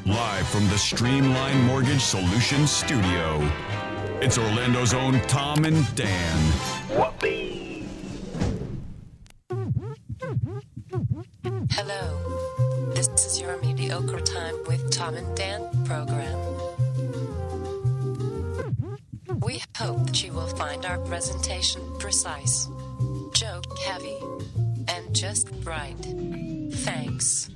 Live from the Streamline Mortgage Solutions studio, it's Orlando's own Tom and Dan. Hello, this is your Mediocre Time with Tom and Dan program. We hope that you will find our presentation precise, joke heavy, and just right. Thanks.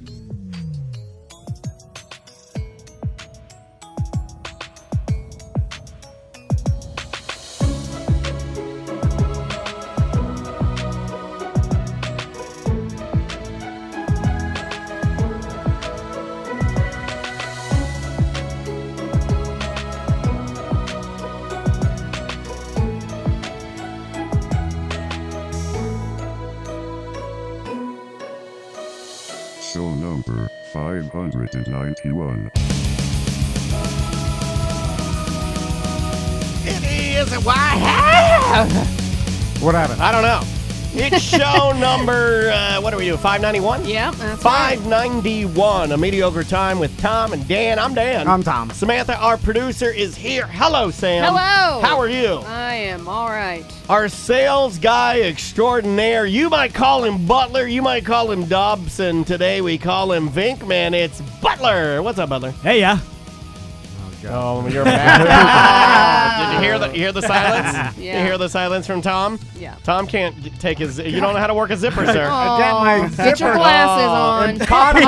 Show number 591. It is a why. What happened? I don't know. It's show number, what do we do, 591? Yep, that's 591, a Mediocre Time with Tom and Dan. I'm Dan. I'm Tom. Samantha, our producer, is here. Hello, Sam. Hello. How are you? I am all right. Our sales guy extraordinaire. You might call him Butler. You might call him Dobson. Today we call him Vinkman. It's Butler. What's up, Butler? Hey, yeah. Oh, you're bad. Did you hear the silence? Yeah. You hear the silence from Tom? Yeah. Tom can't take his. You don't know how to work a zipper, sir. Get your glasses on. Caught him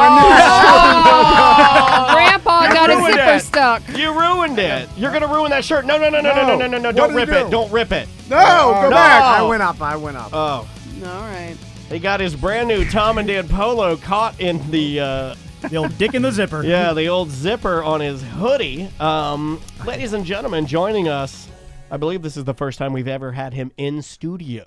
Grandpa got his ruined zipper it. stuck. You ruined it. You're gonna ruin that shirt. No. Don't What rip did you it. do? Don't rip it. No, go No. back. I went up. Oh. All right. He got his brand new Tom and Dan polo caught in the. The old dick in the zipper. Yeah, the old zipper on his hoodie. Ladies and gentlemen, joining us, I believe this is the first time we've ever had him in studio.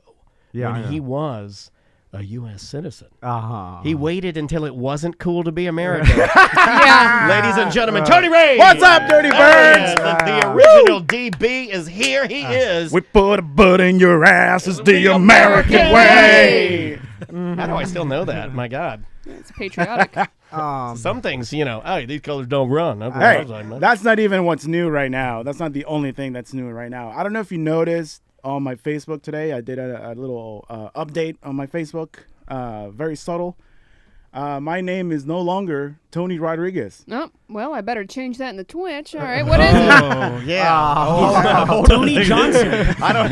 Yeah, when I know. he was a U.S. citizen. Uh-huh. He waited until it wasn't cool to be American. Yeah. Ladies and gentlemen, Toni Ray. What's up, Dirty Birds? The original DB is here. He is. We put a butt in your ass is the American way. How do I still know that? My God. It's patriotic. Some things, hey, these colors don't run. That's what I Hey, was like, man. that's not even what's new right now. That's not the only thing that's new right now. I don't know if you noticed on my Facebook today, I did a little update on my Facebook, very subtle. My name is no longer Toni Rodriguez. Oh, well, I better change that in the Twitch. All right, what is it? Oh, yeah. Tony Johnson. I don't.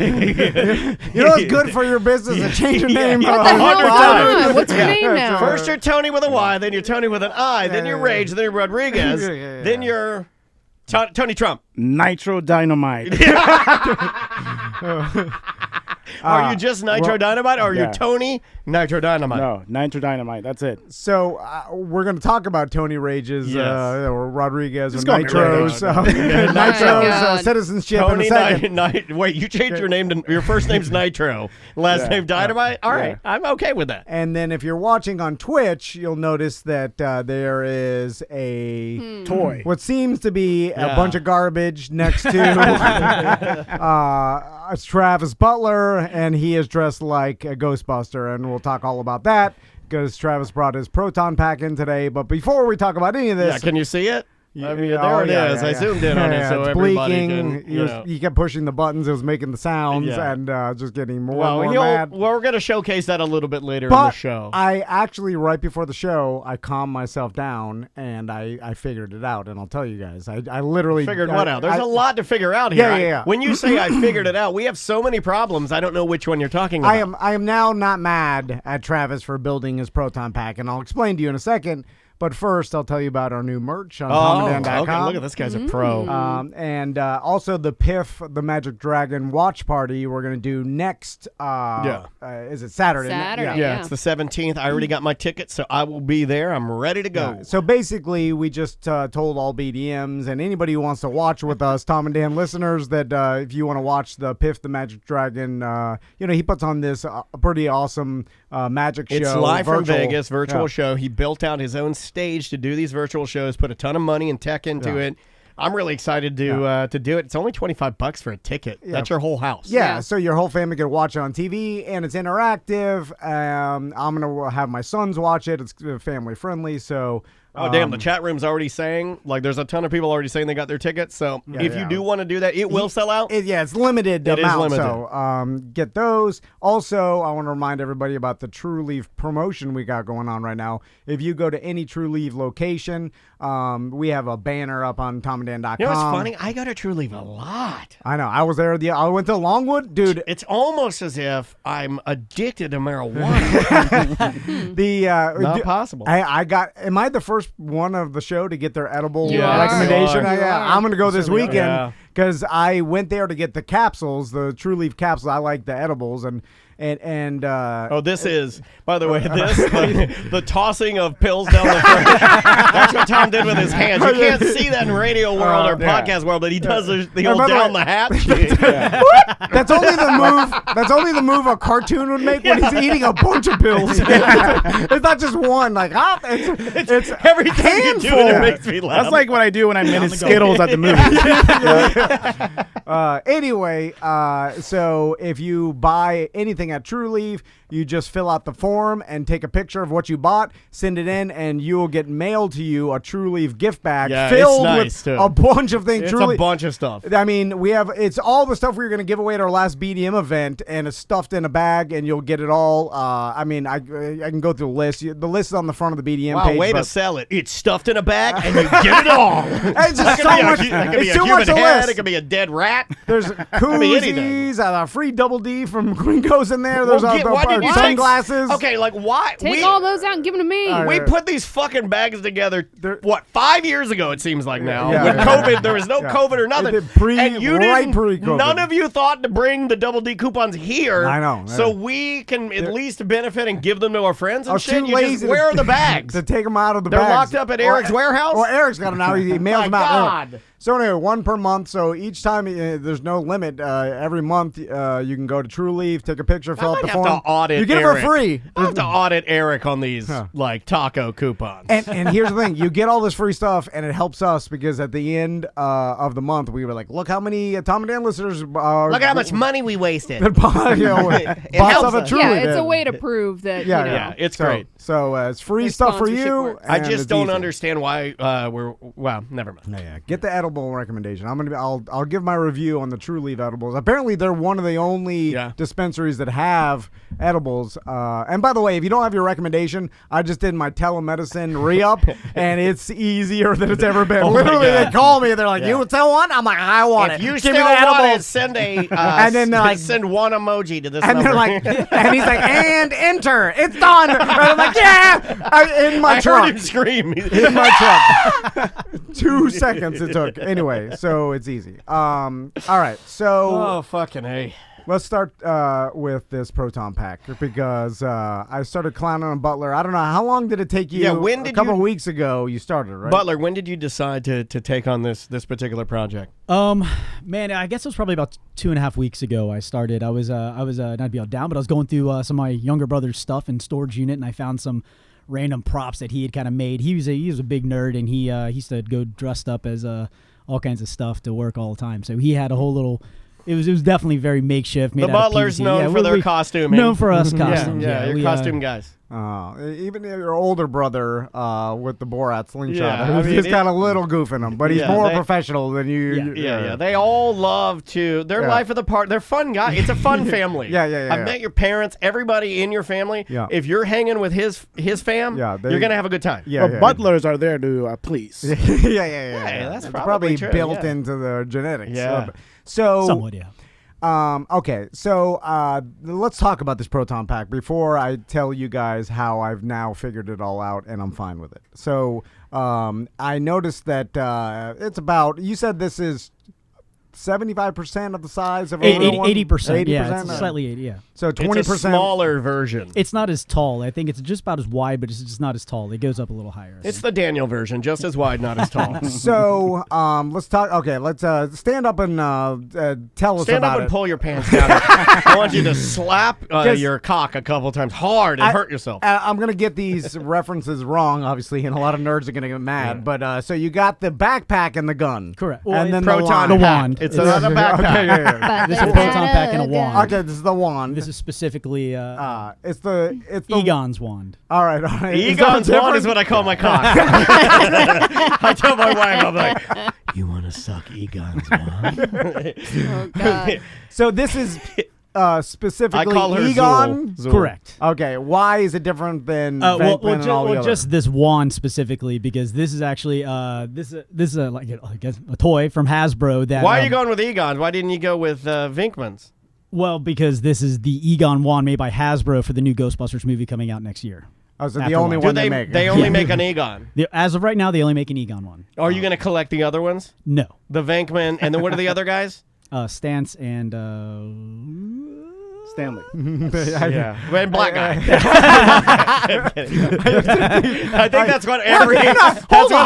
You know it's good for your business to change your name. What the hell is going on? What's your name now? First you're Tony with a Y, then you're Tony with an I, then you're Rage, then you're Rodriguez, Yeah. then you're Tony Trump. Nitro Dynamite. Are you just Nitro Dynamite, or are you yeah. Tony Nitro Dynamite? No, Nitro Dynamite. That's it. So we're going to talk about Tony Rage's Yes. or Rodriguez or It's gonna be Nitro's Rage. Nitro's God. citizenship Tony in a second. Wait, you changed your name to your first name's Nitro, last Yeah. name Dynamite. All right, Yeah. I'm okay with that. And then if you're watching on Twitch, you'll notice that there is a Toy. what seems to be Yeah. a bunch of garbage next to it's Travis Butler, and he is dressed like a Ghostbuster, and we'll talk all about that because Travis brought his proton pack in today. But before we talk about any of Yeah, this, can you see it? I mean, there oh, it yeah, is. yeah, I yeah. zoomed in on it so it's everybody bleaking. can. He kept pushing the buttons. It was making the sounds, Yeah. and just getting more Well, and more mad. we're going to showcase that a little bit later in But the show. I actually, right before the show, I calmed myself down and I figured it out, and I'll tell you guys. I literally Figured what out? There's a lot to figure out here. Yeah. When you say I figured it out, we have so many problems. I don't know which one you're talking about. I am now not mad at Travis for building his proton pack, and I'll explain to you in a second. But first, I'll tell you about our new merch on TomandDan.com. Okay. Look at this guy's a pro. And also the PIF, the Magic Dragon watch party we're going to do next. Is it Saturday? Saturday. Yeah, it's the 17th. I already got my ticket, so I will be there. I'm ready to go. So basically, we just told all BDMs and anybody who wants to watch with us, Tom and Dan listeners, that if you want to watch the PIF, the Magic Dragon, he puts on this pretty awesome magic show. It's live from virtual- Vegas, virtual Yeah. show. He built out his own stage to do these virtual shows, put a ton of money and tech into it. I'm really excited to do it. It's only $25 for a ticket. That's your whole house. Yeah, so your whole family can watch it on TV, and it's interactive. I'm going to have my sons watch it. It's family friendly, so Oh, damn. The chat room's already saying, like, there's a ton of people already saying they got their tickets. So if you do want to do that, it will sell out. It's limited It is amount. limited. So get those. Also, I want to remind everybody about the True Leaf promotion we got going on right now. If you go to any True Leaf location, we have a banner up on TomandDan.com. You know what's funny? I go to True Leaf a lot. I know. I was there. I went to Longwood. Dude. It's almost as if I'm addicted to marijuana. Not possible. Am I the first one of the show to get their edible Yeah, recommendation? you are. I'm going to go this weekend Yeah. because I went there to get the capsules, the True Leaf capsules. I like the edibles and this is, by the way, the tossing of pills down the throat. That's what Tom did with his hands. You can't see that in radio world or podcast world, but he does the old down the hatch. That's only the move. That's only the move a cartoon would make when he's eating a bunch of pills. It's not just one. Like it's every time you do it, it makes me laugh. That's like what I do when I'm in Skittles at the movies. Anyway, so if you buy anything at True Leaf, you just fill out the form and take a picture of what you bought, send it in, and you will get mailed to you a True Leaf gift bag filled with a bunch of things. It's True a bunch of stuff. I mean, it's all the stuff we were going to give away at our last BDM event, and it's stuffed in a bag, and you'll get it all. I mean, I can go through the list. The list is on the front of the BDM page. Wow, way to sell it. It's stuffed in a bag, and you get it all. It's just so much. It could be It's a too human much to head. list. It could be a dead rat. There's koozies, a free double D from Gringo's in there. There's sunglasses. Okay, like why? Take all those out and give them to me. We put these fucking bags together, 5 years ago it seems like now. Yeah, With yeah. COVID, there was no COVID or nothing. And you pre-COVID. none of you thought to bring the double D coupons here. I know. So we can at least benefit and give them to our friends and Oh, shit. too You lazy just, where are the bags? to take them out of the They're bags. locked up at Eric's warehouse? Well, Eric's got them now. He mails them out. God. So anyway, one per month. So each time, there's no limit. Every month, you can go to True Leaf, take a picture, fill out the form. To audit you get Eric. it for free. I have to audit Eric on these like taco coupons. And here's the thing: you get all this free stuff, and it helps us because at the end of the month, we were like, "Look how many Tom and Dan listeners! Look how much money we wasted." bought stuff at True Yeah, Leaf. it's a way to prove that. Yeah, you know, yeah, it's great. So it's free There's stuff for sponsorship you. work. I and just it's don't easy. understand why never mind. Yeah. Get the edible recommendation. I'll give my review on the True Leaf edibles. Apparently, they're one of the only dispensaries that have edibles. And by the way, if you don't have your recommendation, I just did my telemedicine re-up, and it's easier than it's ever been. Literally, they call me and they're like, "You still want?" I'm like, "I want If it. you Give still me the want edibles." it, send a And then they're like- send one emoji to this And number. they're like, and he's like, "And enter. It's done." And I'm like, "Yeah!" In my I truck. heard him scream. In my truck. 2 seconds it took. Anyway, so it's easy. All right, so Oh, fucking A. let's start with this proton pack because I started clowning on Butler. I don't know, how long did it take you? Yeah, when did a couple you- weeks ago you started, right? Butler, when did you decide to take on this particular project? Man, I guess it was probably about 2.5 weeks ago I started. I was not to be all down, but I was going through some of my younger brother's stuff in storage unit, and I found some random props that he had kind of made. He was a big nerd, and he used to go dressed up as all kinds of stuff to work all the time. So he had a whole little. It was definitely very makeshift. Made The out of Butlers PVC. known for their costuming. Known for us costumes. Yeah, you're we, costume guys. Even your older brother with the Borat slingshot, Yeah, I mean, he's kind of little goofing him, but he's more professional than you. Yeah. They all love to. They're life of the part. They're fun guys. It's a fun family. Yeah. I've met your parents. Everybody in your family. Yeah. If you're hanging with his fam, you're gonna have a good time. Yeah, Butlers are there to please. yeah. That's It's probably true, built yeah. into the genetics. Yeah. So somewhat, yeah. Okay, so let's talk about this proton pack before I tell you guys how I've now figured it all out and I'm fine with it. So I noticed that it's about, you said this is 75% of the size of a real one? 80%. Yeah, 80%? it's slightly 80. Yeah. So 20%. It's a smaller version. It's not as tall. I think it's just about as wide, but it's just not as tall. It goes up a little higher. It's the Daniel version, just as wide, not as tall. So let's talk. Okay, let's stand up and tell us Stand about up and it. pull your pants down. I want you to slap your cock a couple times hard and hurt yourself. I'm going to get these references wrong, obviously, and a lot of nerds are going to get mad. But so you got the backpack and the gun. Correct. And then proton the wand. It's not a backpack. Okay, yeah. This is a proton pack and a wand. Okay, this is the wand. This is specifically It's the Egon's wand. All right. Egon's wand is what I call my cock. I tell my wife, I'm like, you want to suck Egon's wand? Oh, God. So this is specifically I call her Egon. Zool. Correct. Okay, why is it different than Well, Venkman and all the other? just this wand specifically, because this is actually this is like I guess a toy from Hasbro. That Why are you going with Egon's? Why didn't you go with Venkman's? Well, because this is the Egon wand made by Hasbro for the new Ghostbusters movie coming out next year. Oh, so the Afterlife. only Do one they make. They only make an Egon. As of right now, they only make an Egon one. Are you going to collect the other ones? No. The Venkman, and then what are the other guys? Stance and Stanley. Yeah, and black guy. I think that's what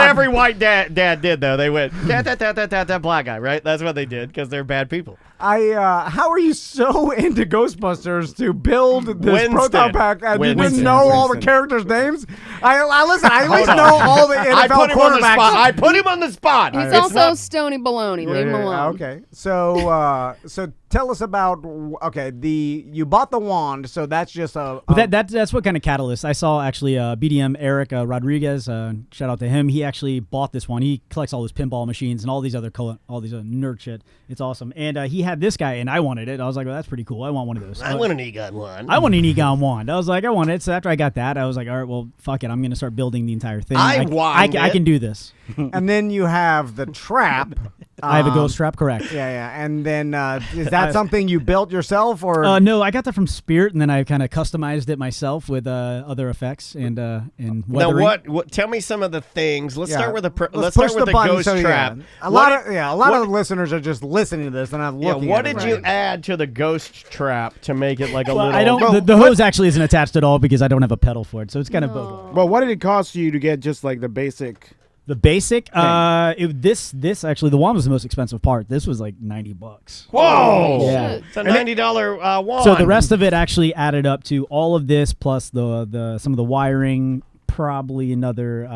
every white dad did though. They went that black guy, right? That's what they did because they're bad people. How are you so into Ghostbusters to build this Winston. proton pack and you didn't Winston. know all the characters' names? Listen, I at least know all the NFL I put him on the quarterbacks. spot. I put him on the spot. He's It's also not- Stony Baloney. Leave him alone. Okay, so tell us about you bought the wand, so that's just a that's what kind of catalyst. I saw actually BDM Eric Rodriguez. Shout out to him. He actually bought this one. He collects all those pinball machines and all these other nerd shit. It's awesome. And he had this guy, and I wanted it. I was like, well, that's pretty cool. I want one of those. I want an Egon one. I want an Egon wand. I was like, I want it. So after I got that, I was like, all right, well, fuck it. I'm going to start building the entire thing. I can do this. and then you have the trap. I have a ghost trap, correct. Yeah. And then is that something you built yourself or? No, I got that from Spirit, and then I kind of customized it myself with other effects and Now, weathering. what? Tell me some of the things. Let's start with the. Let's push start with the button ghost so, trap. A lot of listeners are just listening to this and not looking. What at did it. you add to the ghost trap to make it like a little? I don't. The hose actually isn't attached at all because I don't have a pedal for it, so it's kind of both. Well, what did it cost you to get just like the basic? The basic, this actually the wand was the most expensive part. This was like $90. Whoa! Yeah. It's a $90 wand. So the rest of it actually added up to all of this plus the some of the wiring, probably another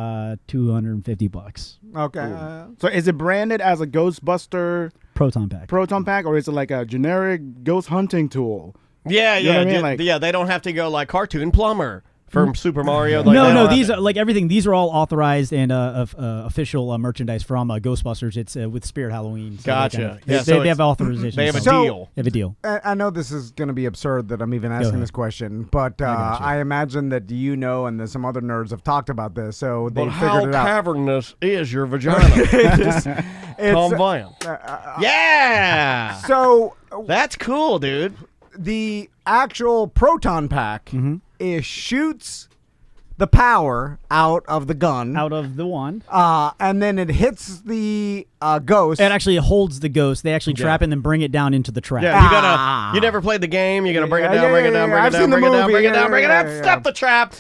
$250. Okay. So is it branded as a Ghostbuster Proton pack, or is it like a generic ghost hunting tool? Yeah, You know what I mean? Like- they don't have to go like cartoon plumber from Super Mario. No, these are like everything. These are all authorized and official merchandise from Ghostbusters. It's with Spirit Halloween. So Gotcha. They have authorization. They have a So- deal. They have a deal. I know this is going to be absurd that I'm even asking ahead. this question, but I imagine that you know, and some other nerds have talked about this, so they But figured how it out. cavernous is your vagina? Calm down. Yeah. So That's cool, dude. the actual proton pack shoots the power out of the gun, Out of the wand. and then it hits the ghost. It actually holds the ghost. They actually trap it and then bring it down into the trap. Yeah, you never played the game. You gotta bring it down, bring it down, bring it I've down, seen the bring it down, movie. bring it down, bring it down. Yeah. Stop the trap.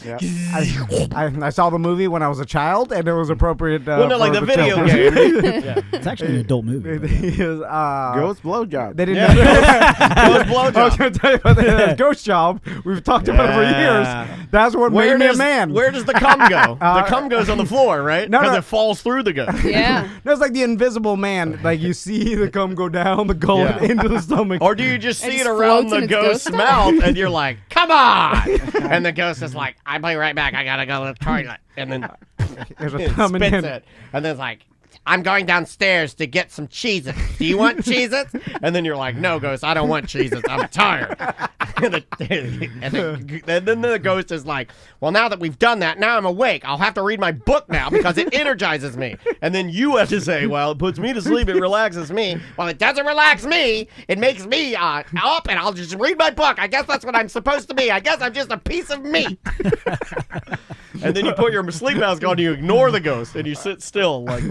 I saw the movie when I was a child, and it was appropriate. Well, no, like for the video children. game. It's actually an adult movie. Ghost blowjob. They didn't. Ghost I was blowjob. going to tell you about the ghost job. We've talked about it for years. That's what made me a man. Where does the cum go? The cum goes on the floor, right? No, Because no. it falls through the ghost. Yeah. No, it's like the Invisible Man. Like you see the cum go down the gullet Yeah. into the stomach. Or do you just It see just it around floats the in its ghost's ghost mouth and you're like, come on! And the ghost is like, I'll be right back. I gotta go to the toilet. And then There's a it thumb in spits it. it. And then it's like, I'm going downstairs to get some Cheez-Its. Do you want Cheez-Its? And then you're like, no, ghost, I don't want Cheez-Its. I'm tired. and then the ghost is like, well, now that we've done that, now I'm awake. I'll have to read my book now because it energizes me. And then you have to say, well, it puts me to sleep. It relaxes me. Well, it doesn't relax me. It makes me up, and I'll just read my book. I guess that's what I'm supposed to be. I guess I'm just a piece of meat. And then you put your sleep mask on, you ignore the ghost, and you sit still, like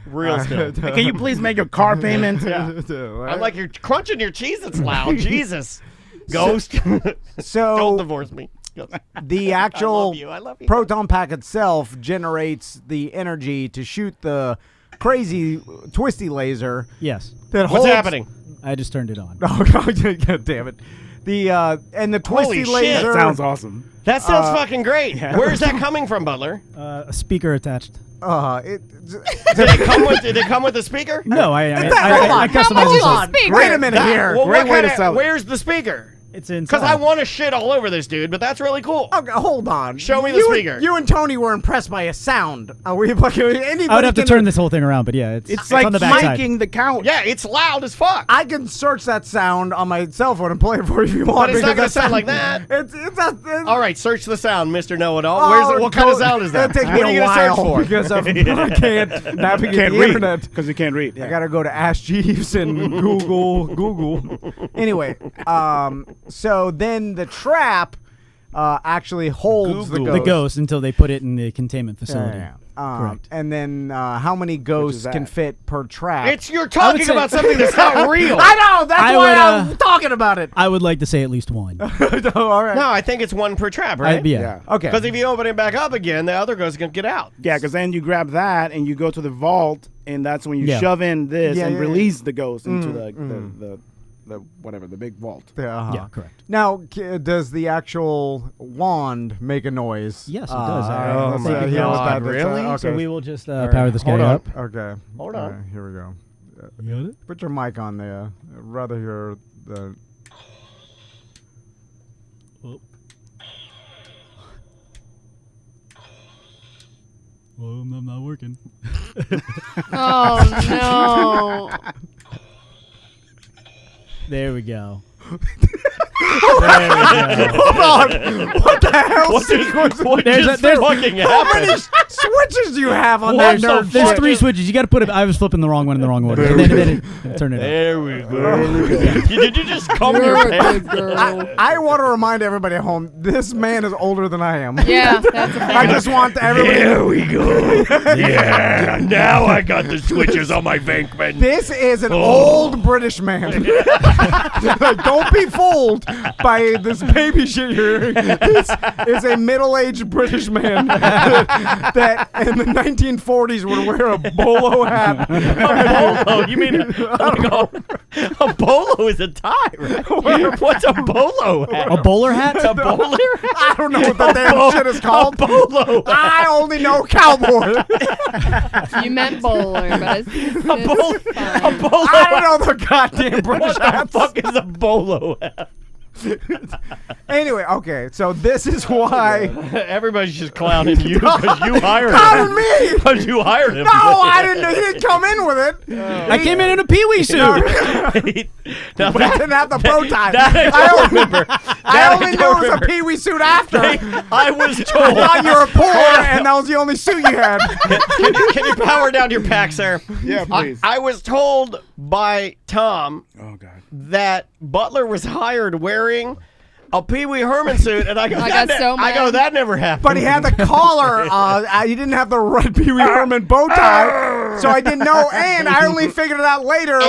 real still. Can you please make your car payment? I'm like, you're crunching your Cheez-Its loud. Jesus. Ghost. So Don't divorce me. the actual I love you. proton pack itself generates the energy to shoot the crazy twisty laser Yes. that What's holds. happening? I just turned it on. Oh God damn it! And the twisty Holy shit. laser. That sounds awesome. That sounds fucking great. Where's that coming from, Butler? A speaker attached. It, Did it come with the speaker? No, I Hold customized Hold this. on. Wait a minute here. Well, Great what way to kinda- sell it. Where's the speaker? It's inside. Because I want to shit all over this dude, but that's really cool. Okay, hold on. Show me the You speaker. And, you and Tony were impressed by a sound. Are we anybody I would have to can- turn this whole thing around, but yeah, It's like on the backside. miking the couch. Yeah, it's loud as fuck. I can search that sound on my cell phone and play it for you if you want. But it's not because gonna sound like that. It's All right, search the sound, Mr. Know-It-All. What kind of sound is that? It takes What are me you a gonna search while for? because I can't navigate Can't the read internet. because you can't read. I gotta go to Ask Jeeves and Google. Anyway, so then the trap actually holds the ghost. until they put it in the containment facility. Yeah. Correct. And then how many ghosts can fit per trap? You're talking say- about something that's not real. I know. That's I why would, I'm talking about it. I would like to say at least one. All right. No, I think it's one per trap, right? Yeah. Okay. Because if you open it back up again, the other ghost can get out. Yeah, because then you grab that and you go to the vault, and that's when you Yeah. shove in this and yeah. release the ghost into the whatever, the big vault. Yeah, correct. Now, does the actual wand make a noise? Yes, it does. All right. my Let's hear what God, that is. really? Okay. So we will just power this guy Hold on. up. Okay. Hold on. All right, here we go. You got it? Put your mic on there. I'd rather hear the. Well, I'm not working. Oh no. There we go. Hold on. What the hell? What There's just a- there's- fucking How many happened? switches do you have on What that the nerd? There's fuck? three switches. You got to put it. I was flipping the wrong one in the wrong order. And then turn it up. There we go. Did you just comb You're your a pants? good girl. I want to remind everybody at home, this man is older than I am. Yeah, that's a I fact. just want everybody. There we go. Yeah, now I got the switches on my Venkman. This is an old British man. Don't be fooled by this baby shit you're hearing. This is a middle-aged British man that in the 1940s would wear a bolo hat. A bolo? You mean a bolo is a tie, right? What's a bolo hat? A bowler hat? A bowler hat? I don't know what the damn shit is called. A bolo. I only know cowboy. You meant bowler, but it's A bolo. I don't know the goddamn British What the hats. fuck is a bolo hat? Anyway, okay, so this is why. Everybody's just clowning you because you hired him. Clown me! Because you hired him. No, I didn't. He didn't come in with it. I came in a peewee suit. Now But I didn't have the bow tie. that I don't remember. I only knew it was a peewee suit after. I was I told. thought you were poor, and that was the only suit you had. Can you power down your pack, sir? Yeah, please. I was told by Tom Oh God. that Butler was hired wearing a Pee Wee Herman suit, and I go, I got so I go, mad. that never happened. But he had the collar. He didn't have the red Pee Wee Herman bow tie, so I didn't know. And I only figured it out later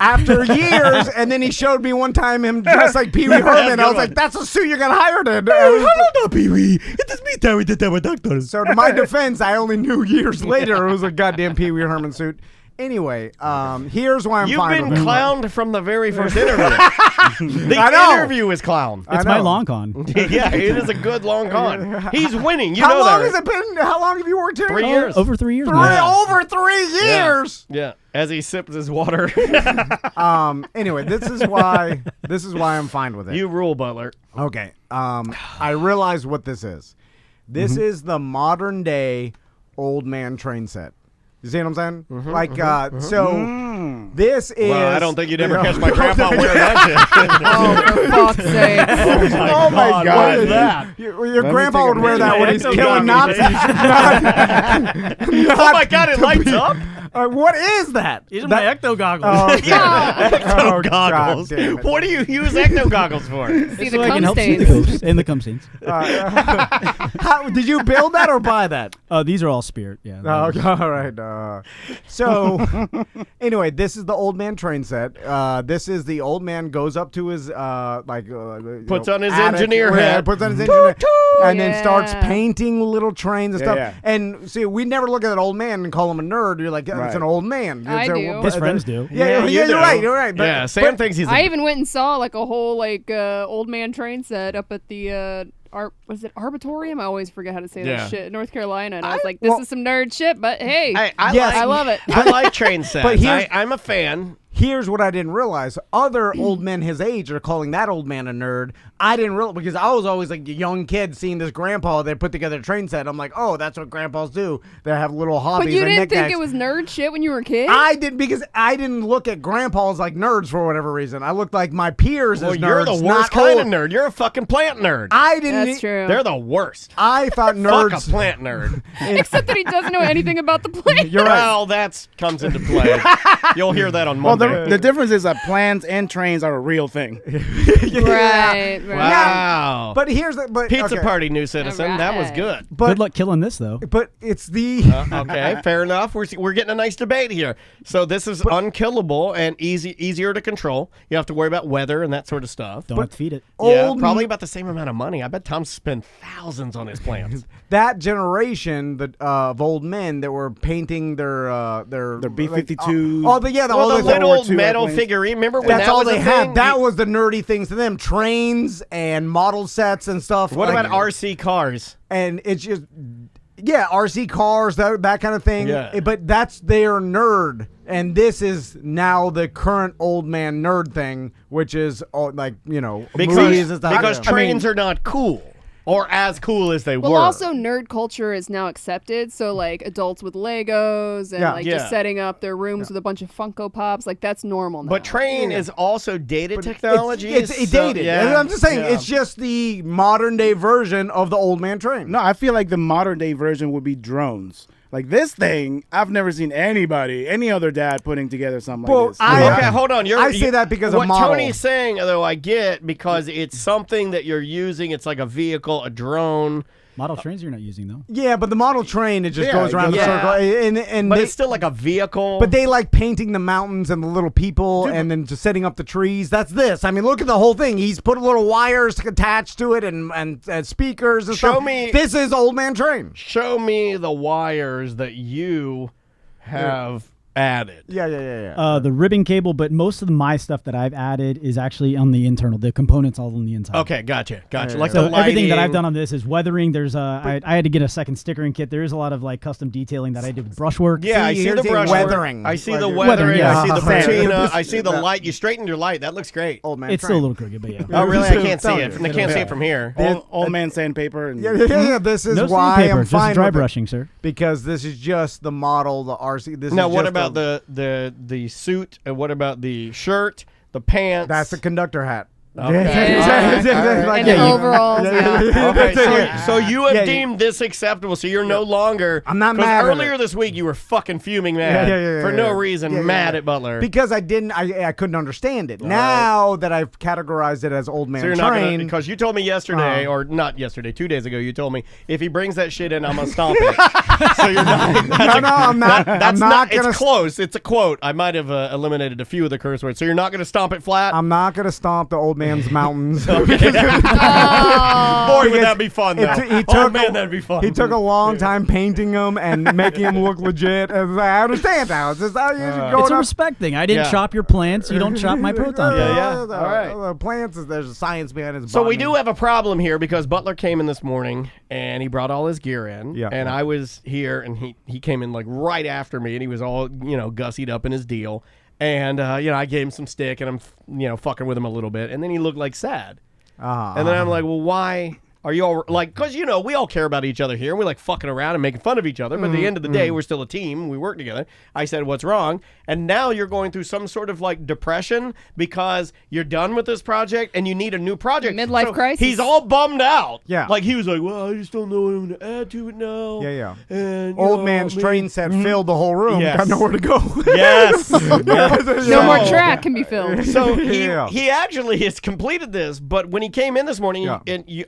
after years. And then he showed me one time him dressed like Pee Wee Herman. I was like, "That's a suit you're gonna hire in." Pee-wee. It is me that we did that with doctors. So to my defense, I only knew years later it was a goddamn Pee Wee Herman suit. Anyway, here's why I'm You've fine been with it. clowned from the very first interview. The I know. interview is clown. It's my long con. Yeah, it is a good long con. He's winning. You How know long that. has it been? How long have you worked here? 3 years. Over 3 years now. Over 3 years. Yeah. As he sips his water. Anyway, this is why I'm fine with it. You rule, Butler. Okay. I realize what this is. This is the modern day old man train set. You see what I'm saying? This is. Well, I don't think you'd ever catch my grandpa wearing that shit. Oh, for fuck's sake. Oh my God! What is that? Your me grandpa take a would wear that when he's picture. killing Nazis. Oh my God, it lights up? What is that? These are my ecto goggles. Oh, okay. Ecto Oh, goggles. God damn it. What do you use ecto goggles for? See the so I can cum help see the stains. ghosts and the cum stains. Did you build that or buy that? These are all spirit. Yeah. Oh, okay, all right. So, anyway, this is the old man train set. This is the old man goes up to his Puts on his attic, engineer yeah, hat. puts on his engineer, and then starts Yeah. painting little trains and Yeah, stuff. yeah. And see, we never look at that old man and call him a nerd. You're like, It's an old man. I It's a- do. His friends do. Yeah, you do. you're right. You're right. But, Yeah, Sam thinks he's. I even went and saw like a whole like old man train set up at the was it Arbitorium? I always forget how to say Yeah. that shit. North Carolina, and I was like, this is some nerd shit, but hey, I love it. I like train sets. But here's- I'm a fan. Here's what I didn't realize. Other old men his age are calling that old man a nerd. I didn't realize, because I was always like a young kid seeing this grandpa. They put together a train set. I'm like, oh, that's what grandpas do. They have little hobbies But you and didn't think knickknacks. it was nerd shit when you were a kid? I did, because I didn't look at grandpas like nerds for whatever reason. I looked like my peers Well, as nerds. you're the worst not kind old. of nerd. You're a fucking plant nerd. I didn't. That's true. They're the worst. I thought Fuck nerds. a plant nerd. Except that he doesn't know anything about the plant. You're right. Well, that comes into play. You'll hear that on Well, Monday. the difference is that plans and trains are a real thing. Right. Wow. But here's the Pizza okay. party, new citizen. That was Alright. good. But Good luck killing this though. But it's the Okay, fair enough. We're getting a nice debate here. So this is unkillable and easier to control. You have to worry about weather and that sort of stuff. Don't have to feed it. Yeah, old probably about the same amount of money. I bet Tom spent thousands on his plants. that generation of old men that were painting their B-52s. Oh, the Well, the World little War II metal airplanes. figure. Remember when that's that all was they a had. thing? That was the nerdy things to them: trains and model sets and stuff. What like- about RC cars? And it's just RC cars, that kind of thing. Yeah. But that's their nerd, and this is now the current old man nerd thing, which is movies and stuff. Because trains are not cool. Or as cool as they Well, were. also nerd culture is now accepted. So like adults with Legos and Yeah. just setting up their rooms with a bunch of Funko Pops, like that's normal now. But train is also dated technology. It's dated. Yeah. I'm just saying, Yeah. it's just the modern day version of the old man train. No, I feel like the modern day version would be drones. Like this thing, I've never seen any other dad putting together something Well, like this. Okay, hold on. I say that because of what model. Tony's saying, though, I get because it's something that you're using. It's like a vehicle, a drone. Model trains you're not using though. Yeah, but the model train, it just Yeah, goes around the yeah. circle, and But they, it's still like a vehicle. but they like painting the mountains and the little people, and then just setting up the trees. That's this. I mean, look at the whole thing. He's put little wires attached to it and speakers and Show stuff. me- This is old man train. Show me the wires that you have added. Yeah. The ribbon cable, but most of my stuff that I've added is actually on the internal. The components all on the inside. Okay, gotcha. Like So the everything that I've lighting. done on this is weathering. There's I had to get a second stickering kit. There is a lot of like custom detailing that I did with brushwork. Yeah, I see here's the the brush weathering. I see the Like- weathering. yeah. I see the Sand. patina. I see the light. You straightened your light. That looks great. Old man It's train. still a little crooked, but yeah. Oh, really? I can't see Tell it. you. I can't see it from here. Old man sandpaper. And Yeah. This is No why sandpaper, I'm just fine dry with it, brushing, sir. because this is just the model, the RC. This Now, is what just about the suit? And what about the shirt, the pants? That's the conductor hat. Okay. Yeah. Like, and yeah, you- overalls. Yeah. Okay, so you have Yeah, deemed this acceptable. So you're no longer. I'm not 'cause mad at earlier it. this week you were fucking fuming mad for no reason, Yeah, mad yeah. at Butler. Because I couldn't understand it. Now that I've categorized it as old man So you're not train, gonna, because you told me yesterday, or not yesterday, 2 days ago, you told me if he brings that shit in, I'm gonna stomp it. So you're not. no, I'm not. That's I'm not gonna. It's close. It's a quote. I might have eliminated a few of the curse words. So you're not gonna stomp it flat. I'm not gonna stomp the old man's mountains. Oh. Boy, would because that be fun though. he Oh took man, that'd be fun. He took a long time painting them and making them look legit. And I understand now. It's just how you go It's a up. respect thing. I didn't Yeah. chop your plants. You don't chop my proton pack. yeah. The, All right. The plants there's a science behind it. So we do have a problem here because Butler came in this morning and he brought all his gear in. Yeah. And I was here and he came in like right after me and he was all, gussied up in his deal. And, I gave him some stick and I'm, fucking with him a little bit. And then he looked like sad. And then I'm like, well, why are you all like, because, we all care about each other here and we like fucking around and making fun of each other. But at the end of the day, we're still a team. We work together. I said, what's wrong? And now you're going through some sort of like depression because you're done with this project and you need a new project. Midlife crisis. He's all bummed out. Yeah. Like he was like, well, I just don't know what I'm going to add to it now. Yeah. And, you Old know, man's maybe- train set filled the whole room. Yes. Got nowhere to go. Yes. No more track can be filled. So Yeah. he actually has completed this, but when he came in this morning, Yeah.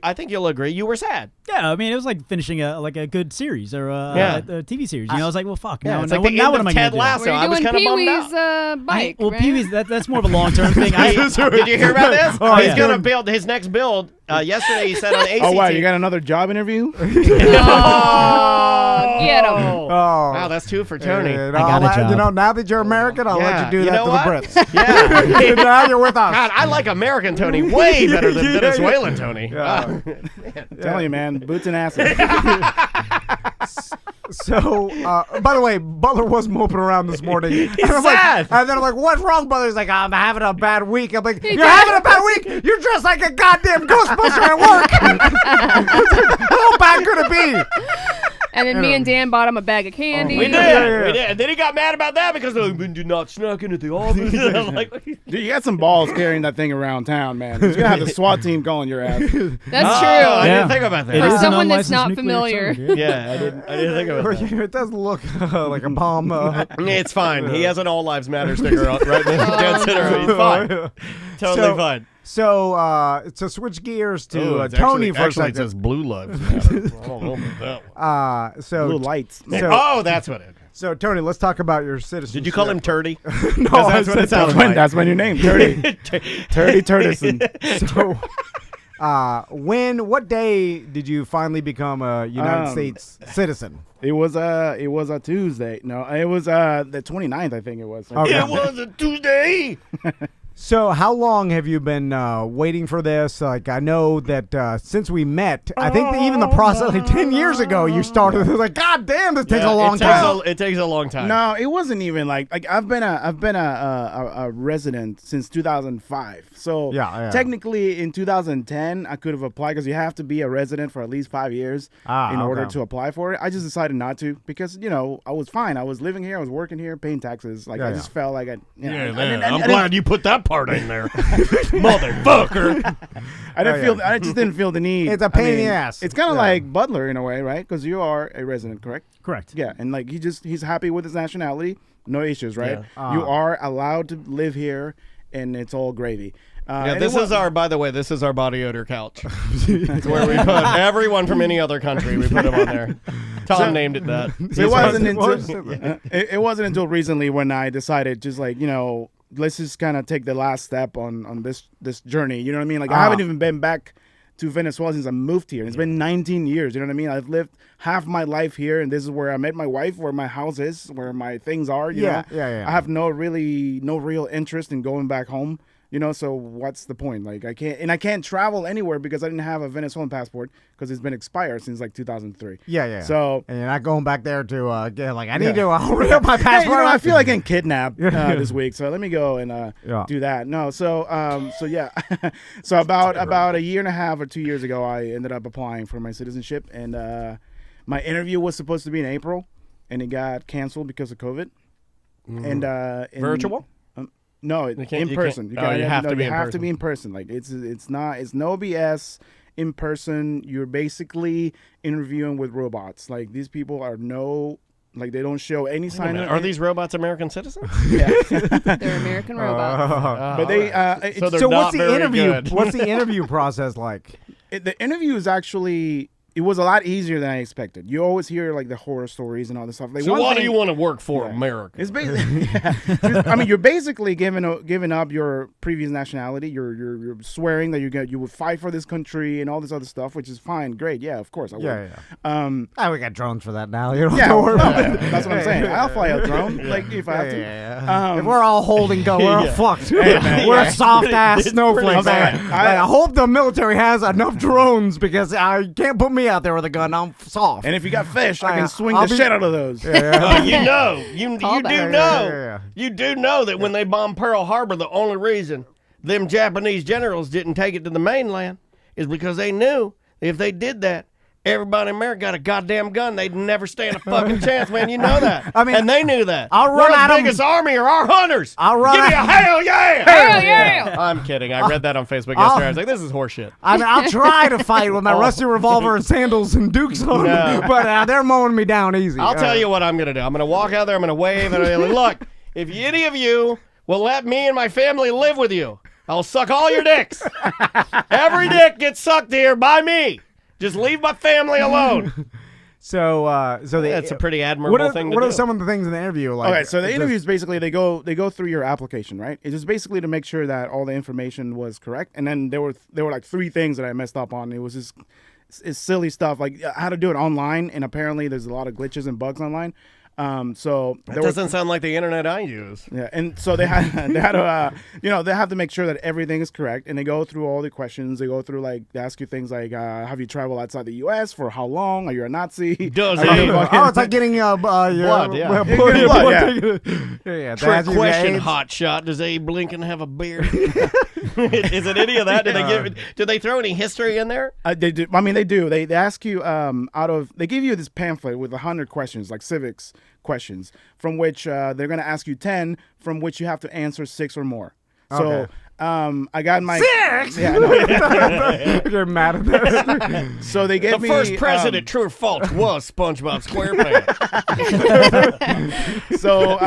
I think you'll agree, you were sad. Yeah, I mean, it was like finishing a good series or Yeah. a TV series. I was like, well, fuck. Yeah, Now, it's now, like the now end what of am I Ted going to do? Lasso. Were you I was doing kind of bummed Pee-wee's out. bike? Well, right? Pee-wee's, that's more of a long-term thing. Did you hear about this? Oh, He's yeah. going to build his next build. Yesterday he said on ACT. Oh wow, you got another job interview? Oh, Get him. Oh, Wow, that's 2 for Tony. And I got a job. You know, now that you're American, I'll let you do You that know to what? the Brits. Yeah. Now you're with us. God, I like American Tony way better than Venezuelan Tony. Yeah. Telling you, man, boots and asses. So, by the way, Butler was moping around this morning. He's and I'm sad. and then I'm like, what's wrong, Butler? He's like, I'm having a bad week. I'm like, you're having a bad week? You're dressed like a goddamn Ghostbuster at work. How bad could it be? And then me and Dan bought him a bag of candy. We did. Yeah. We did. And then he got mad about that because we did not snuck in at the office. I'm like, Dude, you got some balls carrying that thing around town, man. You're gonna have the SWAT team calling your ass. That's oh, true. I Yeah. didn't think about that. It For is an someone that's unlicensed not nuclear familiar. charge, yeah. Yeah, I didn't think about that. It does look like a bomb. It's fine. He has an All Lives Matter sticker right in the dead center. He's fine. Totally fine. So switch gears to it's Tony for a actually, it second. says Blue Lives Matter. I don't know about that one. So Blue lights. So- Oh, that's what it is. So Tony, let's talk about your citizenship. Did you call him Turdy? No, That's what it sounds like. That's my new name, Turdy. Turdy Turdison. So, what day did you finally become a United States citizen? It was a Tuesday. No, it was the 29th, I think it was. Okay. It was a Tuesday. So, how long have you been waiting for this? Like, I know that since we met, I think that even the process, like 10 years ago, you started. It was like, God damn, this takes a long time. It takes a long time. No, it wasn't even like I've been a resident since 2005. So Yeah. technically in 2010 I could have applied because you have to be a resident for at least 5 years in order okay. to apply for it. I just decided not to because I was fine. I was living here. I was working here, paying taxes. Like I just felt like I'm glad you put that part in there, motherfucker. I just didn't feel the need. It's a pain in the ass. It's kind of like Butler in a way, right? Because you are a resident, correct? Correct. Yeah, and like he's happy with his nationality, no issues, right? Yeah. You are allowed to live here, and it's all gravy. Yeah, by the way, this is our body odor couch. It's where we put everyone from any other country. We put them on there. Tom named it that. It wasn't until recently when I decided just like let's just kind of take the last step on this journey. You know what I mean? Like I haven't even been back to Venezuela since I moved here. It's been 19 years. You know what I mean? I've lived half my life here, and this is where I met my wife, where my house is, where my things are. You know? Yeah. I have no real interest in going back home. So what's the point? Like I can't travel anywhere because I didn't have a Venezuelan passport because it's been expired since like 2003. Yeah. So and you're not going back there to get like I need to re-up my passport. Hey, I feel like getting kidnapped this week, so let me go and do that. No, so yeah, so about a year and a half or 2 years ago, I ended up applying for my citizenship, and my interview was supposed to be in April, and it got canceled because of COVID. And Virtual? No, in person. You have to be in person. Like it's no BS. In person, you're basically interviewing with robots. Like these people they don't show any sign of. Are these robots American citizens? Yeah. They're American robots. But they. So what's the interview? Good. What's the interview process like? The interview is actually. It was a lot easier than I expected. You always hear like the horror stories and all this stuff. Like, so why do you want to work for America? It's basically, you're basically giving up your previous nationality. You're swearing that you would fight for this country and all this other stuff, which is fine, great, yeah, of course I would. Yeah. We got drones for that now. You don't Yeah, have to worry about it. that's what I'm saying. I'll fly a drone, like if I have to. If we're all holding gun, we're all fucked. man, we're soft ass snowflakes. bad. I hope the military has enough drones because I can't put me out there with a gun. I'm soft. And if you got fish, I Yeah, can swing I'll the be- shit out of those. You do know that when they bombed Pearl Harbor, the only reason them Japanese generals didn't take it to the mainland is because they knew if they did that, everybody in America got a goddamn gun. They'd never stand a fucking chance, man. You know that. I mean, and they knew that. I'll run We're at the 'em. biggest army are our hunters. I'll run Give me a at- hell yeah! Hell yeah! I'm kidding. I read that on Facebook yesterday. I was like, this is horseshit. I mean, I'll try to fight with my rusty revolver and sandals and dukes on, but they're mowing me down easy. I'll tell you what I'm going to do. I'm going to walk out there. I'm going to wave and I'm going to look. If any of you will let me and my family live with you, I'll suck all your dicks. Every dick gets sucked here by me. Just leave my family alone. So That's a pretty admirable thing to do. What are some of the things in the interview like? Okay, so the interview is basically they go through your application, right? It's just basically to make sure that all the information was correct. And then there were like three things that I messed up on. It was just is silly stuff like how to do it online, and apparently there's a lot of glitches and bugs online. So that doesn't sound like the internet I use. Yeah, and so they had to they have to make sure that everything is correct, and they go through all the questions. They go through they ask you things like, have you traveled outside the U.S. for how long? Are you a Nazi? It's like getting blood. Yeah, blood. Yeah. Trick question, hot shot. Does Abe Lincoln have a beard? Is it any of that? Do they throw any history in there? They do. I mean, they do. They ask you they give you this pamphlet with 100 questions, like civics questions, from which they're going to ask you 10, from which you have to answer 6 or more. So I got my 6. Yeah, you're mad at this. So they gave the first president, true or false, was SpongeBob SquarePants. So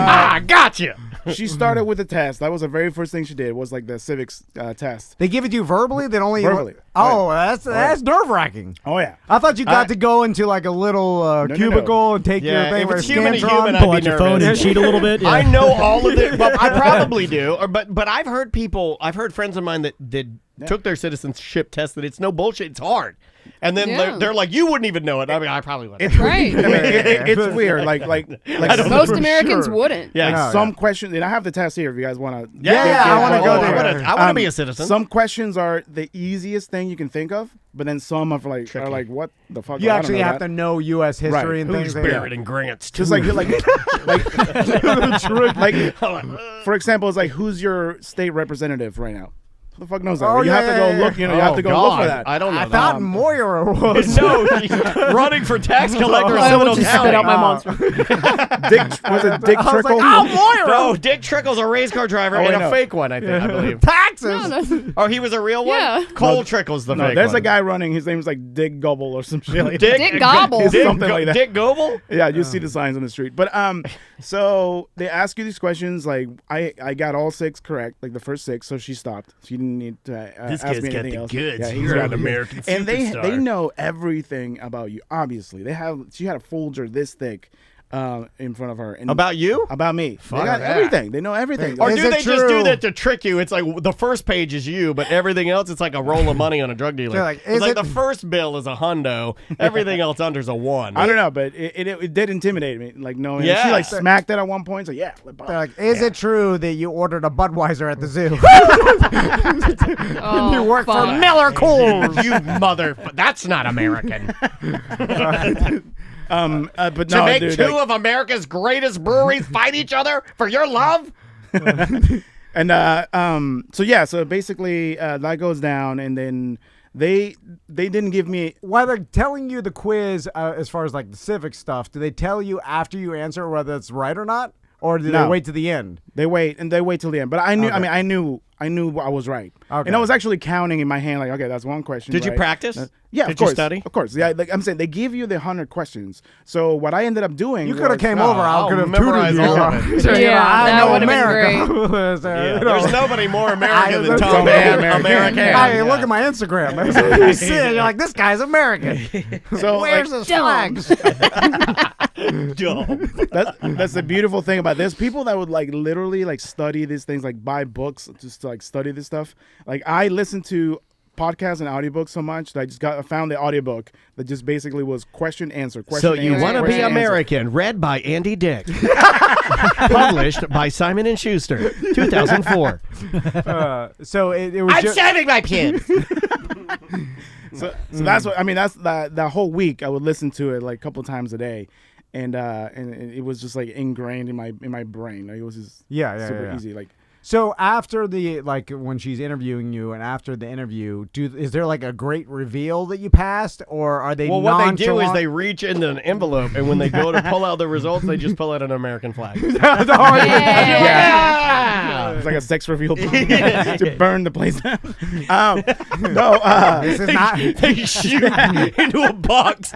gotcha. She started with the test. That was the very first thing she did. Was like the civics test. They give it to you verbally. They only verbally. That's nerve wracking. Oh yeah. I thought you got to go into like a little cubicle and take your thing. If where it's human to scans are human, on. Pull out your phone and cheat a little bit. Yeah. I know all of it. Well, I probably do. But I've heard people. I've heard friends of mine that took their citizenship test. That it's no bullshit. It's hard. And then they're like, you wouldn't even know it. I mean, I probably wouldn't. It's right. I mean, it's weird. Like most Americans wouldn't. Yeah. Some questions, and I have the test here if you guys want to. Yeah, I want to go there. I want to be a citizen. Some questions are the easiest thing you can think of, but then some are like what the fuck? You actually have to know U.S. history and Who's things. buried in Grants? Just like for example, it's like who's your state representative right now? Who the fuck knows that? You have to go look. You have to go look for that. I don't know. I thought Moira was running for tax collector. I will just spit out my monster. Was it Dick Trickle? Moira! No, Dick Trickle's a race car driver and a fake one. I believe. Taxes. Oh, he was a real one. Yeah. Cole Trickle's the fake there's one. a guy running. His name's like Dick Gobble or some shit like Dick Gobble. Something like that. Dick Goble? Yeah, you see the signs on the street. But so they ask you these questions. Like I got all 6 correct, like the first 6. So she stopped. She didn't need to. This ask kid's me got anything the else. goods. Yeah, You're an American superstar. And they know everything about you. Obviously, she had a folder this thick in front of her. And about you? About me. Fuck they got that. everything. They know everything. Or do they just do that to trick you? It's like the first page is you, but everything else, it's like a roll of money on a drug dealer. It's like the first bill is a hundo. Everything else under's a 1. I don't know, but it did intimidate me. Like knowing she like smacked it at one point. So yeah. They're like, is it true that you ordered a Budweiser at the zoo? You work for Miller Coors. You mother. That's not American. But to no, make dude, 2 of America's greatest breweries fight each other for your love? And so basically that goes down, and then they didn't give me. While they're telling you the quiz, as far as like the civic stuff, do they tell you after you answer whether it's right or not, or do they wait to the end? They wait till the end. But I knew. Okay. I mean, I knew I was right. Okay. And I was actually counting in my hand, like, okay, that's one question. Did you practice? Yeah, Did you study? Of course. Yeah, like I'm saying, they give you the 100 questions. So what I ended up doing, you could have came over. I could have memorized tutored you. all of it. So, I that know would have America. been great. There's nobody more American than Tom American. Hey, look at my Instagram. You see it, you're like, this guy's American. So where's his flags? That's the beautiful thing about this. People that would like literally like study these things, like buy books just to like study this stuff. Like I listen to podcasts and audiobooks so much that I found the audiobook that just basically was question answer. So you want to be American? Read by Andy Dick. Published by Simon and Schuster, 2004. So it was. I'm saving my kids. So that's what I mean. That's that whole week I would listen to it like a couple times a day. And it was just like ingrained in my brain. Like, it was just super easy. Like, so after when she's interviewing you and after the interview, is there like a great reveal that you passed, or are they? Well, what they do is they reach into an envelope, and when they go to pull out the results, they just pull out an American flag. It's like a sex reveal to burn the place down. This is not. They shoot into a box.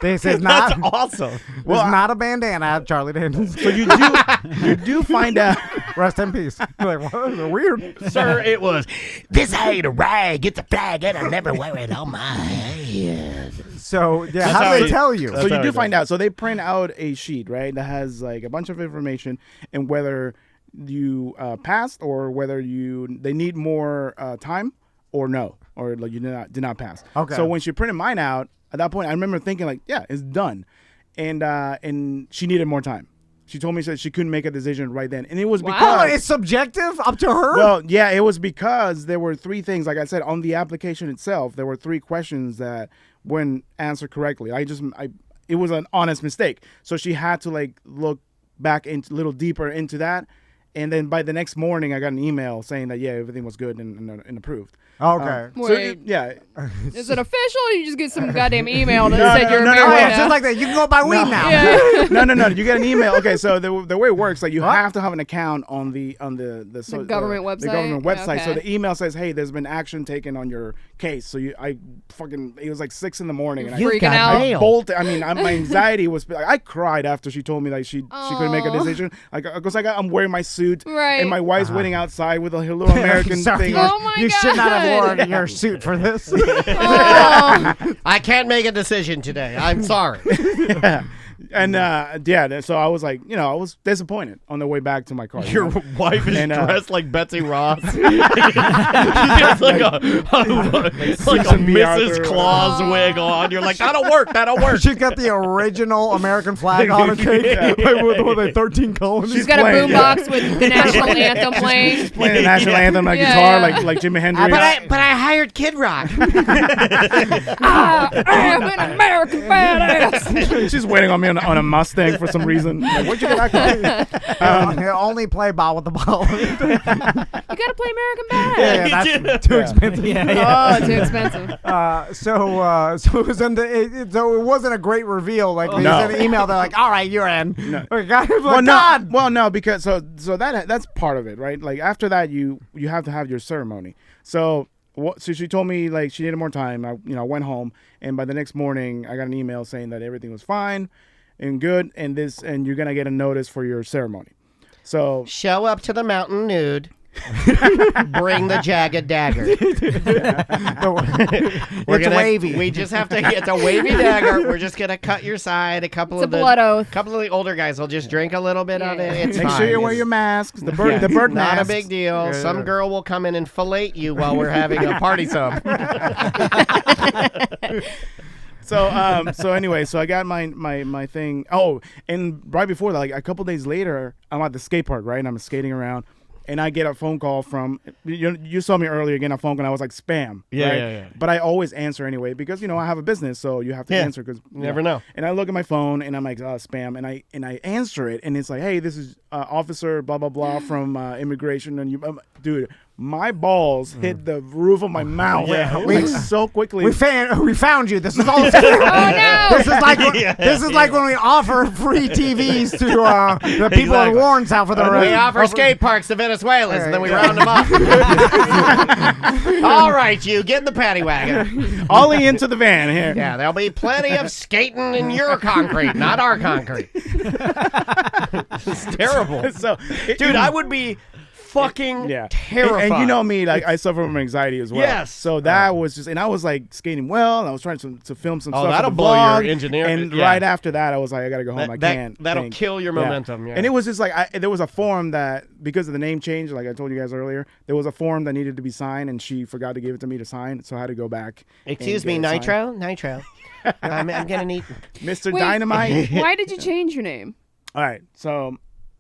This is not. That's awesome. Well, it's not a bandana, Charlie Daniels. So you do find out. Rest in peace. Like, what? Weird. Sir, it was, this ain't a rag, it's a flag, and I never wear it on my head. So, how do they tell you? So you do find out. So they print out a sheet, right, that has like a bunch of information, and whether you passed or whether they need more time, or no, or like you did not pass. Okay. So when she printed mine out, at that point, I remember thinking like, yeah, it's done, and she needed more time. She told me that she couldn't make a decision right then, and it was because it's subjective, up to her. Well, yeah, it was because there were 3 things. Like I said, on the application itself, there were 3 questions that weren't answered correctly. It was an honest mistake. So she had to like look back into a little deeper into that. And then by the next morning, I got an email saying that, yeah, everything was good and approved. Okay. Wait. Yeah. Is it official or you just get some goddamn email that said you're married? Oh, yeah, it's just like that. You can go buy weed now. Yeah. No. You get an email. Okay, so the way it works, like you have to have an account on the government website. The government website. Okay. So the email says, hey, there's been action taken on your case. So it was like 6 a.m. and You're freaking out. I bolted. I mean, my anxiety was. I cried after she told me like she couldn't make a decision. Like because I'm wearing my suit, Right. and my wife's waiting outside with a little American thing. Oh my You God. should not have worn your suit for this. Oh. I can't make a decision today. I'm sorry. And so I was like, I was disappointed on the way back to my car. Your wife is And, dressed like Betsy Ross. She's got like a Mrs. Arthur. Claus wig on. You're like, that'll work. She's got the original American flag on her cake with the 13 colors. She's got a playing, boombox with the national anthem playing. playing the national anthem on Yeah, guitar, yeah. like Jimi Hendrix. But I hired Kid Rock. I am an American badass. She's waiting on me on a Mustang for some reason. Like, where'd you get that car? Only play ball with the ball. You gotta play American badass. Yeah, that's too expensive. Oh, too expensive. So it was so it wasn't a great reveal. Like they No. sent an email, they're like, "All right, you're in." No. Like, God, No, because so that's part of it, right? Like after that, you have to have your ceremony. So she told me like she needed more time. I went home, and by the next morning, I got an email saying that everything was fine and good, and you're gonna get a notice for your ceremony. So Show up to the mountain nude. Bring the jagged dagger. It's wavy. We just have to. It's a wavy dagger. We're just gonna cut your side. A couple It's of a blood oath. couple of the older guys will just drink a little bit of it. It's make fine. sure you wear your masks. The bird Not masks. a big deal. Some girl will come in and fillet you while we're having a party sub. So anyway, so I got my thing. Oh, and right before that, like a couple days later, I'm at the skate park, right? And I'm skating around, and I get a phone call from you saw me earlier getting a phone call. And I was like spam, right? Yeah. But I always answer anyway because I have a business, so you have to answer because You never know. And I look at my phone and I'm like spam, and I answer it, and it's like, hey, this is officer blah blah blah from immigration, and dude. My balls hit the roof of my mouth so quickly. We found you. This is all. Oh no! This is like when we offer free TVs to the people at Exactly. Warren's out for the We offer skate parks to Venezuelans, and then we round them up. All right, you get in the paddy wagon. Ollie into the van here. Yeah, there'll be plenty of skating in your concrete, not our concrete. It's terrible. So, Dude, I would be fucking terrified. And you know me, like I suffer from anxiety as well. Yes. So that was just, and I was like skating well, and I was trying to film some stuff. that'll for the blow vlog, your engineering. And Yeah. right after that, I was like, I gotta go home. I can't. That'll kill your momentum. Yeah. And it was just like there was a form that because of the name change, like I told you guys earlier, there was a form that needed to be signed, and she forgot to give it to me to sign, so I had to go back. Excuse me, Nitro. I'm gonna need Mr. Wait. Dynamite. Why did you change your name? All right, so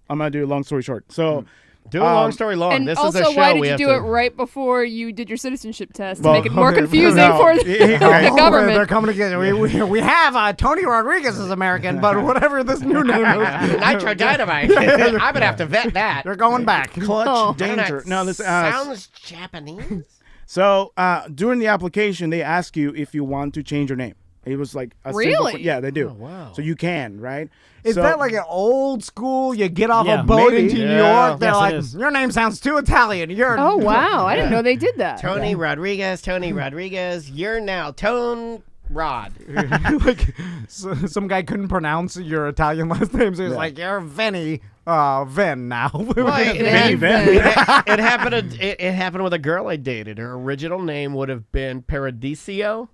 I'm gonna do a long story short. So. Do a long story long. And This also, is a show why did we you have do to... it right before you did your citizenship test to Well, make it more okay, confusing no. for the Okay. government? They're coming together. We have Tony Rodriguez is American, but whatever this new name is, Nitro Dynamite. I'm gonna have to vet that. they're going back. Clutch Oh. danger. No, this sounds Japanese. So during the application, they ask you if you want to change your name. It was like a Really? simple, yeah, they do. Oh, wow. So you can, right? Is So- that like an old school? You get off Yeah, a boat maybe. into New Yeah. York. They're Yes, it like, is. your name sounds too Italian. You're Oh wow! I didn't know they did that. Toni Rodriguez. You're now Tone Rod. like some guy couldn't pronounce your Italian last name, so he's like, you're Venny. Ven now. Vinny Van. It happened. It happened with a girl I dated. Her original name would have been Paradiso,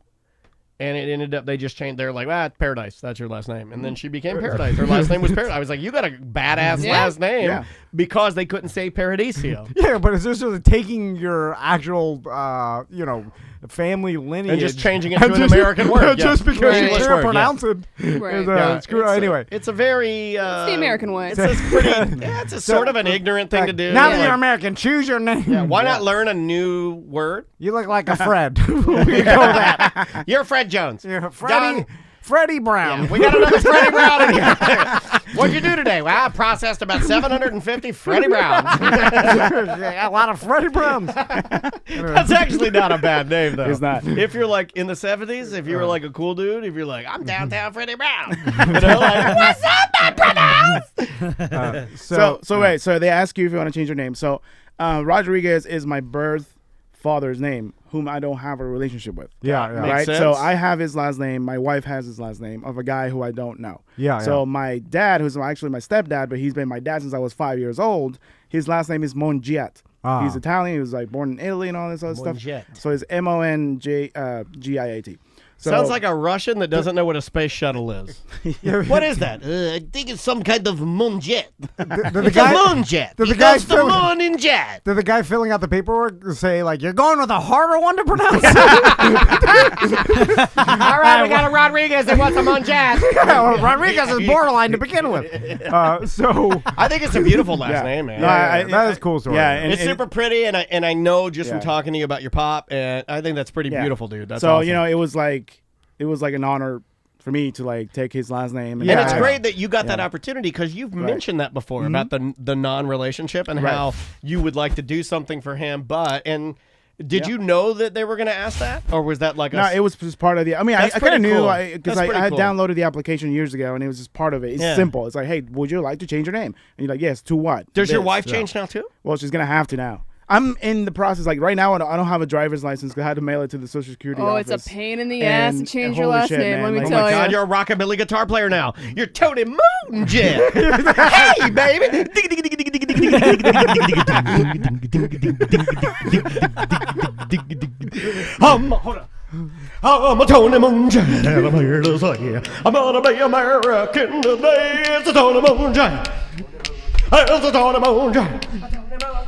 and it ended up they just changed. They're like, it's Paradise. That's your last name, and then she became Paradise. Her last name was Paradise. I was like, you got a badass Yeah. last name. Yeah. because they couldn't say Paradiso. Yeah, but it's just taking your actual, family lineage And just changing it to an American word. Just because you English can't word, pronounce it. Right. Anyway. It's a very... It's the American way. It's a pretty... it's a sort of an ignorant thing to do. Now that you're American, choose your name. Yeah, why not learn a new word? You look like a Fred. We can go with that. You're Fred Jones. You're Freddie Brown. Yeah, we got another Freddie Brown in here. What'd you do today? Well, I processed about 750 Freddie Browns. A lot of Freddie Browns. That's actually not a bad name, though. It's not. If you're like in the 70s, if you were like a cool dude, if you're like, I'm downtown Freddie Brown. Like, what's up, my brothers? So they ask you if you want to change your name. So Rodriguez is my birth father's name, whom I don't have a relationship with. Yeah. Right. sense. So I have his last name. My wife has his last name of a guy who I don't know. So my dad, who's actually my stepdad, but he's been my dad since I was 5 years old. His last name is Mongiat. He's Italian. He was like born in Italy and all this other stuff. So it's Mongiat. So, Sounds like a Russian that doesn't know what a space shuttle is. What is that? I think it's some kind of moon jet. It's a moon jet. Did the He guy goes to moon in jet. Did the guy filling out the paperwork say, like, you're going with a harder one to pronounce? All right, we got a Rodriguez that wants a moon jet. Rodriguez is borderline to begin with. So I think it's a beautiful last name, man. that is cool story. Yeah, It's super pretty, and I know just from talking to you about your pop, and I think that's pretty beautiful, dude. That's so awesome. it was like an honor for me to like take his last name. And it's great that you got that opportunity because you've mentioned that before about the non-relationship and how you would like to do something for him. And did you know that they were going to ask that, or was that like it was just part of the. I mean, I kind of knew because I had cool. downloaded the application years ago, and it was just part of it. It's simple. It's like, hey, would you like to change your name? And you're like, yes. To what? Does your wife change now too? Well, she's gonna have to now. I'm in the process. Like right now, I don't have a driver's license because I had to mail it to the Social Security office. It's a pain in the ass to change your holy last shit, name. man. Let me Like, tell Oh my you. God, you're a rockabilly guitar player now. You're Toni Moonjet. Hey, baby. I'm a Toni Moonjet. I'm here to say I'm gonna be American today. It's a Toni Moonjet. It's a Toni Moonjet.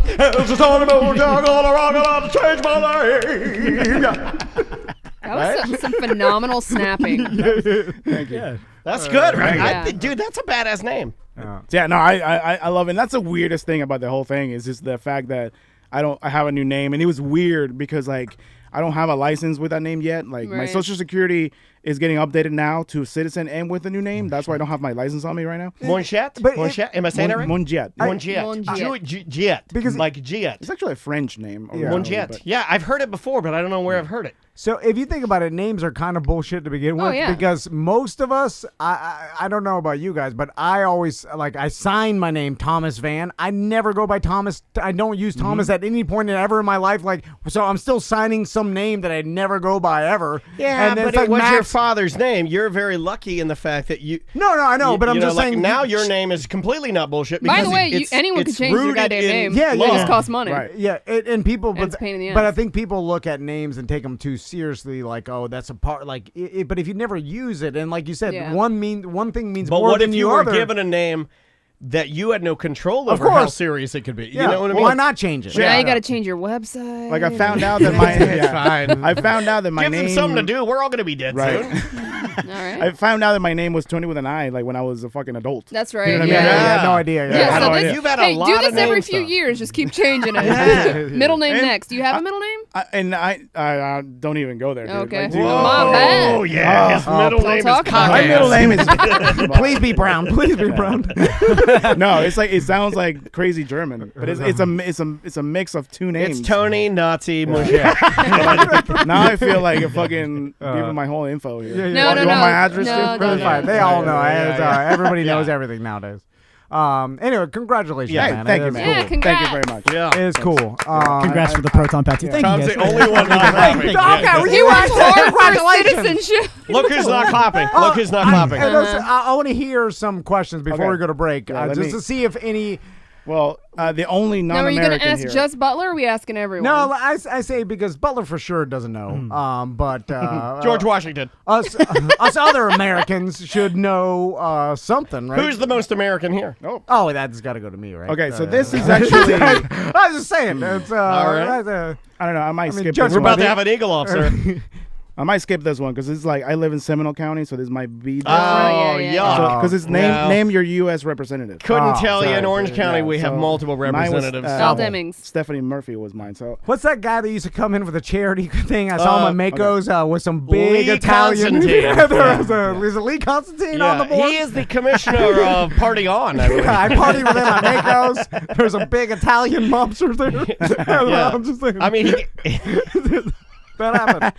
It's a Toni Moonjet. I'm gonna rock it out to change my name. That was some phenomenal snapping. Thank you. That's good, right? Yeah. Dude, that's a badass name. Yeah, no, I love it. And that's the weirdest thing about the whole thing is just the fact that I have a new name, and it was weird because like I don't have a license with that name yet. Like my Social Security is getting updated now to citizen and with a new name. That's why I don't have my license on me right now. Monjet? Monjet? Am I saying that right? Monjet. Monjet. Because like Giet. It's actually a French name. Monjet. Yeah, I've heard it before, but I don't know where I've heard it. So if you think about it, names are kind of bullshit to begin with because most of us, I don't know about you guys, but I always, like, I sign my name Thomas Van. I never go by Thomas. I don't use Thomas at any point ever in my life. Like, so I'm still signing some name that I never go by ever. Yeah, and then but it's like it was your Max. father's name. You're very lucky in the fact that you... No, I know, but I'm just like, saying... now your name is completely not bullshit because By the way, anyone can change your goddamn name. Yeah, It just costs money. Right. Yeah, and people... And it's a pain in the ass. But I think people look at names and take them too seriously, like, oh, that's a part... Like, but if you never use it, and like you said, one thing means more than the other. But what if you were given a name that you had no control over how serious it could be? Yeah. You know what I mean? Why not change it? Now you got to change your website. Like I found out that my fine. I found out that my Give name them something to do. We're all going to be dead soon. All right. I found out that my name was Toni with an I, like when I was a fucking adult. That's right. You know what I mean? Yeah, I had no idea. Yeah, so idea. this, You've had a lot do of this every name few stuff. years. Just keep changing it. Middle name next. Do you have a middle name? I don't even go there. Dude. Okay. Like, dude, My bad. Oh, yeah. His middle don't name is talk about my it. middle name is. Please be brown. Please be brown. No, it's like it sounds like crazy German, but it's a mix of two names. It's Toni Nazi Monjet. Now I feel like you're fucking giving my whole info here. No, you no, want no. my address No, too? no, It's fine. They all know. Everybody knows everything nowadays. Anyway, congratulations, Yeah, man. thank It you, is man. Yeah, cool. congrats. Thank you very much. Yeah. It is cool. Congrats for the proton tattoo. Thank Tom's you the guys. only one not clapping. Okay, He worked hard for Congratulations. citizenship. Look who's not clapping. Look who's not clapping. Hey, listen, I want to hear some questions before Okay. we go to break, Yeah, let just me- to see if any Well, the only Now, are you non-American going to ask here. just Butler, or are we asking everyone? No, I say because Butler for sure doesn't know. But George Washington. us other Americans should know something, right? Who's the most American here? Oh, that's got to go to me, right? Okay, so this is actually. I was just saying. It's, All right. I don't know. I might skip Judge, this We're one. about to have an eagle officer. I might skip this one because it's like I live in Seminole County, so this might be. Oh, yeah. yuck. Because it's name your U.S. representative. Couldn't tell you in sorry. Orange County Yeah, we have so multiple mine was, representatives. Al Demings. Stephanie Murphy was mine. So What's that guy that used to come in with a charity thing? I saw him at Mako's with some big Lee Italian. Constantine. Is it Lee Constantine on the board? He is the commissioner of Party On. I believe. I partied with him at Mako's. There's a big Italian mobster there. Yeah. I'm just saying. I mean, that happened.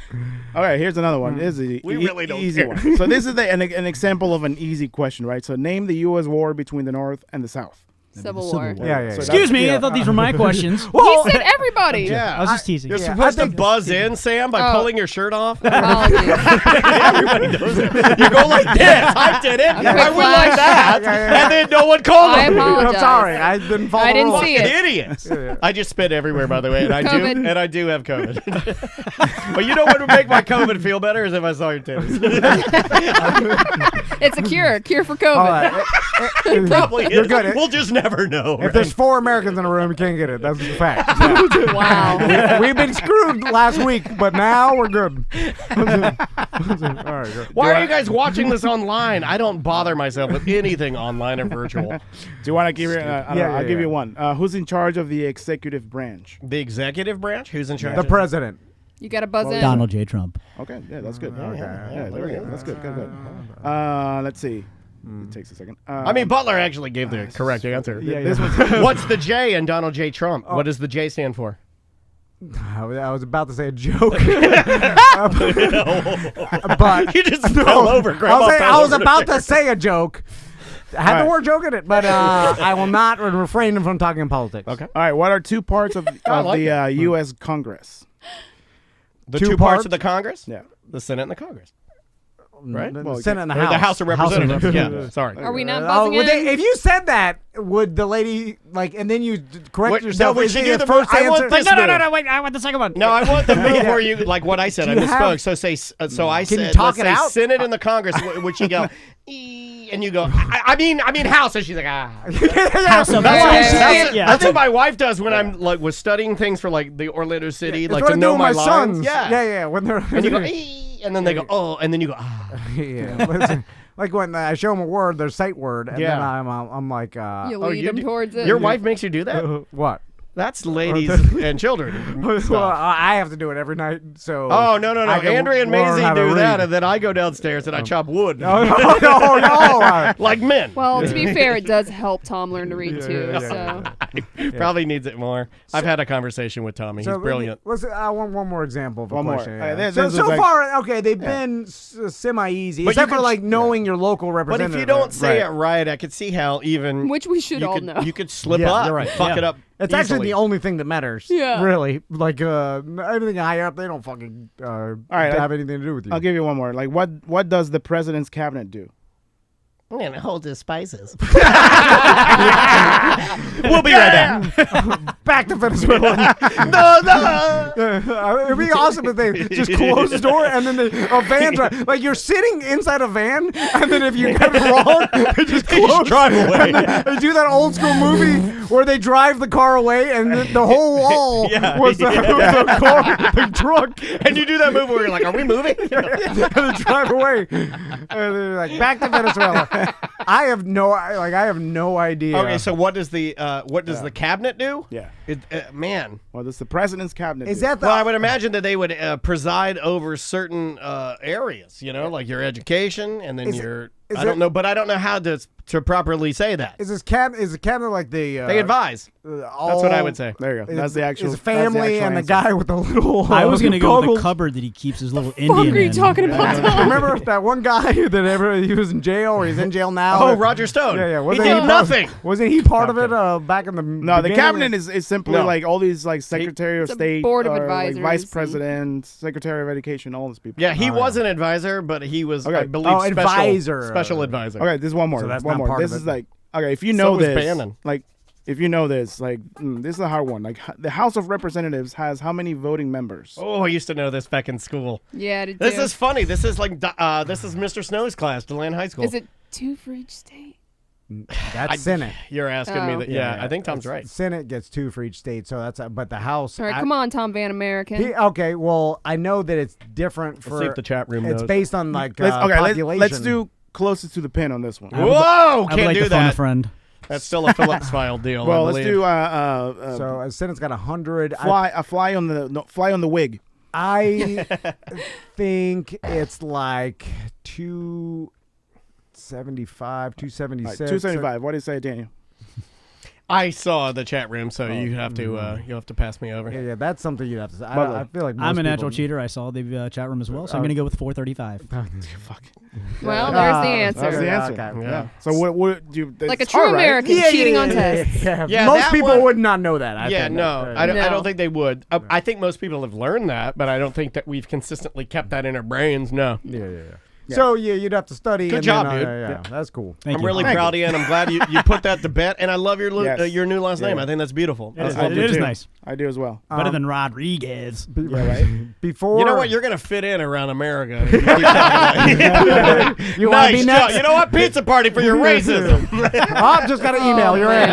all right, here's another one. This is We really don't easy care. one. So this is an example of an easy question, right? So name the U.S. war between the North and the South. Civil War. Yeah. So Excuse me, yeah. I thought these were my questions. He said everybody. yeah. I was just teasing. You're Yeah, supposed I to think- buzz in, Sam, by Oh. pulling your shirt off. Apologies. Everybody knows it. You go like this. I did it. quick I went like flash. that. Yeah. And then no one called I him. apologize. I'm sorry. I didn't follow I the didn't rules. see it. Idiots. I just spit everywhere, by the way, and COVID. I do have COVID. But you know what would make my COVID feel better is if I saw your titties. It's a cure for COVID. All right. Probably You're is. good. We'll just never know. If there's 4 Americans in a room, you can't get it. That's a fact. Wow. We've been screwed last week, but now we're good. All right, good. Why are you guys watching this online? I don't bother myself with anything online or virtual. Do you want to give you? I'll give you one. Who's in charge of the executive branch? The executive branch? Who's in charge? The president. You got to buzz in. Donald J. Trump. Okay, yeah, that's good. Okay. Yeah, there we go. That's good. Good. Let's see. It takes a second. I mean, Butler actually gave the correct answer. This What's the J in Donald J. Trump? What does the J stand for? I was about to say a joke. But You just fell over, Grandma. I was about to say a joke. I had the word joke in it, but I will not refrain from talking in politics. Okay. All right. What are two parts of like the U.S. Congress? The Two two parts parts? of the Congress? Yeah. The Senate and the Congress. Right? The Well, Senate and the Or House. the House of Representatives. Yeah, sorry. Are we not Oh, buzzing would in? if you said that, would the lady and then you correct Wait, yourself? no, would is she it do the the first I want answer? this move. Wait, I want the second one. No, I want the move where you, like what I said, I Do you misspoke. have- So say, so I Can you said, talk let's it say out? Senate and the Congress, which you go, and you go, I mean House, and she's like, ah. House of That's what my wife does when I'm like was studying things for like the Orlando City, That's like what to I do know with my my lines. sons. Yeah, yeah. When they're And you go, and then they go, oh, and then you go, ah. yeah. Listen, like when I show them a word, their sight word, and Yeah. then I'm like, You lead them towards it. Your wife makes you do that? what? That's ladies and children. Well, stuff. I have to do it every night. So. Oh no! I can Andrea and learn Maisie how to do that, read. and then I go downstairs and I chop wood, No. like men. Well, to be fair, it does help Tom learn to read too. yeah. So Probably needs it more. I've had a conversation with Tommy. He's brilliant. I want one more example of a One more. question. All right, yeah. this So is like- far, okay, they've been semi-easy, But except you for could- like knowing your local But representative. if you don't say Right. it right, I could see how even which we should you all could know. you could slip Yeah, up, you're right. fuck Yeah. it up. It's actually easily. the only thing that matters. Yeah. Really. Like anything higher up, they don't fucking right, have anything to do with you. I'll give you one more. Like, what does the president's cabinet do? I'm gonna hold his spices. We'll be right back. Back to Venezuela. It'd be awesome if they just close the door and then a van drive. Like you're sitting inside a van, and then if you get it wrong, they just close. drive away. They do that old school movie where they drive the car away, and the whole wall was the car, the truck, And you do that move where you're like, "Are we moving?" and they drive away. And they're like, back to Venezuela. I have no idea. Okay, so what does the cabinet do? Yeah. Man. What does the president's cabinet Is do? that the? Well, I would imagine that they would preside over certain areas, like your education, and then I don't know, but I don't know how to properly say that. Is the cabinet like the? They advise. That's what I would say. There you go. That's the actual. Is family and the answer. guy with the little. I was gonna go with the goggles. cupboard that he keeps his little Fuck Indian are you in. talking about, Tom? Remember that one guy that he was in jail or he's in jail now? Oh, Roger Stone. Yeah. He Wasn't did nothing. Wasn't he part of it back in the? No, the cabinet is simply No. like all these like Secretary of It's a State, board of like advisors Vice and- President, Secretary of Education, all these people. Yeah, he was an advisor, but he was, Okay. I believe, Oh, advisor. special advisor. Okay, this is one more. So that's one not more. part This of is it. like okay, if you know was this, Bannon. like if you know this, like, this is a hard one. Like, the House of Representatives has how many voting members? Oh, I used to know this back in school. Yeah, did This you? is funny. This is like this is Mr. Snow's class, DeLand High School. Is it 2 for each state? That's Senate. You're asking me Oh. that? Yeah, I think Tom's right. Senate gets 2 for each state, so that's but the House. All right, come on, Tom Van American. Okay, well, I know that it's different for. Let's see if the chat room It's knows. based on like Population. Let's population. do closest to the pin on this one. Whoa! I would Can't like do to phone a that. friend. That's still a Phillips file deal. Well, I let's believe. do So Senate's got 100. fly on the wig. I think it's like 275, 276. 275. What do you say, Daniel? I saw the chat room, so you have to pass me over. Yeah, that's something you'd have to say. Butler. I feel like I'm most a natural people- cheater. I saw the chat room as well, so I'm going to go with 435. Well, there's the answer. That's the answer. Okay. Yeah. So what do you? Like a it's true hard, right? American cheating on tests. Yeah, most that people one- would not know that. I Yeah, think. no, I No. don't think they would. I think most people have learned that, but I don't think that we've consistently kept that in our brains. No. Yeah. So you'd have to study. Good and job, then, dude. Yeah, that's cool. Thank I'm you. really Thank proud of you, and I'm glad you put that to bed. And I love your Yes. your new last name. Yeah. I think that's beautiful. It is, I it do is too. nice. I do as well. Better than Rodriguez. Yeah, right. Before You know what? You're gonna fit in around America. You keep talking about it. You wanna be Nice next? job. You know what? Pizza party for your racism. I've just got an email. You're in.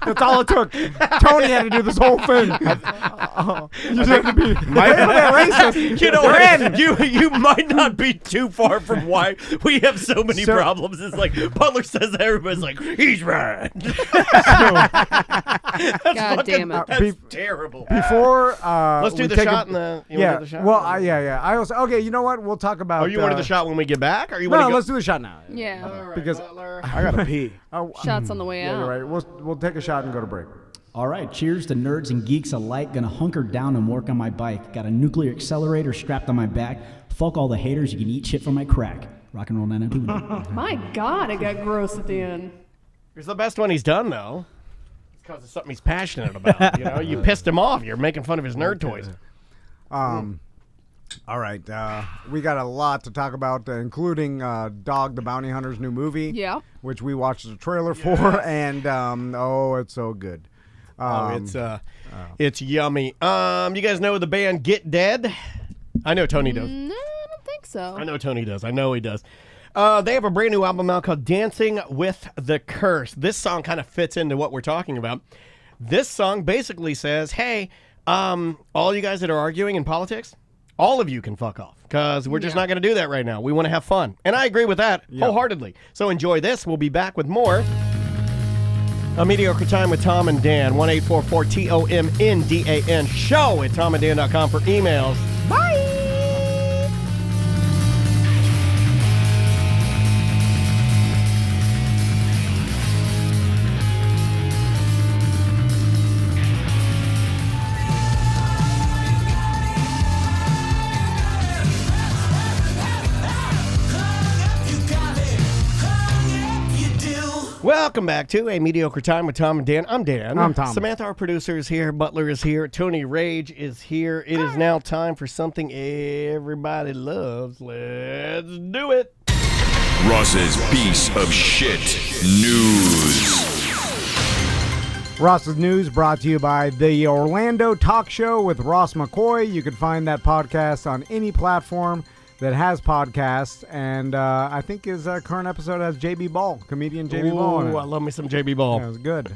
That's all it took. Tony had to do this whole thing. You just have to be racist. You know what? You might not be too far from why we have so many So- problems. It's like Butler says that everybody's like, he's right. God damn it. That's terrible. Before Let's do we the take shot a- and the. You Yeah. wanna do the shot? Well, yeah. I also you know what? We'll talk about. Oh, you wanted the shot when we get back, or you No, want to go? let's do the shot now. Yeah. Because I gotta pee. Shots on the way yeah, out. you're right. We'll take a shot and go to break. All right, cheers to nerds and geeks alike. Gonna hunker down and work on my bike. Got a nuclear accelerator strapped on my back. Fuck all the haters. You can eat shit from my crack. Rock and roll 902. My God, it got gross at the end. It's the best one he's done, though. It's because it's something he's passionate about. You know, you pissed him off. You're making fun of his nerd toys. All right. We got a lot to talk about, including Dog the Bounty Hunter's new movie. Yeah. Which we watched the trailer for, and it's so good. It's yummy. You guys know the band Get Dead? I know Tony does. No, I don't think so. I know Tony does. I know he does. They have a brand new album out called Dancing with the Curse. This song kind of fits into what we're talking about. This song basically says, hey, all you guys that are arguing in politics, all of you can fuck off because we're just not going to do that right now. We want to have fun. And I agree with that wholeheartedly. So enjoy this. We'll be back with more. A Mediocre Time with Tom and Dan. 1-844-TOMNDAN. Show at tomanddan.com for emails. Bye. Welcome back to A Mediocre Time with Tom and Dan. I'm Dan. I'm Tom. Samantha, our producer, is here. Butler is here. Tony Rage is here. It is now time for something everybody loves. Let's do it. Ross's piece of shit news. Ross's News brought to you by the Orlando Talk Show with Ross McCoy. You can find that podcast on any platform that has podcasts, and I think his current episode has JB Ball, comedian JB Ball. Ooh, I love me some JB Ball. That was good.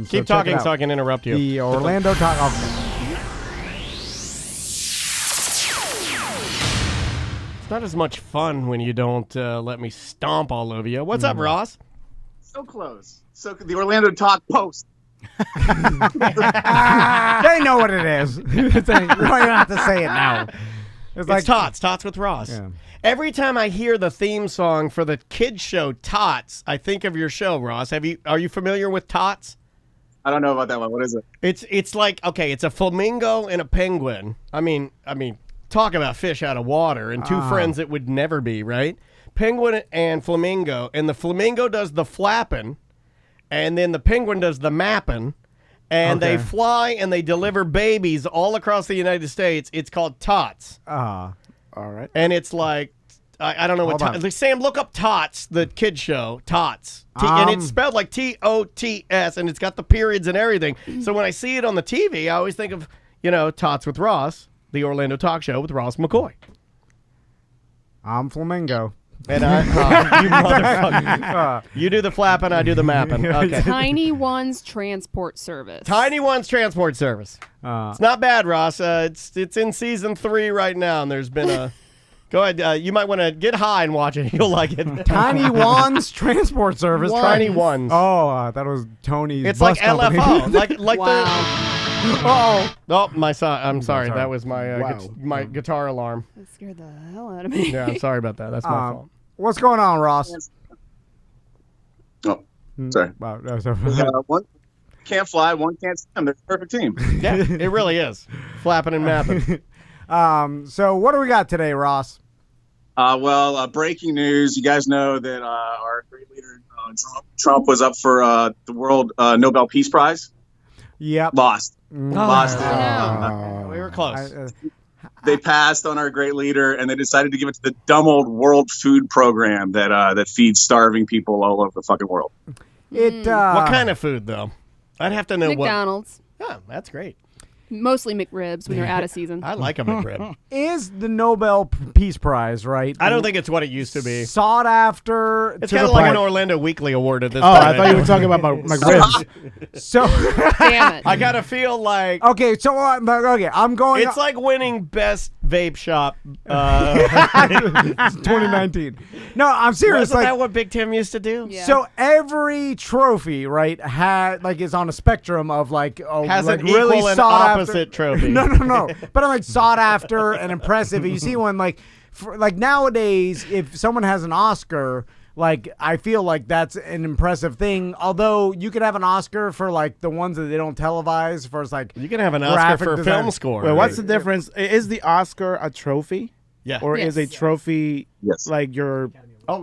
Keep talking so I can interrupt you. The Orlando Talk. It's not as much fun when you don't let me stomp all over you. What's up, Ross? So close. So the Orlando Talk Post. They know what it is. You don't even have to say it now. It's Tots with Ross. Yeah. Every time I hear the theme song for the kids show Tots, I think of your show, Ross. Are you familiar with Tots? I don't know about that one. What is it? It's like, okay, it's a flamingo and a penguin. I mean, talk about fish out of water and two friends that would never be, right? Penguin and flamingo, and the flamingo does the flapping, and then the penguin does the mapping, and they fly and they deliver babies all across the United States. It's called Tots. All right. And it's like I don't know what. Hold on. Sam, look up Tots, the kid show. Tots, and it's spelled like TOTS, and it's got the periods and everything. So when I see it on the TV, I always think of Tots with Ross, the Orlando talk show with Ross McCoy. I'm Flamingo. And you motherfucker. You do the flapping, I do the mapping. Okay. Tiny One's Transport Service. Tiny One's Transport Service. It's not bad, Ross. It's in season 3 right now, and there's been a... Go ahead. You might want to get high and watch it. You'll like it. Tiny One's Transport Service. Tiny Ones. Oh, that was Tony's It's bus like company. LFO. like Wow. Oh, my son. I'm sorry. That was my Wow. my guitar alarm. That scared the hell out of me. Yeah, I'm sorry about that. That's my fault. What's going on, Ross? Oh, sorry. Wow, One can't fly, one can't swim. They're a perfect team. Yeah, it really is. Flapping and mapping. So what do we got today, Ross? Breaking news. You guys know that our great leader, Trump, was up for the World Nobel Peace Prize. Yep. Lost. Lost it. We were close. They passed on our great leader, and they decided to give it to the dumb old World Food Program that feeds starving people all over the fucking world. What What kind of food, though? I'd have to know McDonald's. what. Oh, that's great. Mostly McRibs when they're out of season. I like a McRib. is the Nobel Peace Prize, right? I don't think it's what it used to be. Sought after. It's to kind of the like point- an Orlando Weekly Award at this Oh, point. I thought you were talking about my ribs. So Damn it. I gotta feel like okay, so I'm going. it's like winning best vape shop. 2019. No, I'm serious. Isn't Like, that what Big Tim used to do? Yeah. so every trophy, right, is on a spectrum of Has like an really equal and sought opposite after. trophy. No. But I'm like sought after and impressive. You see one like nowadays, if someone has an Oscar. Like, I feel like that's an impressive thing. Although you could have an Oscar for like the ones that they don't televise for You can have an Oscar graphic for design. film score. Wait, what's the difference? Is the Oscar a trophy? Yeah. Or is a Yes. trophy Yes. like your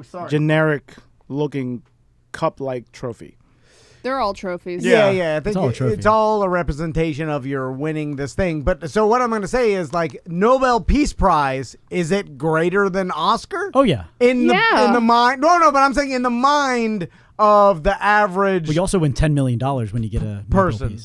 sorry. generic looking cup-like trophy? They're all trophies. Yeah. I think all a trophy. it's all a representation of your winning this thing. But so what I'm going to say is like Nobel Peace Prize, is it greater than Oscar? Oh yeah. In the mind. No, but I'm saying in the mind of the average. But you also win $10 million when you get a Person.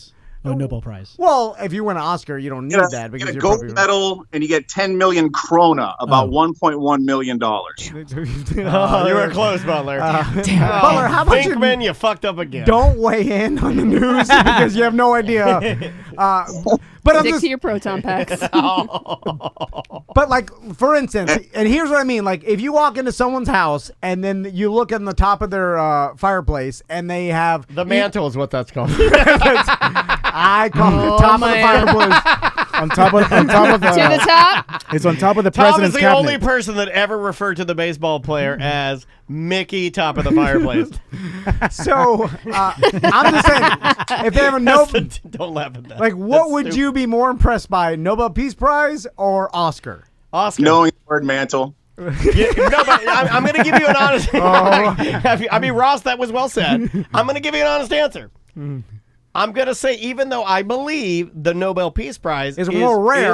Nobel Prize. Well, if you win an Oscar, you don't need that because you get a you're gold probably medal, and you get 10 million krona, about $1.1 million. You were close, Butler. Butler, how about Pinkman, you fucked up again. don't weigh in on the news because you have no idea. But I'm Stick just, to your proton packs. but like for instance, and here's what I mean: like if you walk into someone's house and then you look on the top of their fireplace and they have The mantle is what that's called. I call it top of the fireplace. On top of the To the top. it's on top of the Tom is president's the cabinet. only person that ever referred to the baseball player as Mickey top of the fireplace. So I'm just saying, if they have a Nobel, Don't laugh at that. like, what That's would stupid. you be more impressed by, Nobel Peace Prize or Oscar? Oscar. Knowing the word mantle. No, but I'm going to give you an honest. I mean, Ross, that was well said. I'm going to give you an honest answer. I'm going to say, even though I believe the Nobel Peace Prize Is more rare.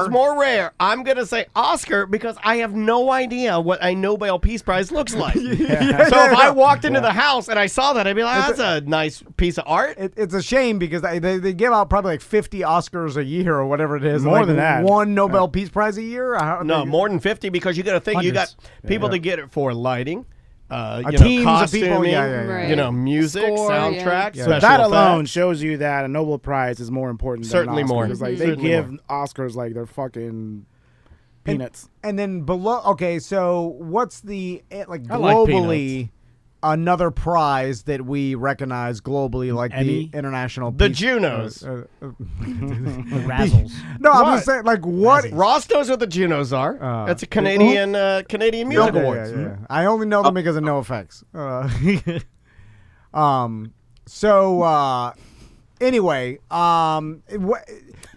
I'm going to say Oscar because I have no idea what a Nobel Peace Prize looks like. So if I walked into the house and I saw that, I'd be like, that's a nice piece of art. It's a shame because they give out probably like 50 Oscars a year or whatever it is. More like than that. One Nobel Peace Prize a year? No, more than 50 because you got to think you got Hundreds. people to get it for lighting, teams of costuming, people, yeah. Right. music, Score, soundtrack, yeah. So special that alone effects. shows you that a Nobel Prize is more important than Certainly an Oscar. more. Because, like, they Certainly give more. Oscars like they're fucking peanuts. And then below, okay, so what's the, like, I like globally, another prize that we recognize globally, like Emmy? the International The Peace- Junos. The Razzles. No, I'm What? just saying, like, what? Ross knows what the Junos are. That's a Canadian music awards. Yeah. I only know them because of No Effects. Anyway,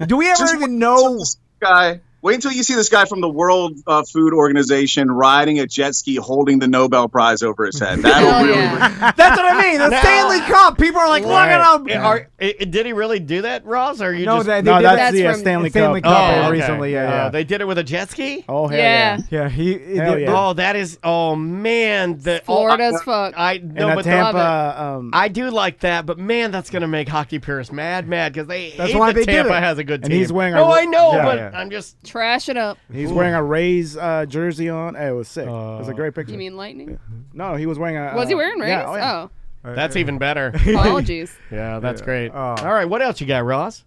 do we ever even know? Guy Wait until you see this guy from the World Food Organization riding a jet ski, holding the Nobel Prize over his head. That'll really. That's what I mean. The Stanley Cup. People are like, look at him. Did he really do that, Ross? Or you No, just... that's the Stanley Cup. Cup recently. Yeah. They did it with a jet ski. Oh hell yeah. Yeah. Oh, that is. Oh man, Florida as fuck. I do like that, but man, that's gonna make hockey purists mad because they hate why that they Tampa did it. has a good team. And he's wearing I know, but I'm just trash it up. He's wearing a Rays jersey on. Hey, it was sick. It was a great picture. You mean Lightning? No, he was wearing a. Was he wearing Rays? Yeah, yeah. That's even better. Apologies. Yeah, that's great. All right, what else you got, Ross?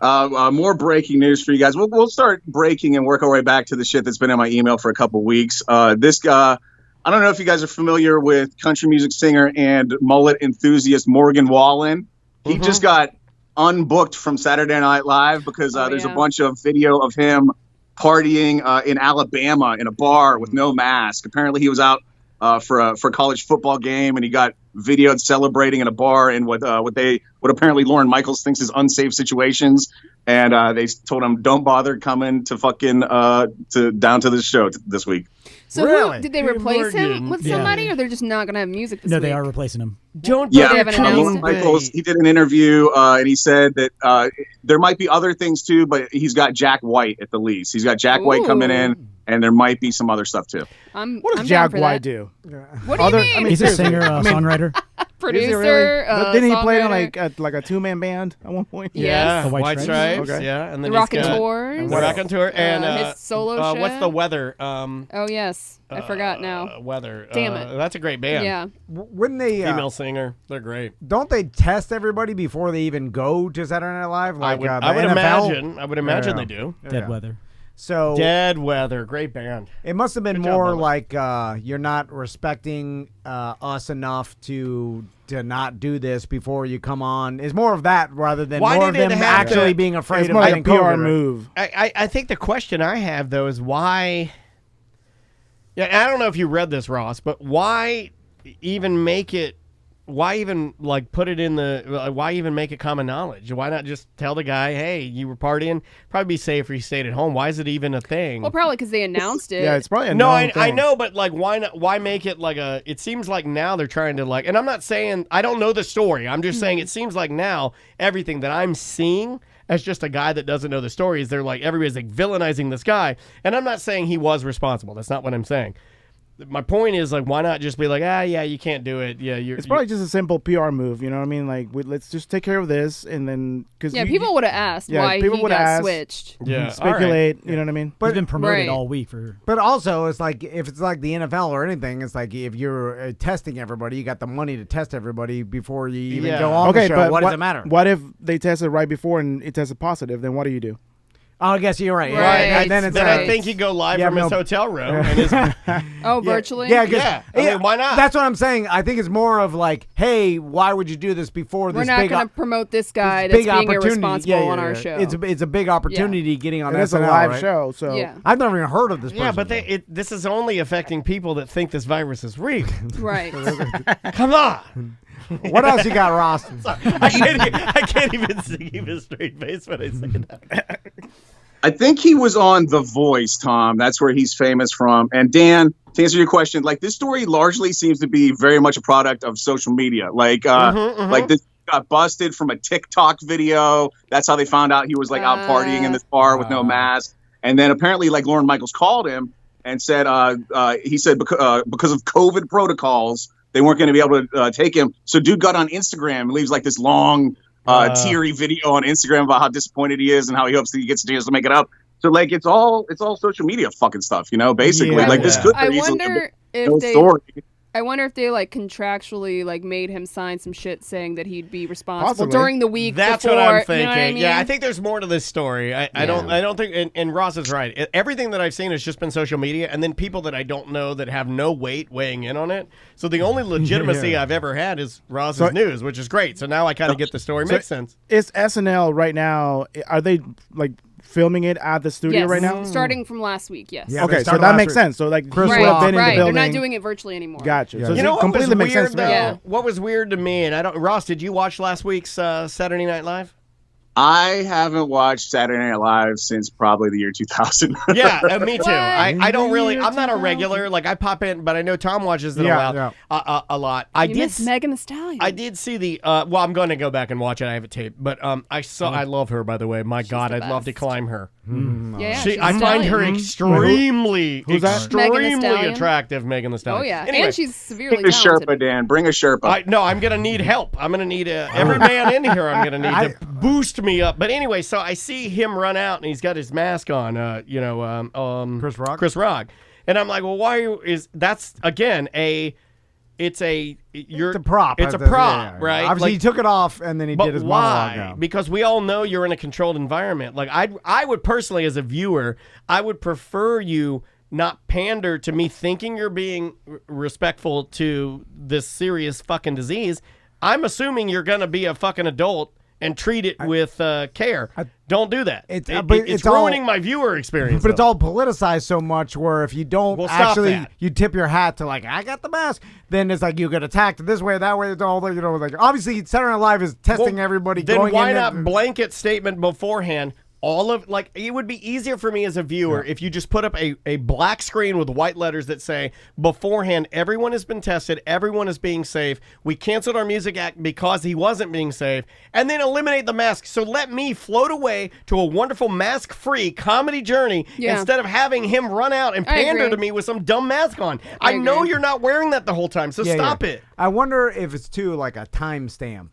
More breaking news for you guys. We'll start breaking and work our way back to the shit that's been in my email for a couple weeks. This guy, I don't know if you guys are familiar with country music singer and mullet enthusiast Morgan Wallen. He just got unbooked from Saturday Night Live because there's a bunch of video of him partying in Alabama in a bar with no mask. Apparently he was out for a college football game, and he got videoed celebrating in a bar in what apparently Lorne Michaels thinks is unsafe situations. And they told him, don't bother coming to fucking down to the show this week. So did they replace him with somebody, or they're just not going to have music this week? No, they are replacing him. Lorne Michaels, he did an interview, and he said that there might be other things too, but he's got Jack White at the least. He's got Jack White coming in, and there might be some other stuff too. What does Jack White do? What do you mean? I mean, he's a singer, songwriter. Producer, really? Didn't he play on like a 2-man band at one point? Yeah, The White Stripes. Okay. Yeah, and then the Raconteurs. The Raconteur and his solo show. What's the Weather? Oh yes, I forgot now. Weather. Damn it. That's a great band. Yeah. Wouldn't they? Female singer. They're great. Don't they test everybody before they even go to Saturday Night Live? Like I would NFL? imagine they do. Dead Weather. So Dead Weather, great band. It must have been more like you're not respecting us enough to not do this before you come on. It's more of that rather than more of them actually being afraid of getting PR move. I think the question I have though is why. Yeah, I don't know if you read this, Ross, but why even make it? Why even put it in the? Why even make it common knowledge? Why not just tell the guy, "Hey, you were partying. Probably be safer if you stayed at home." Why is it even a thing? Well, probably because they announced it. Yeah, it's probably a I know, but why not? Why make it like a? It seems like now they're trying to and I'm not saying I don't know the story. I'm just saying it seems like now everything that I'm seeing as just a guy that doesn't know the story is everybody's villainizing this guy, and I'm not saying he was responsible. That's not what I'm saying. My point is why not just be yeah, you can't do it. Yeah, it's probably just a simple PR move. You know what I mean? Let's just take care of this, and then people would have asked why he got switched. Yeah, speculate. Right. You know what I mean? But he's been promoted all week for. But also, it's if it's like the NFL or anything, it's if you're testing everybody, you got the money to test everybody before you even go on the show. But what does it matter? What if they tested right before and it tested positive? Then what do you do? Oh, I guess you're right. Right. And then I think you go live from his hotel room. And virtually? Yeah. I mean, why not? That's what I'm saying. I think it's more of hey, why would you do this before this big... We're not going to promote this guy that's being irresponsible on our show. It's a big opportunity getting on SNL, it's a live show, so... Yeah. I've never even heard of this person. Yeah, but this is only affecting people that think this virus is real. Right. Come on. What else you got, Ross? I can't even keep a straight face when I say that. I think he was on The Voice, Tom. That's where he's famous from. And Dan, to answer your question, this story largely seems to be very much a product of social media. This got busted from a TikTok video. That's how they found out he was out partying in this bar with no mask. And then apparently Lorne Michaels called him and said he said because of COVID protocols, they weren't going to be able to take him. So dude got on Instagram and leaves this long teary video on Instagram about how disappointed he is and how he hopes that he gets a chance to make it up. So it's all social media fucking stuff, basically. This could be I wonder if they contractually made him sign some shit saying that he'd be responsible during the week. That's before, what I'm thinking. You know what I mean? Yeah, I think there's more to this story. I don't think, and Ross is right. Everything that I've seen has just been social media, and then people that I don't know that have no weight weighing in on it. So the only legitimacy I've ever had is Ross's news, which is great. So now I kind of get the story. Makes sense. Is SNL right now? Are they filming it at the studio right now? Starting from last week, yes. Yeah, okay, so that makes sense. So Chris would have been in the building. They're not doing it virtually anymore. Gotcha. Yeah. So you know what completely was makes weird sense to me. What was weird to me, and Ross, did you watch last week's Saturday Night Live? I haven't watched Saturday Night Live since probably the year 2000. Yeah, me too. I don't really. I'm not a regular. Like I pop in, but I know Tom watches it a lot. I did miss Megan Thee Stallion. I did see the. Well, I'm going to go back and watch it. I have it taped, but I saw. I love her, by the way. My God, I'd love to climb her. Yeah, I find her extremely attractive, Megan Thee Stallion. Oh yeah, anyway, and she's severely talented. Bring a Sherpa, Dan. Bring a Sherpa. No, I'm gonna need help. I'm gonna need every man in here. I'm gonna need to boost me up. But anyway, so I see him run out and he's got his mask on. Chris Rock. Chris Rock, and I'm like, well, why is that's again a. It's a prop. It's a prop, right? Obviously, he took it off and then he did his monologue. Why? Because we all know you're in a controlled environment. Like I would personally, as a viewer, I would prefer you not pander to me thinking you're being respectful to this serious fucking disease. I'm assuming you're gonna be a fucking adult and treat it with care. Don't do that. It's ruining my viewer experience. But it's all politicized so much where if you don't you tip your hat to like, I got the mask, then it's like you get attacked this way, that way. It's all the, like obviously Saturday Night Live is testing everybody. Then why not blanket statement beforehand? It would be easier for me as a viewer if you just put up a black screen with white letters that say, beforehand, everyone has been tested, everyone is being safe, we canceled our music act because he wasn't being safe, and then eliminate the mask. So let me float away to a wonderful mask-free comedy journey instead of having him run out and pander to me with some dumb mask on. I know you're not wearing that the whole time, so stop it. I wonder if it's too like a timestamp,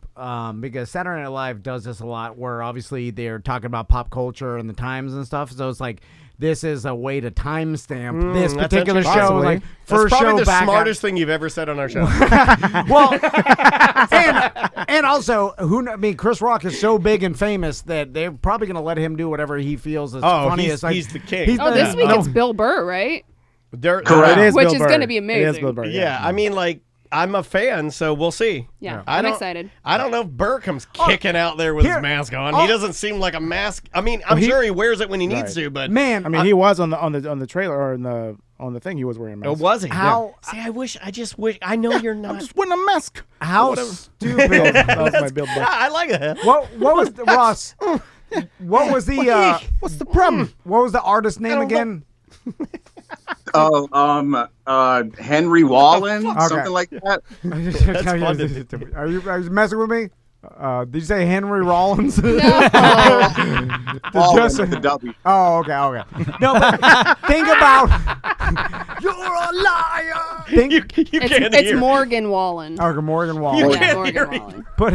because Saturday Night Live does this a lot where obviously they're talking about pop culture and the times and stuff. So it's like this is a way to timestamp this particular show. Like first that's probably show the back smartest thing you've ever said on our show. Well, and also, Chris Rock is so big and famous that they're probably going to let him do whatever he feels is funniest. He's the king. This week it's Bill Burr, right? Correct. It is Which Bill is Burr. going to be amazing. It is Bill Burr, Yeah, I mean, like, I'm a fan, so we'll see. Yeah, I'm excited. I don't know if Burr comes kicking out there with his mask on. He doesn't seem like a mask. I mean, I'm sure he wears it when he needs to, but man, I mean, he was on the trailer or on the thing. He was wearing a mask. Oh, was he? How? Yeah. See, I just wish. I know you're not. I'm just wearing a mask. How stupid? That was my Bill Burr. I like that. What was Ross? What was the? What's the problem? What was the artist name again? Henry Wallen, something like that. That's fun Are you messing with me? Did you say Henry Rollins? No. The W. Oh, okay. No, but think about. You're a liar. It's Morgan Wallen. Okay, Morgan Wallen. Morgan Wallen. But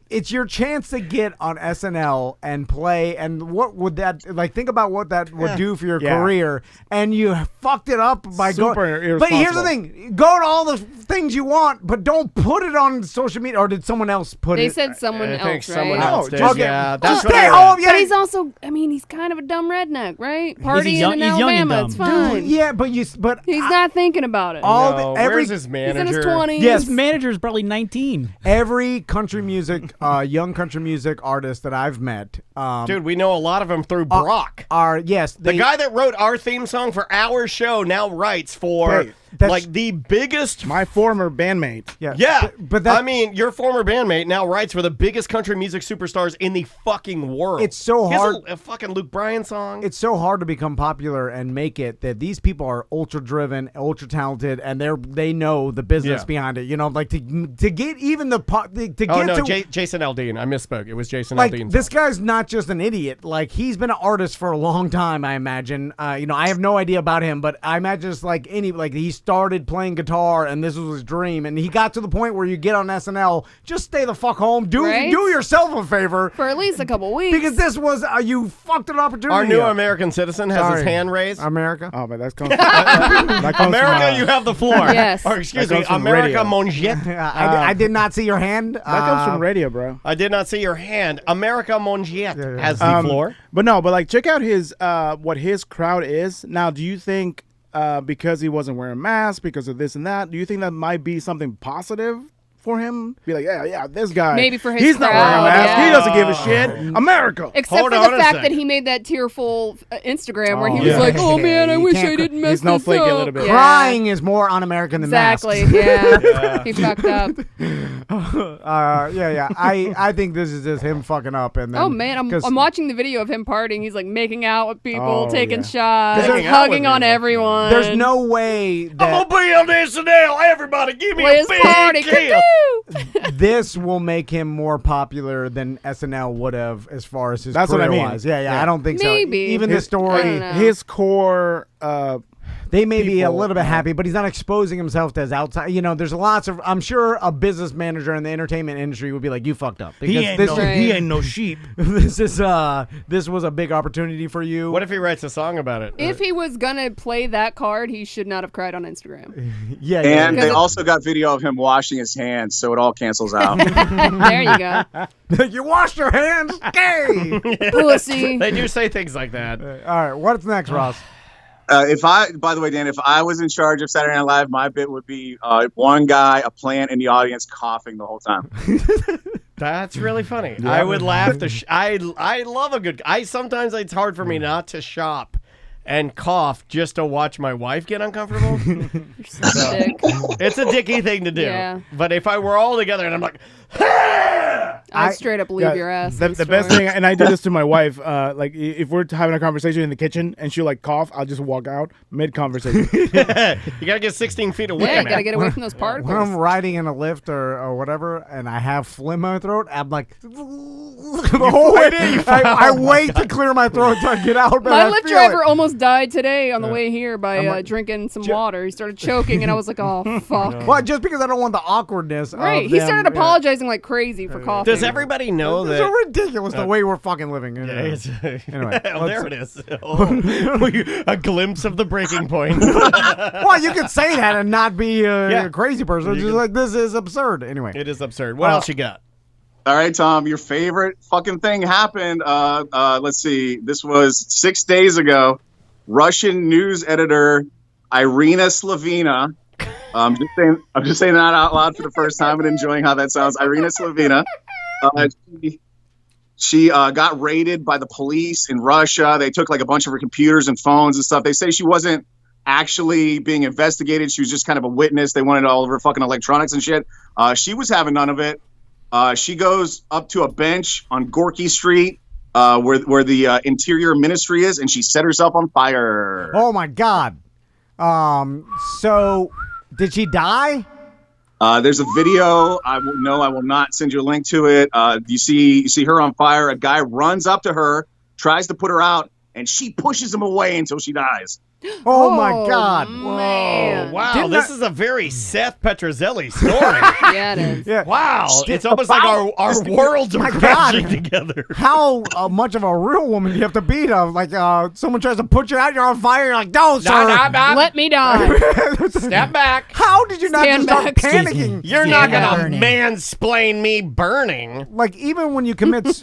it's your chance to get on SNL and play, and what would that think about what that would do for your career, and you fucked it up by going. But here's the thing: go to all the things you want, but don't put it on social media. Or did someone else put it? They said someone else, right? Someone else did. Okay. Yeah, that's what stay I home. But he's also, he's kind of a dumb redneck, right? Partying in Alabama, it's fine. Yeah, but he's not thinking about it. Where's his manager? He's in his 20s. Yes, his manager is probably 19. Every country music, young country music artist that I've met, dude, we know a lot of them through Brock. The guy that wrote our theme song for our show now writes for the biggest. My former bandmate. Yeah. But I mean, your former bandmate now writes for the biggest country music superstars in the fucking world. It's so hard. A fucking Luke Bryan song. It's so hard to become popular and make it that these people are ultra driven, ultra talented, and they know the business behind it. You know, like to get even Jason Aldean. I misspoke. It was Jason like, Aldean. This guy's not just an idiot. Like, he's been an artist for a long time, I imagine. I have no idea about him, but I imagine it's he started playing guitar and this was his dream, and he got to the point where you get on SNL, just stay the fuck home, do yourself a favor for at least a couple weeks, because this was you fucked an opportunity. Our new American citizen has his hand raised. America. Oh, but that comes America. You have the floor. Yes. Or excuse me, America, mon jet. I did not see your hand. That comes from radio, bro. I did not see your hand. America, mon jet has the floor. But no, check out his what his crowd is now. Do you think? Because he wasn't wearing a mask, because of this and that, do you think that might be something positive for him? Be like, yeah, this guy. Maybe for his he's crowd, not wearing a mask. yeah. He doesn't give a shit. America. Except for the fact that he made that tearful Instagram where he was like, "Oh man, I wish I didn't mess He's this snowflakey up." a little bit. Crying is more un-American than exactly. masks. Yeah. He fucked up. I think this is just him fucking up. And then, Oh man, I'm watching the video of him partying. He's like making out with people, taking shots, Hanging out hugging with on people. everyone. There's no way that I'm gonna be on SNL. Everybody, give me Liz a big party. kiss. this will make him more popular than SNL would have as far as his That's what I mean. career-wise. Yeah, I don't think Maybe. so. Even the I story, don't know. His core. they may be a people, little bit happy, but he's not exposing himself to as outside. You know, there's lots of. I'm sure a business manager in the entertainment industry would be like, "You fucked up." He ain't no sheep. This was a big opportunity for you. What if he writes a song about it? If he was gonna play that card, he should not have cried on Instagram. Yeah, And Because they also got video of him washing his hands, so it all cancels out. There you go. you wash your hands, gay. Pussy. They do say things like that. All right, what's next, Ross? By the way, Dan, if I was in charge of Saturday Night Live, my bit would be one guy, a plant in the audience coughing the whole time. That's really funny. I would laugh. I love a good. Sometimes it's hard for me not to shop and cough just to watch my wife get uncomfortable. You're such a dick. It's a dicky thing to do. Yeah. But if I were all together and I'm like, I'd straight up leave your ass. The best thing, and I do this to my wife. Like if we're having a conversation in the kitchen and she'll like cough, I'll just walk out mid conversation. you gotta get 16 feet away. Yeah, man. gotta get away from those particles. When I'm riding in a lift or whatever, and I have phlegm in my throat, I'm like, the whole way. I wait to clear my throat to get out. But My I Lyft feel driver it. almost died today on the way here by drinking some water. He started choking, and I was like, "Oh fuck!" Well, just because I don't don't want the awkwardness. Right. Of He them, started apologizing like crazy for coughing. Does everybody know It's that? so ridiculous the way we're fucking living. Anyway, Oh, there it is. Oh, a glimpse of the breaking point. Well, you could say that and not be a crazy person. Just like, this is absurd. Anyway. It is absurd. What else you got? All right, Tom, your favorite fucking thing happened. Let's see. This was 6 days ago. Russian news editor Irina Slavina. I'm just saying that out loud for the first time and enjoying how that sounds. Irina Slavina. She got raided by the police in Russia. They took like a bunch of her computers and phones and stuff. They say she wasn't actually being investigated. She was just kind of a witness. They wanted all of her fucking electronics and shit. She was having none of it. She goes up to a bench on Gorky Street where the Interior Ministry is, and she set herself on fire. Oh, my God. So, did she die? There's a video. I will not send you a link to it. You see her on fire. A guy runs up to her, tries to put her out, and she pushes him away until she dies. Oh my God! Man. Wow, this is a very Seth Petrozelli story. Yeah, it is. Yeah. Wow, it's almost like our worlds are crashing together. How much of a real woman do you have to be to, like, someone tries to put you out, you're on fire, you're like, no, sir. Let me die. Step back. How did you not Stand just start back. panicking? You're not gonna mansplain me burning. Like, even when you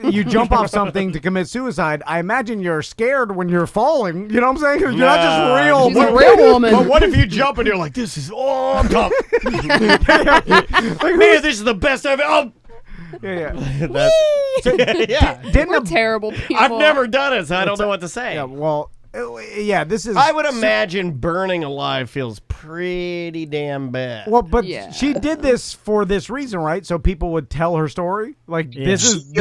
you jump off something to commit suicide, I imagine you're scared when you're falling. You know what I'm saying? You're not just real. She's a real woman. But what if you jump and you're like, this is I'm tough. Man, this is the best I've ever. Yeah. Yeah. Didn't Terrible people. I've never done it, so I don't know what to say. Yeah, well, yeah, this is. I would imagine burning alive feels pretty damn bad. Well, but Yeah. she did this for this reason, right? So people would tell her story. Like, this is.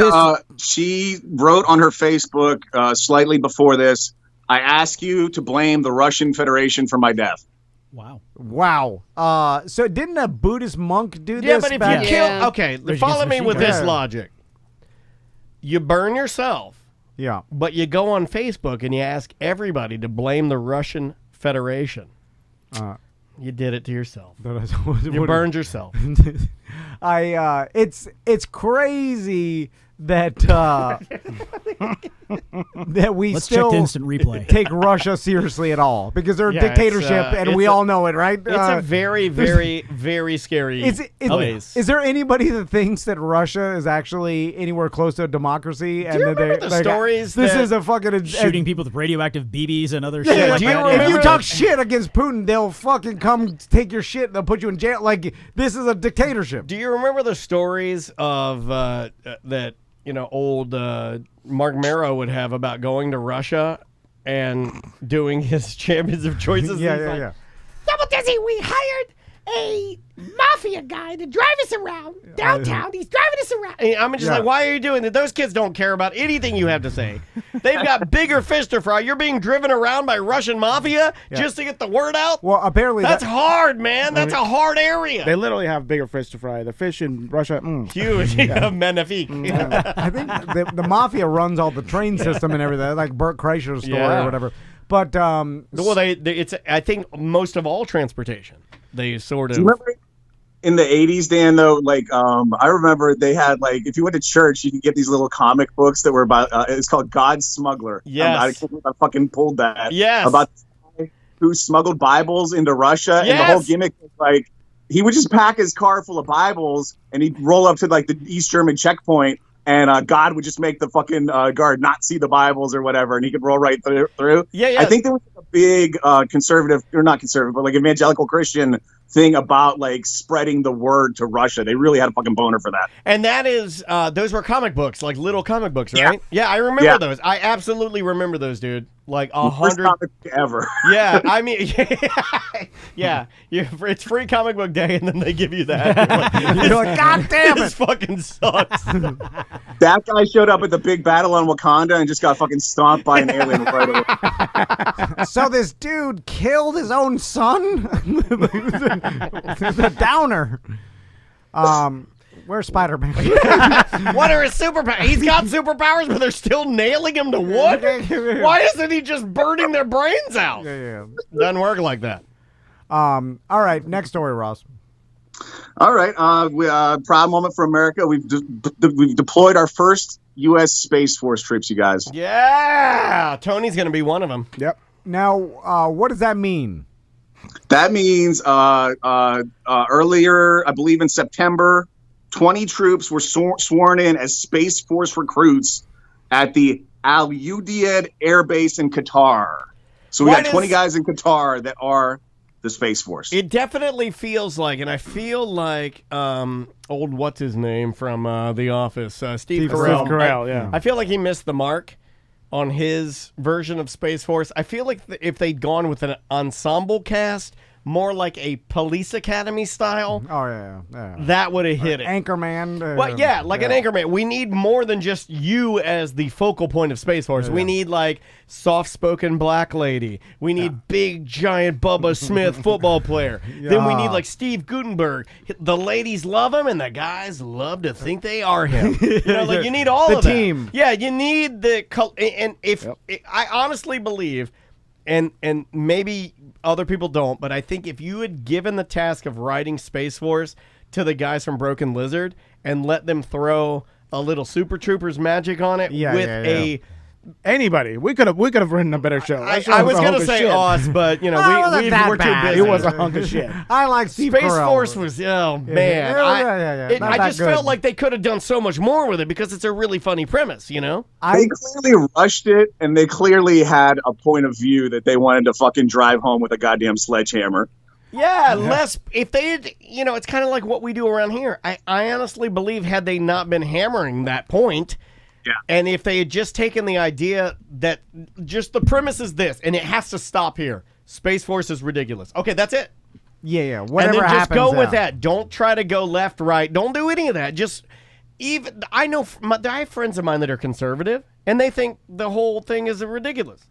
She wrote on her Facebook slightly before this, I ask you to blame the Russian Federation for my death. Wow. So didn't a Buddhist monk do this? Yeah, but if back- you kill... Okay, follow me with this logic. You burn yourself, Yeah. but you go on Facebook and you ask everybody to blame the Russian Federation. You did it to yourself. You burned yourself. It's crazy that that we Let's still check the instant replay. take Russia seriously at all because they're a dictatorship and we all know it, right? It's a very, very, very scary place. Is there anybody that thinks that Russia is actually anywhere close to a democracy? Do you remember the stories? This is a fucking shooting people with radioactive BBs and other shit. If you talk shit against Putin, they'll fucking come take your shit. They'll put you in jail. Like, this is a dictatorship. Do you remember the stories of that? Old Mark Marrow would have about going to Russia and doing his Champions of Choices. Yeah. Double Dizzy, we hired a mafia guy to drive us around downtown. He's driving us around. And I'm just like, why are you doing that? Those kids don't care about anything you have to say. They've got bigger fish to fry. You're being driven around by Russian mafia just to get the word out? Well, apparently that's hard, man. That's a hard area. They literally have bigger fish to fry. The fish in Russia, huge. Magnifique. I think the mafia runs all the train system and everything, like Burt Kreischer's story or whatever. But well, it's I think most of all transportation. They sort of. Do you remember in the 80s, Dan, though, like, I remember they had, like, if you went to church, you could get these little comic books that were about, it's called God's Smuggler. Yes. I fucking pulled that. Yes. About the guy who smuggled Bibles into Russia. Yes. And the whole gimmick was, like, he would just pack his car full of Bibles and he'd roll up to, like, the East German checkpoint. And God would just make the fucking guard not see the Bibles or whatever, and he could roll right through. Yeah. I think there was a big conservative, or not conservative, but like evangelical Christian thing about like spreading the word to Russia. They really had a fucking boner for that. And that is, those were comic books, like little comic books, right? Yeah, I remember those. I absolutely remember those, dude. Like 100 comic book ever. Yeah, I mean, it's free comic book day, and then they give you that. You're like, God damn it! This fucking sucks. That guy showed up at the big battle on Wakanda and just got fucking stomped by an alien right away. So this dude killed his own son? The downer. Where's Spider-Man? What are his superpowers? He's got superpowers, but they're still nailing him to wood? Why isn't he just burning their brains out? Doesn't work like that. All right, next story, Ross. All right, proud moment for America. We've deployed our first U.S. Space Force troops, you guys. Yeah, Tony's going to be one of them. Yep. Now, what does that mean? That means earlier, I believe in September, 20 troops were sworn in as Space Force recruits at the Al Udeid Air Base in Qatar. So we got 20 guys in Qatar that are the Space Force. It definitely feels like, and I feel like old what's his name from The Office, Steve Carell. Steve Carell, yeah. I feel like he missed the mark on his version of Space Force. I feel like if they'd gone with an ensemble cast, more like a Police Academy style. Oh, yeah. That would have hit it. Anchorman. An Anchorman. We need more than just you as the focal point of Space Force. We need, like, soft-spoken black lady. We need big, giant Bubba Smith football player. Then we need, like, Steve Gutenberg. The ladies love him, and the guys love to think they are him. You need all of that. The team. Yeah, you need the... And if... I honestly believe... And maybe other people don't, but I think if you had given the task of writing Space Force to the guys from Broken Lizard and let them throw a little Super Troopers magic on it a anybody, we could have written a better show. I was gonna say us, but we're too busy. It was a hunk of shit. I like Steve Space Carell. Force was man. I just felt like they could have done so much more with it because it's a really funny premise, They clearly rushed it, and they clearly had a point of view that they wanted to fucking drive home with a goddamn sledgehammer. Yeah, less. If they had, it's kind of like what we do around here. I honestly believe had they not been hammering that point. Yeah. And if they had just taken the idea that just the premise is this, and it has to stop here. Space Force is ridiculous. Okay, that's it. Yeah. Whatever and then just happens, go with that. Don't try to go left, right. Don't do any of that. Just I have friends of mine that are conservative, and they think the whole thing is ridiculous.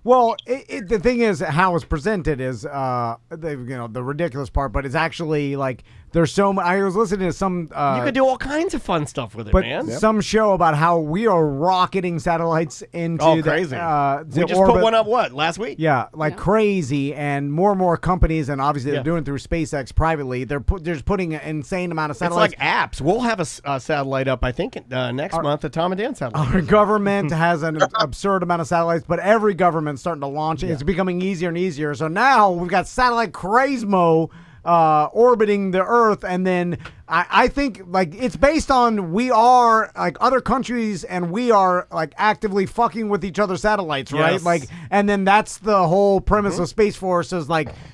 Well, the thing is, how it's presented is the ridiculous part, but it's actually like There's so I was listening to some. You could do all kinds of fun stuff with it, but man. some show about how we are rocketing satellites into crazy. the We just orbit. put one up, last week? Yeah, crazy, and more companies, and obviously they're doing it through SpaceX privately. They're just putting an insane amount of satellites. It's like apps. We'll have a satellite up, I think, next month, the Tom and Dan satellite. Our government has an absurd amount of satellites, but every government's starting to launch it. It's becoming easier and easier. So now we've got satellite crazemo orbiting the Earth, and then I think it's based on we are other countries, and we are actively fucking with each other's satellites, right? Yes. And then that's the whole premise of Space Force is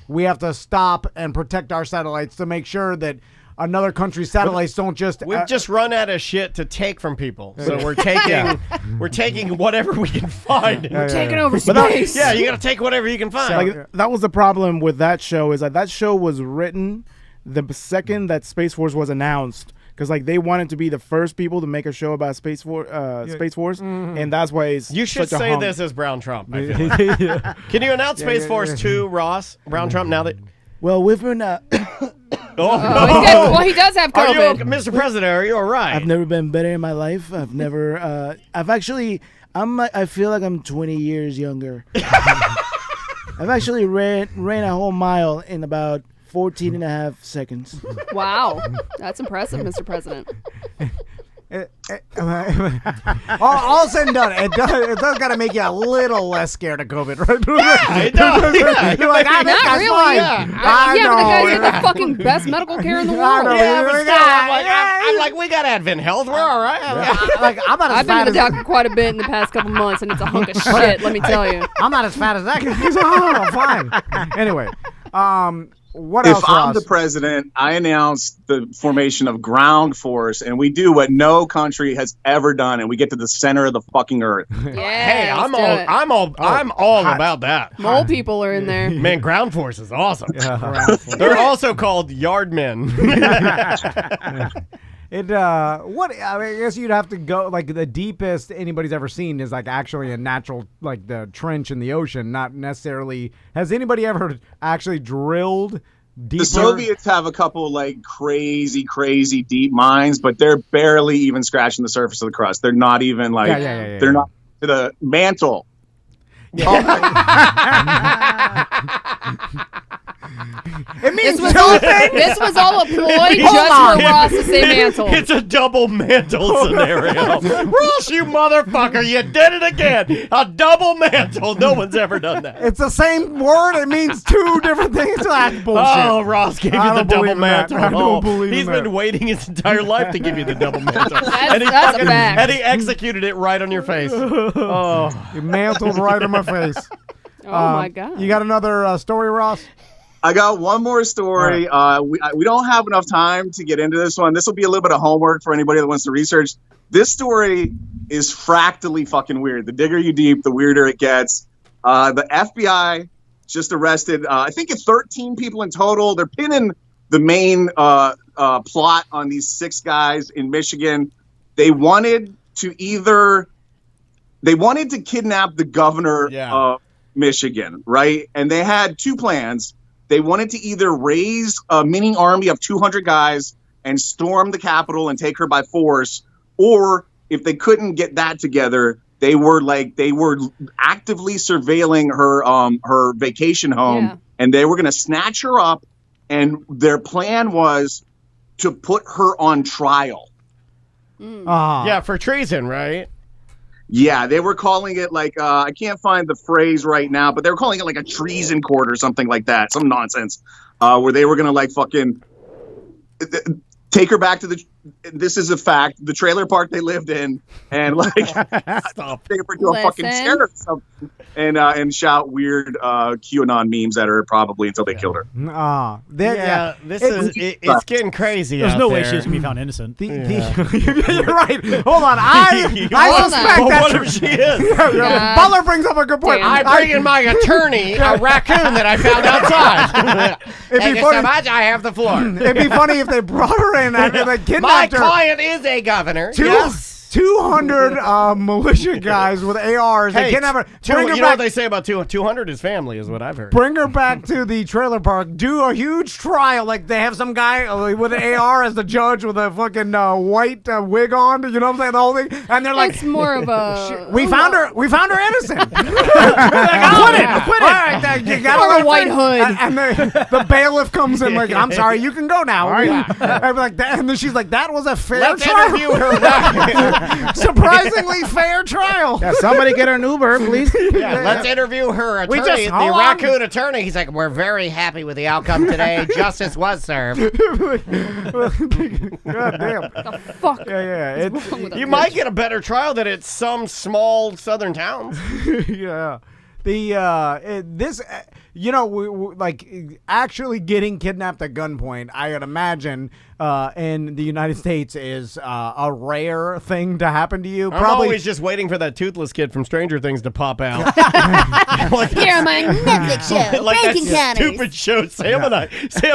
we have to stop and protect our satellites to make sure that another country's satellites don't just. We've just run out of shit to take from people, so we're taking whatever we can find. We're taking over space. You got to take whatever you can find. That was the problem with that show. Is that show was written the second that Space Force was announced. Because they wanted to be the first people to make a show about Space Force, and that's why it's you should such a say hunk. this as Brown Trump. I feel like. Can you announce Space Force 2, Ross Brown Trump? Now that we've been. Well, he does have COVID. Mr. President, are you all right? I've never been better in my life. I've never. I feel like I'm 20 years younger. I've actually ran a whole mile in about 14 and a half seconds. Wow. That's impressive, Mr. President. All said and done, it does got to make you a little less scared of COVID, right? It does. You're like, Not really. fine. Yeah, but the guys get the fucking best medical care in the world. I'm like, we got Advent Health. We're all right. I've been to the doctor quite a bit in the past couple months, and it's a hunk of shit, let me tell you. I'm not as fat as that guy. Oh, fine. Anyway, what else, If I'm Ross? the president, I announce the formation of ground force, and we do what no country has ever done, and we get to the center of the fucking earth. Hey, I'm all about that. Mole people are in there. Man, ground force is awesome. They're also called yardmen. I guess you'd have to go the deepest anybody's ever seen is actually a natural the trench in the ocean, not necessarily. Has anybody ever actually drilled deeper? The Soviets have a couple crazy deep mines, but they're barely even scratching the surface of the crust. They're not even they're not to the mantle. It means this was all a ploy just for Ross to say mantle. It's a double mantle scenario. Ross, you motherfucker, you did it again. A double mantle. No one's ever done that. It's the same word. It means two different things. That's bullshit. Oh, Ross gave you the double mantle. I don't believe He's been waiting his entire life to give you the double mantle. That's a fact. And he executed it right on your face. Oh, you mantled right on my face. Oh, my God. You got another story, Ross? I got one more story. We don't have enough time to get into this one. This will be a little bit of homework for anybody that wants to research. This story is fractally fucking weird. The digger you deep, the weirder it gets. The FBI just arrested, I think it's 13 people in total. They're pinning the main plot on these 6 guys in Michigan. They wanted to kidnap the governor of Michigan, right? And they had 2 plans. They wanted to either raise a mini army of 200 guys and storm the Capitol and take her by force, or if they couldn't get that together, they were actively surveilling her vacation home, and they were going to snatch her up, and their plan was to put her on trial. Yeah, for treason, right? Yeah, they were calling it I can't find the phrase right now, but they were calling it a treason court or something like that, some nonsense, where they were gonna fucking take her back to this is a fact, the trailer park they lived in, and stop, take her to a fucking chair or something, and shout weird QAnon memes at her probably until they killed her. It's getting crazy. There's out no there. way she's gonna be found innocent. You're right. Hold on. I suspect But that. what if she is? Butler brings up a good point. I bring in my attorney, a raccoon that I found outside. Thank you so much. I have the floor. It'd be funny if they brought her in after they kidnapped My her. client is a governor. Yes. 200 militia guys with ARs. Hey, they kidnap her. you know what they say about 200 is family, is what I've heard. Bring her back to the trailer park. Do a huge trial. Like they have some guy with an AR as the judge with a fucking white wig on. You know what I'm saying? The whole thing. And they're like, it's more of a. We found her innocent. Acquitted. All right, you got a white hood. And the bailiff comes in like, I'm sorry, you can go now. And like that, and then she's like, that was a fair trial. Interview her. Surprisingly fair trial. Yeah, somebody get her an Uber, please. Let's interview her attorney, the raccoon attorney. He's like, we're very happy with the outcome today. Justice was served. God damn. The fuck? Yeah. You might get a better trial than at some small southern towns. Yeah. Like actually getting kidnapped at gunpoint, I would imagine in the United States is a rare thing to happen to you. I'm always just waiting for that toothless kid from Stranger Things to pop out. Here on my Netflix show, like Bacon that Counties. stupid show. Sam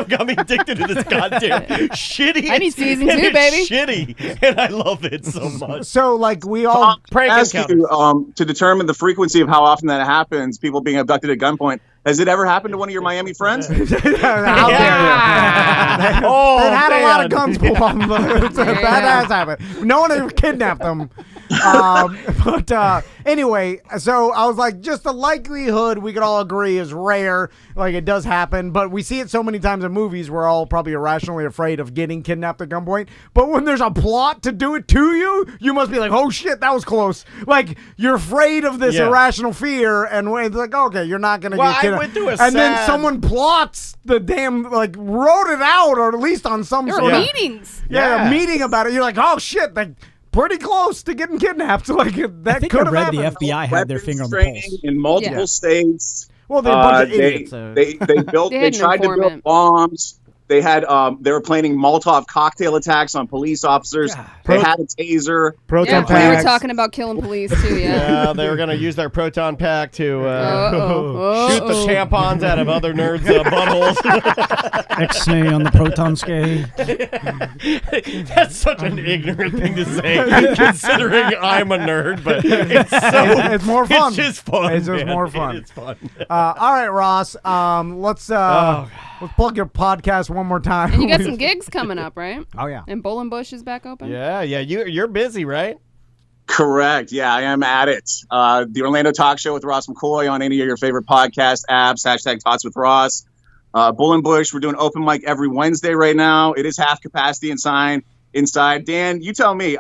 got me addicted to this goddamn shitty. I need season 2, baby. Shitty, and I love it so much. So like we all ask you to determine the frequency of how often that happens. People being abducted at gunpoint. Has it ever happened to one of your Miami friends? Out there. They've had a lot of guns pulled on them. That has happened. No one ever kidnapped them. Anyway, so I was like, just the likelihood we could all agree is rare. Like it does happen, but we see it so many times in movies. We're all probably irrationally afraid of getting kidnapped at gunpoint. But when there's a plot to do it to you, you must be like, oh shit, that was close. Like you're afraid of this irrational fear, and it's like, okay, you're not gonna get kidnapped. Then someone plots the damn, like wrote it out, or at least on some there sort are of meetings. a meeting about it. You're like, oh shit, like pretty close to getting kidnapped. Like that could have happened. The FBI had their finger on the pulse in multiple states. Well, they're a bunch of idiots. They tried to build bombs. They had they were planning Molotov cocktail attacks on police officers. They had a taser. Proton packs. We were talking about killing police too. Yeah, they were going to use their proton pack to shoot the tampons out of other nerds' buttholes. X-nay on the proton scale. That's such an ignorant thing to say, considering I'm a nerd. But it's more fun. It's just fun. It's just more fun. It's fun. All right, Ross. Let's plug your podcast one more time. And you got some gigs coming up, right? Oh yeah. And Bowling is back open. Yeah. You're busy, right? Correct. Yeah, I am at it. The Orlando Talk Show with Ross McCoy on any of your favorite podcast apps. # Talks with Ross. Bull & Bush. We're doing open mic every Wednesday right now. It is half capacity inside. Dan, you tell me.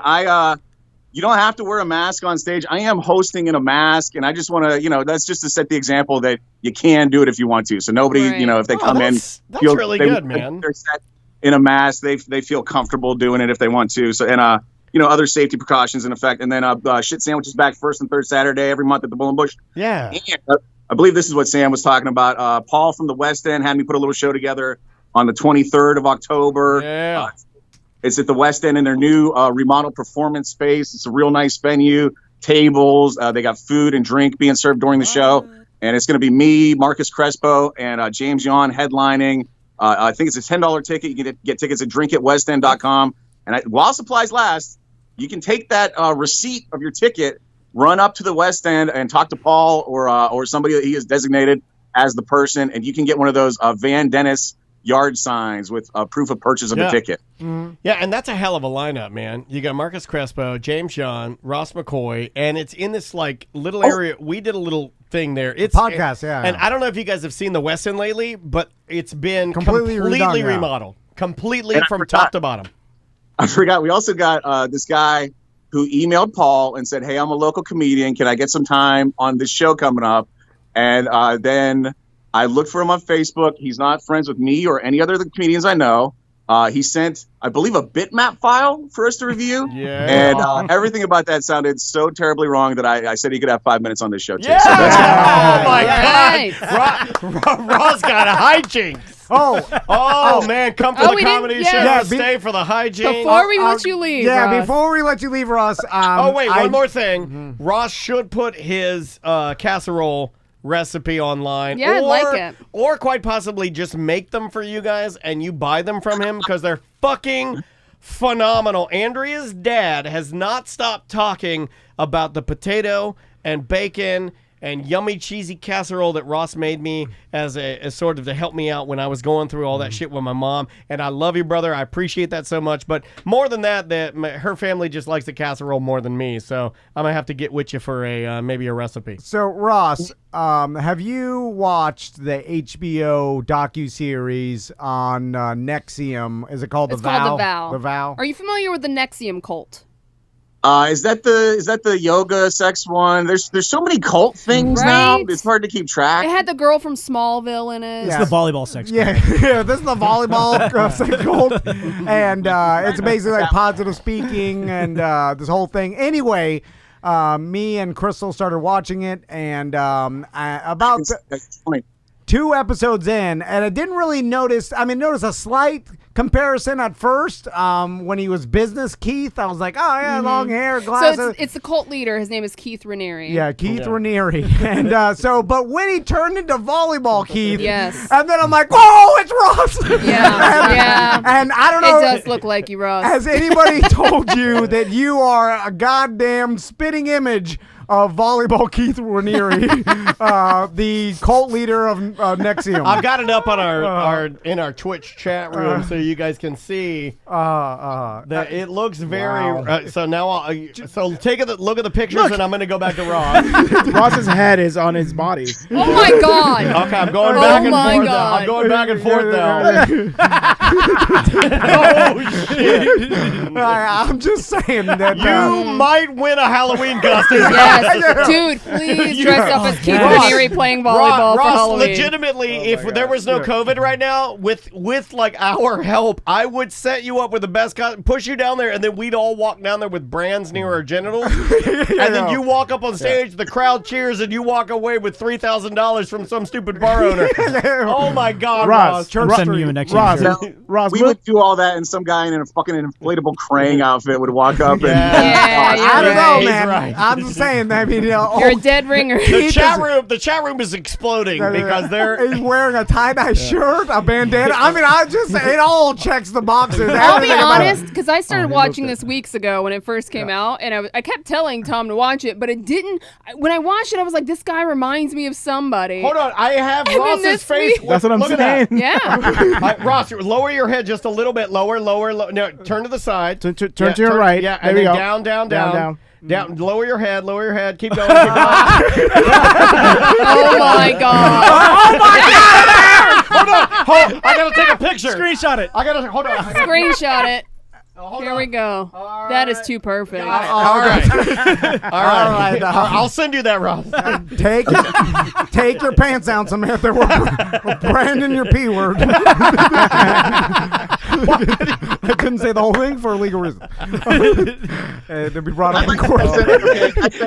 You don't have to wear a mask on stage. I am hosting in a mask, and I just want to, that's just to set the example that you can do it if you want to. So nobody, if they come in, that's really good, man. They're set in a mask. They feel comfortable doing it if they want to. So and other safety precautions in effect. And then Shit Sandwich is back first and third Saturday every month at the Bull & Bush. Yeah. And, I believe this is what Sam was talking about. Paul from the West End had me put a little show together on the 23rd of October. Yeah. It's at the West End in their new remodeled performance space. It's a real nice venue, tables. They got food and drink being served during the show. And it's going to be me, Marcus Crespo, and James Yon headlining. I think it's a $10 ticket. You can get tickets at drinkatwestend.com. And while supplies last, you can take that receipt of your ticket, run up to the West End and talk to Paul or somebody that he has designated as the person, and you can get one of those Van Dennis yard signs with proof of purchase of the ticket. Mm-hmm. Yeah, and that's a hell of a lineup, man. You got Marcus Crespo, James Yon, Ross McCoy, and it's in this little area. We did a little thing there. It's podcast, yeah. And I don't know if you guys have seen the West End lately, but it's been completely remodeled, completely from top to bottom. I forgot. We also got this guy who emailed Paul and said, "Hey, I'm a local comedian. Can I get some time on this show coming up?" And then I looked for him on Facebook. He's not friends with me or any other of the comedians I know. He sent, I believe, a bitmap file for us to review. Yeah. And everything about that sounded so terribly wrong that I said he could have 5 minutes on this show, too. Yeah. So oh, my God. Ross got a hijinks. Oh, man. Come for the comedy show. Stay for the hijinks. Before we let you leave, Ross. Before we let you leave, Ross. One more thing. Mm-hmm. Ross should put his casserole recipe online. Yeah, I'd like it. Or quite possibly just make them for you guys and you buy them from him because they're fucking phenomenal. Andrea's dad has not stopped talking about the potato and bacon and yummy cheesy casserole that Ross made me as sort of to help me out when I was going through all that shit with my mom. And I love you, brother. I appreciate that so much. But more than that, her family just likes the casserole more than me. So I'm going to have to get with you for maybe a recipe. So, Ross, have you watched the HBO docuseries on NXIVM? Is it called It's The Vow? called The Vow. The Vow? Are you familiar with the NXIVM cult? Is that the yoga sex one? There's so many cult things now. It's hard to keep track. It had the girl from Smallville in it. It's the volleyball sex. Yeah, this is the volleyball sex cult, and it's basically like positive speaking and this whole thing. Anyway, me and Crystal started watching it, and about 2 episodes in, and I didn't really notice. I mean, notice a slight comparison at first when he was Business Keith. I was like, oh yeah, long hair, glasses. So it's the cult leader. His name is Keith Raniere. Yeah, Keith Raniere. And but when he turned into Volleyball Keith, yes. And then I'm like, whoa, it's Ross. Yeah. And I don't know. It does look like you, Ross. Has anybody told you that you are a goddamn spitting image of Volleyball Keith Raniere, the cult leader of NXIVM? I've got it up on our Twitch chat room so you guys can see that it looks very. So now, so take a look at the pictures, and I'm going to go back to Ross. Ross's head is on his body. Oh my God! Okay, I'm going back and forth. Now. I'm going back and forth now. Oh shit! I'm just saying that you might win a Halloween costume. Yes, dude, please dress up as Keith Raniere playing volleyball for Halloween. Legitimately, if there was no COVID right now, with like our help, I would set you up with the best costume, push you down there, and then we'd all walk down there with brands near our genitals, and then you walk up on stage, the crowd cheers, and you walk away with $3,000 from some stupid bar owner. Oh my God, Ross! Ross, we would do all that, and some guy in a fucking inflatable Krang outfit would walk up and. I don't know, man. Right. I'm just saying. I mean, you're a dead ringer. The chat room is exploding because he's wearing a tie-dye shirt, a bandana. I mean, it all checks the boxes. I'll be honest, because I started watching this weeks ago when it first came out, and I kept telling Tom to watch it, but it didn't. When I watched it, I was like, this guy reminds me of somebody. Hold on, I have Ross's face. That's what I'm saying. Yeah. Ross, lower your head just a little bit. Lower. No, turn to the side. Turn to your right. Yeah, there and you then go. down. Down, lower your head. Keep going. Oh my God! Oh my God! Hold on. I gotta take a picture. Screenshot it. Hold on. Screenshot it. Here we go. Right. That is too perfect. All right. I'll send you that, Ross. Take your pants down, Samantha. We're branding your P word. I couldn't say the whole thing for legal reasons. To be brought up in court.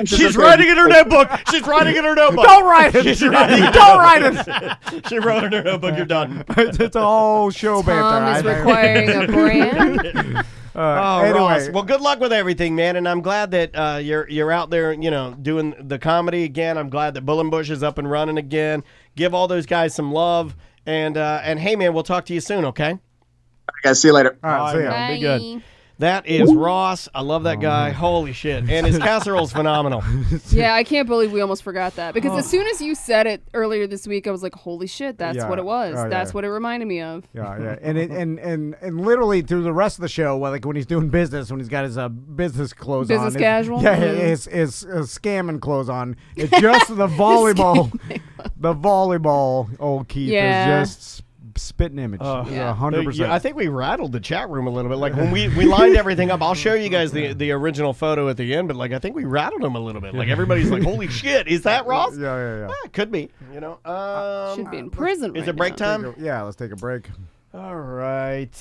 She's writing in her notebook. Don't write it. Don't write it. She wrote in her notebook. You're done. It's a whole show banter. Tom is requiring a brand. Anyway. Ross, well, good luck with everything, man, and I'm glad that you're out there, doing the comedy again. I'm glad that Bullenbush is up and running again. Give all those guys some love, and hey, man, we'll talk to you soon, okay? All right, guys, see you later. All right, see ya. Bye. Be good. That is Ross. I love that guy. Holy shit. And his casserole's phenomenal. Yeah, I can't believe we almost forgot that. Because as soon as you said it earlier this week, I was like, holy shit, that's what it was. That's what it reminded me of. Yeah. And literally through the rest of the show, like when he's doing business, when he's got his business clothes on. Business casual? Yeah, his scamming clothes on. It's just the volleyball. The volleyball old Keith is just spitting image. 100%. I think we rattled the chat room a little bit. Like when we lined everything up, I'll show you guys the original photo at the end, but like I think we rattled them a little bit. Like everybody's like, holy shit, is that Ross? Yeah. Could be, should be in prison Is it break time? Let's take a break. All right.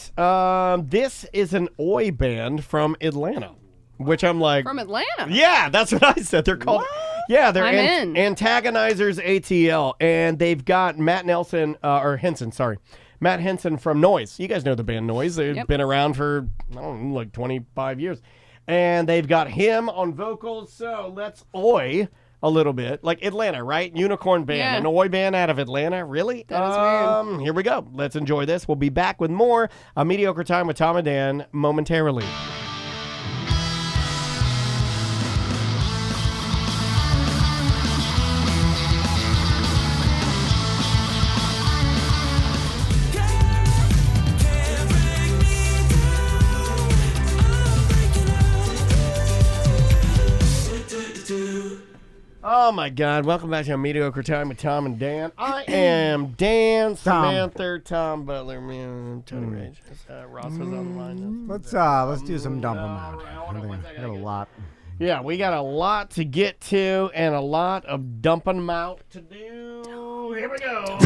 This is an Oi band from Atlanta, which I'm like. From Atlanta? Yeah, that's what I said. They're called. What? Yeah, they're I'm in. Antagonizers ATL, and they've got Matt Henson from Noise. You guys know the band Noise. They've been around for, I don't know, like 25 years. And they've got him on vocals. So let's Oi a little bit. Like Atlanta, right? Unicorn band, Yeah. an Oi band out of Atlanta. Really? That is weird. Here we go. Let's enjoy this. We'll be back with more A Mediocre Time with Tom and Dan momentarily. Oh my God! Welcome back to A Mediocre Time with Tom and Dan. I am Dan, Samantha, Tom Butler, man, Toni Rage. Ross was on the line. Let's do some dump 'em out. I got a lot. Yeah, we got a lot to get to and a lot of dumping them out to do. Here we go.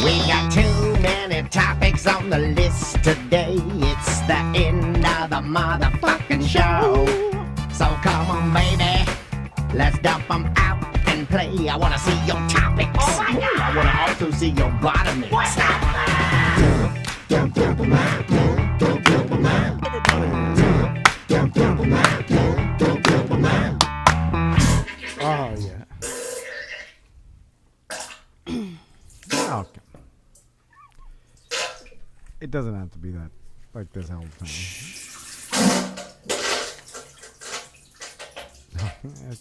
We got too many topics on the list today. It's the end of the motherfucking show. So come on, baby, let's dump them out and play. I wanna see your topics. Oh my God. I wanna also see your bottom. What's that? Oh yeah. Okay. It doesn't have to be that like this all the time.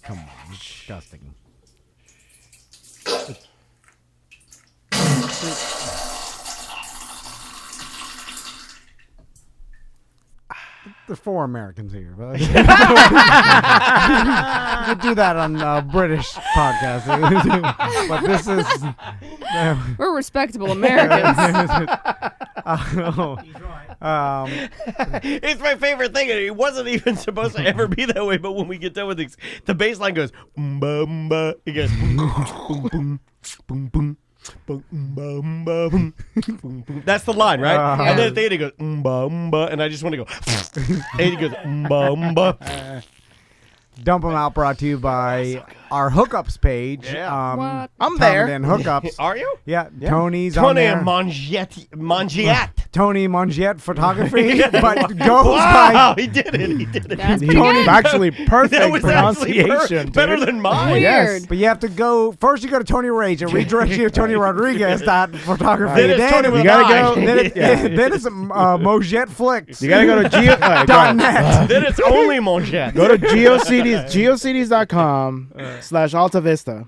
Come on, it's disgusting. There's 4 Americans here. But you could do that on British podcasts. But this is... We're respectable Americans. It's my favorite thing. It wasn't even supposed to ever be that way, but when we get done with these, the bass line goes, "Ba-ba." It goes, boom, boom, boom, boom. That's the line, right? And then at the end it goes, and I just want to go, and it goes, Dump 'em out brought to you by our hookups page. Yeah. What? I'm there. And hookups. Are you? Yeah, Tony's on Toni there. Mangiat. Tony Mangiat Photography, but goes Wow, by he did it. He did it. That's pretty Tony's good. actually perfect That was actually pronunciation. better dude. than mine. Weird. Yes. But you have to go first. You go to Tony Rage and redirect you to Tony Rodriguez photography. Then it's Tony with You gotta an go. I. Then it's Mojet Flicks. You gotta go to .net. Then it's only Mangiat. Go to geocities.com/Alta Vista.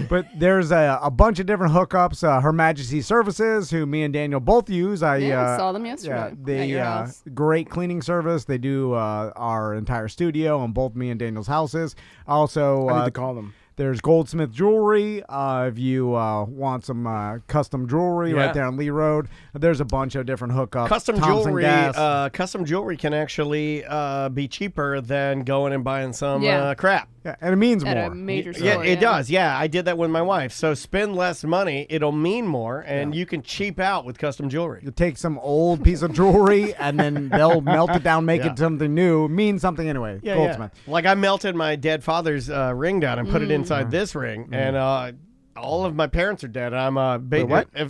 But there's a bunch of different hookups. Her Majesty Services, who me and Daniel both use. I saw them yesterday. They great cleaning service. They do our entire studio on both me and Daniel's houses. Also, I need to call them. There's Goldsmith Jewelry. If you want some custom jewelry right there on Lee Road, there's a bunch of different hookups. Custom Thompson jewelry. Gas. Custom jewelry can actually be cheaper than going and buying some crap. Yeah, and it means At more. a major store. Yeah, it does. Yeah, I did that with my wife. So spend less money. It'll mean more, and you can cheap out with custom jewelry. You take some old piece of jewelry, and then they'll melt it down, make it something new. Mean something anyway. Yeah, Goldsmith. Like I melted my dead father's ring down and put it inside this ring, and all of my parents are dead. I'm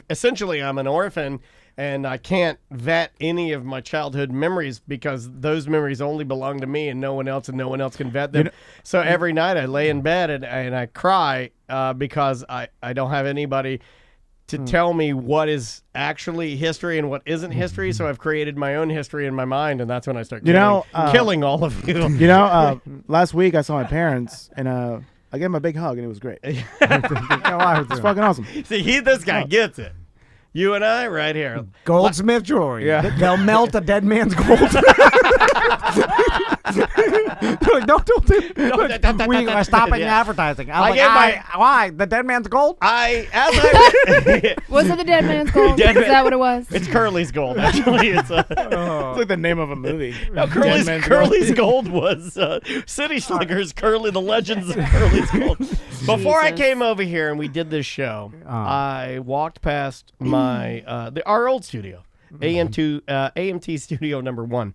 essentially I'm an orphan. And I can't vet any of my childhood memories because those memories only belong to me and no one else can vet them. So every night I lay in bed and I cry because I don't have anybody to tell me what is actually history and what isn't history. So I've created my own history in my mind, and that's when I start killing all of you. You know, last week I saw my parents, and I gave them a big hug, and it was great. It's fucking awesome. See, this guy gets it. You and I, right here. Goldsmith Jewelry. Yeah. They'll melt a dead man's gold. Don't do it. We are stopping advertising. Why? The dead man's gold? Was it the Dead Man's Gold? Is that what it was? It's Curly's Gold, actually. It's It's like the name of a movie. No, Curly's Gold was City Slickers, Curly, the Legends of Curly's Gold. Before I came over here and we did this show, I walked past my our old studio, AMT Studio number 1.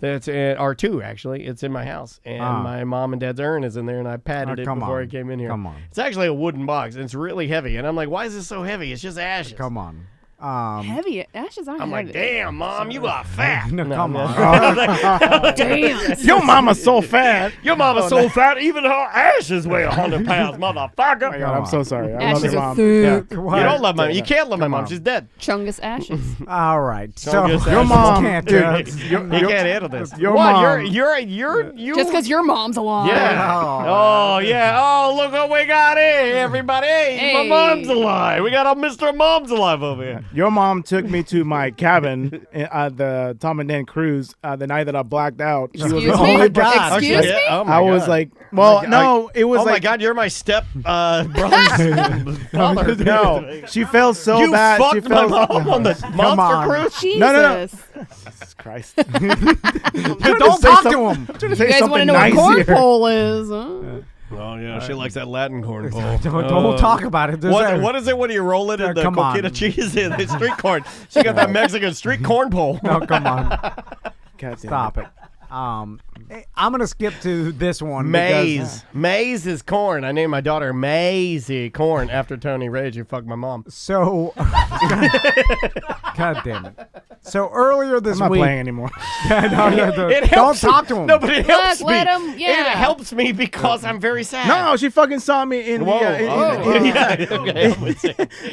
That's or 2 actually. It's in my house, and my mom and dad's urn is in there, and I patted it before I came in here. Come on. It's actually a wooden box, and it's really heavy. And I'm like, why is this so heavy? It's just ashes. Come on. Heavy ashes aren't I'm heavy. like, damn, Mom, you got fat. No, come on. Damn. Your mama's so fat. Your mama's so fat, even her ashes weigh 100 pounds, motherfucker. Oh my God, I'm so sorry. I love Ashes your are mom. thick. You don't love my mom. You can't love my mom. She's dead. Chungus ashes. All right. So Chungus your ashes. mom can't. Dude, you can't handle this. Your what? mom. You're Just because your mom's alive. Yeah. Oh, yeah. Oh, look what we got here, everybody. Hey, my mom's alive. We got a Mr. Mom's alive over here. Your mom took me to my cabin at the Tom and Dan cruise the night that I blacked out. She was Excuse the me? only Excuse me? Oh my I was God. like, well, no, it was oh like, my God, you're my step brother's father. no, she felt so You bad. She fucked my felt mom on the monster cruise? Jesus. No. Jesus Christ. Don't talk to him. You guys want to know what cornpole is? Huh? Oh, yeah, she likes that Latin cornpole. Don't talk about it. What is it when you roll it in the come on. coquita cheese in the street corn? She got that Mexican street cornpole. No, come on. God Stop it. I'm gonna skip to this one. Maize. Maize is corn. I named my daughter Maisie Corn after Toni Rage, who fucked my mom. So, God damn it. So earlier this I'm not week, playing anymore. It don't helps talk to him. No, but it helps me. let him- yeah. It helps me because I'm very sad. No, she fucking saw me in Whoa.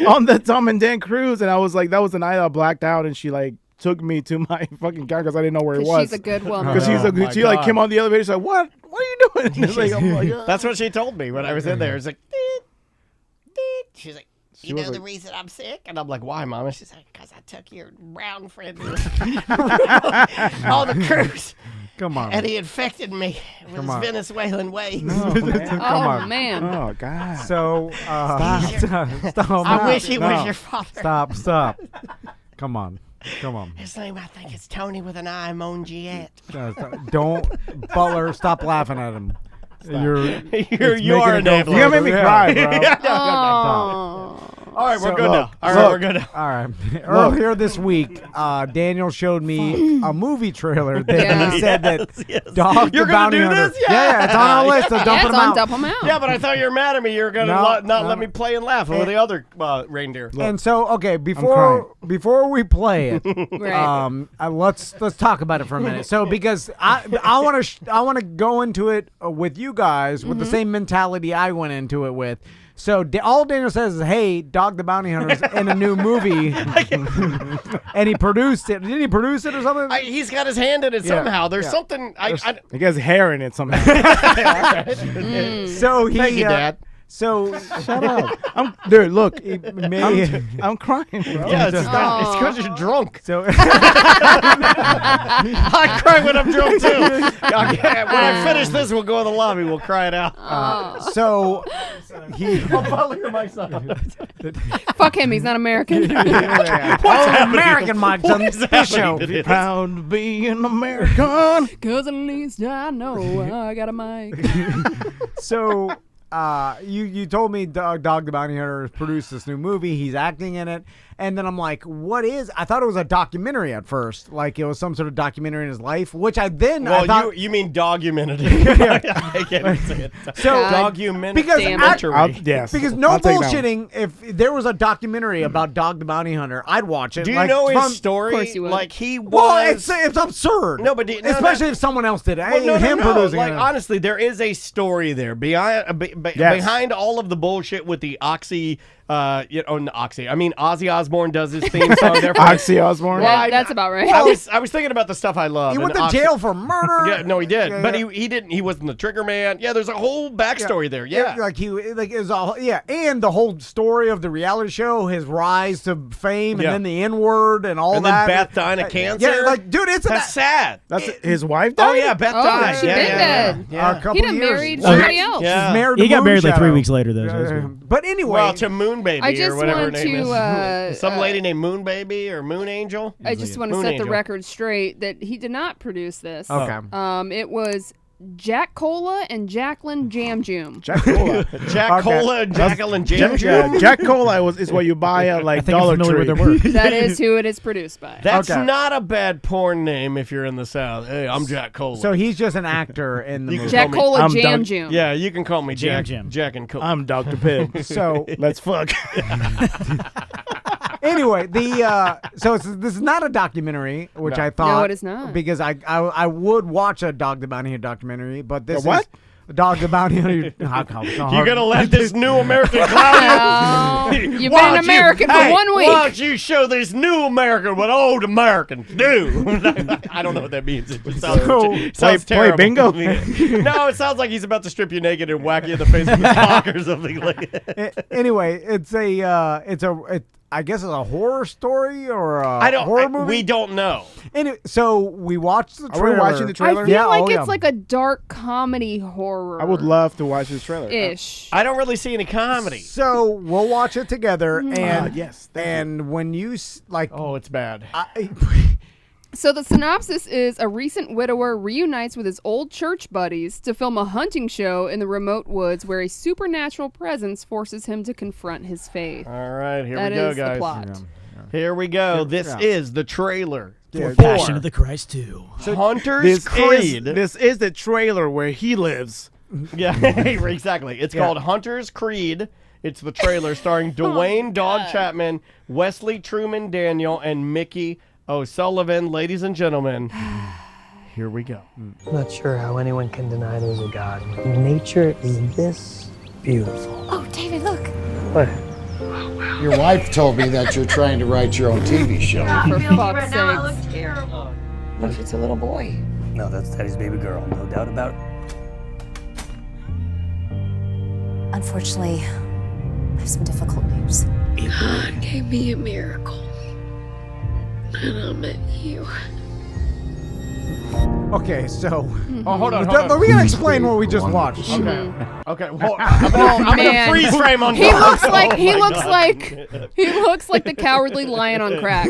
on the Tom and Dan cruise, and I was like, that was the night I blacked out, and she like took me to my fucking car because I didn't know where it was. She's a good woman. Because she like came on the elevator. She's like, what are you doing? It's like, I'm like, That's what she told me when I was in there. It's like, "Deet, deet." She's like, you know was the like- reason I'm sick? And I'm like, why, Mama? She's like, because I took your brown friend on the cruise. Come on. And he infected me with his on. Venezuelan ways. Oh, man. oh God. So, stop. I wish he was your father. Stop. Come on. His name, I think, is Tony with an I, Mongiette. Don't, Butler, stop laughing at him. You are making an it go enabler. You're gonna make me cry, bro. Oh. All right, we're So, good look, now. All right, we're good now. All right. Earlier this week, Daniel showed me a movie trailer that he said that Dog You're the gonna Bounty do Hunter. this? Yeah, it's on our list of Yeah, dumping it's them on out. Dump 'em Out. Yeah, but I thought you were mad at me. You were gonna No, not no. let me play and laugh over the other reindeer. And so, okay, before we play it, Right. let's talk about it for a minute. So, because I want to go into it with you guys with the same mentality I went into it with. So all Daniel says is, "Hey, Dog the Bounty Hunter's in a new movie," and he produced it. Didn't he produce it or something? He's got his hand in it somehow. There's something. He gets hair in it somehow. So he. Thank you, Dad. So Shut up. Dude, look. I'm crying, bro. Yeah, it's because you're drunk. So I cry when I'm drunk too. When I finish this, we'll go in the lobby. We'll cry it out. so he. Butler, my son. Fuck him. He's not American. American Mike on this show. Proud to be an American. Because at least I know I got a mic. So you told me Dog the Bounty Hunter has produced this new movie. He's acting in it. And then I'm like, what is? I thought it was a documentary at first. Like it was some sort of documentary in his life, which I thought. You mean documentary. I can't even say it. So documentary. because Yes. because no I'll take that one. bullshitting. If there was a documentary about Dog the Bounty Hunter, I'd watch it. Do you like, know from, his story? Of course you would. Like he was. Well, it's absurd. No, but especially if someone else did it. Well, him producing like it. honestly, there is a story there behind all of the bullshit with the Oxy. Oxy. I mean, Ozzy Osbourne does his theme song there. Oxy Osbourne. Yeah, that's about right. I was thinking about the stuff I love. He went and to jail for murder. Yeah, no, he did, Yeah, but yeah. he didn't. He wasn't the trigger man. Yeah, there's a whole backstory there. Yeah, it was all and the whole story of the reality show, his rise to fame, and then the N-word and all and that. then Beth dying of cancer. Yeah, like dude, that's sad. That's his wife died? Oh yeah, Beth died. She been dead. A couple He done years. married somebody else. Yeah. She's married He to got married like 3 Moonshadow. weeks later, though. So it was good. But anyway, Well, to Moon Baby I just or whatever her want name to, is. Some lady named Moon Baby or Moon Angel. I just want to Moon set Angel. the record straight that he did not produce this. Okay. It was Jack Cola and Jacqueline Jam Jam. Jack Cola. Jack Cola and Jacqueline Jam Jam. Jack Cola is what you buy at like Dollar Tree. That is who it is produced by. That's not a bad porn name if you're in the South. Hey, I'm Jack Cola. So he's just an actor in the movie. Jack Cola Jam Jam. Yeah, you can call me Jam Jack. Jam. Jack and Cola. I'm Dr. Pibb. So let's fuck. Anyway, this is not a documentary, which I thought. No, it is not. Because I would watch a Dog the Bounty Hunter documentary, but this what? is Dog the Bounty Hunter. You're gonna let this new American clown you? You've been an American for 1 week. Why don't you show this new American what old Americans do? I don't know what that means. It just sounds play terrible. bingo? No, it sounds like he's about to strip you naked and whack you in the face with a cock or something like that. Anyway, I guess it's a horror story or a horror movie. We don't know. Anyway, so we watched the trailer. Are we watching the trailer? I feel like it's like a dark comedy horror. I would love to watch this trailer. Ish. I don't really see any comedy. So we'll watch it together, and yes, and when you oh, it's bad. So the synopsis is a recent widower reunites with his old church buddies to film a hunting show in the remote woods where a supernatural presence forces him to confront his faith. All right, here That we go, is the guys. plot. Here we go. This is the trailer for Passion of the Christ 2. Hunter's Creed. This is the trailer where he lives. Yeah, exactly. It's called Hunter's Creed. It's the trailer starring Dwayne Dog Chapman, Wesley Truman Daniel, and Mickey O'Sullivan. Ladies and gentlemen, here we go. I'm not sure how anyone can deny there's a God. Nature is this beautiful. Oh, David, look. What? Your wife told me that you're trying to write your own TV show. For fuck's sake. Terrible. What if it's a little boy? No, that's Daddy's baby girl, no doubt about it. Unfortunately, I have some difficult news. God gave me a miracle. And I met you. Okay, so hold on. we gotta explain what we just watched. Okay. Well, I'm gonna freeze frame on. He looks like the Cowardly Lion on crack.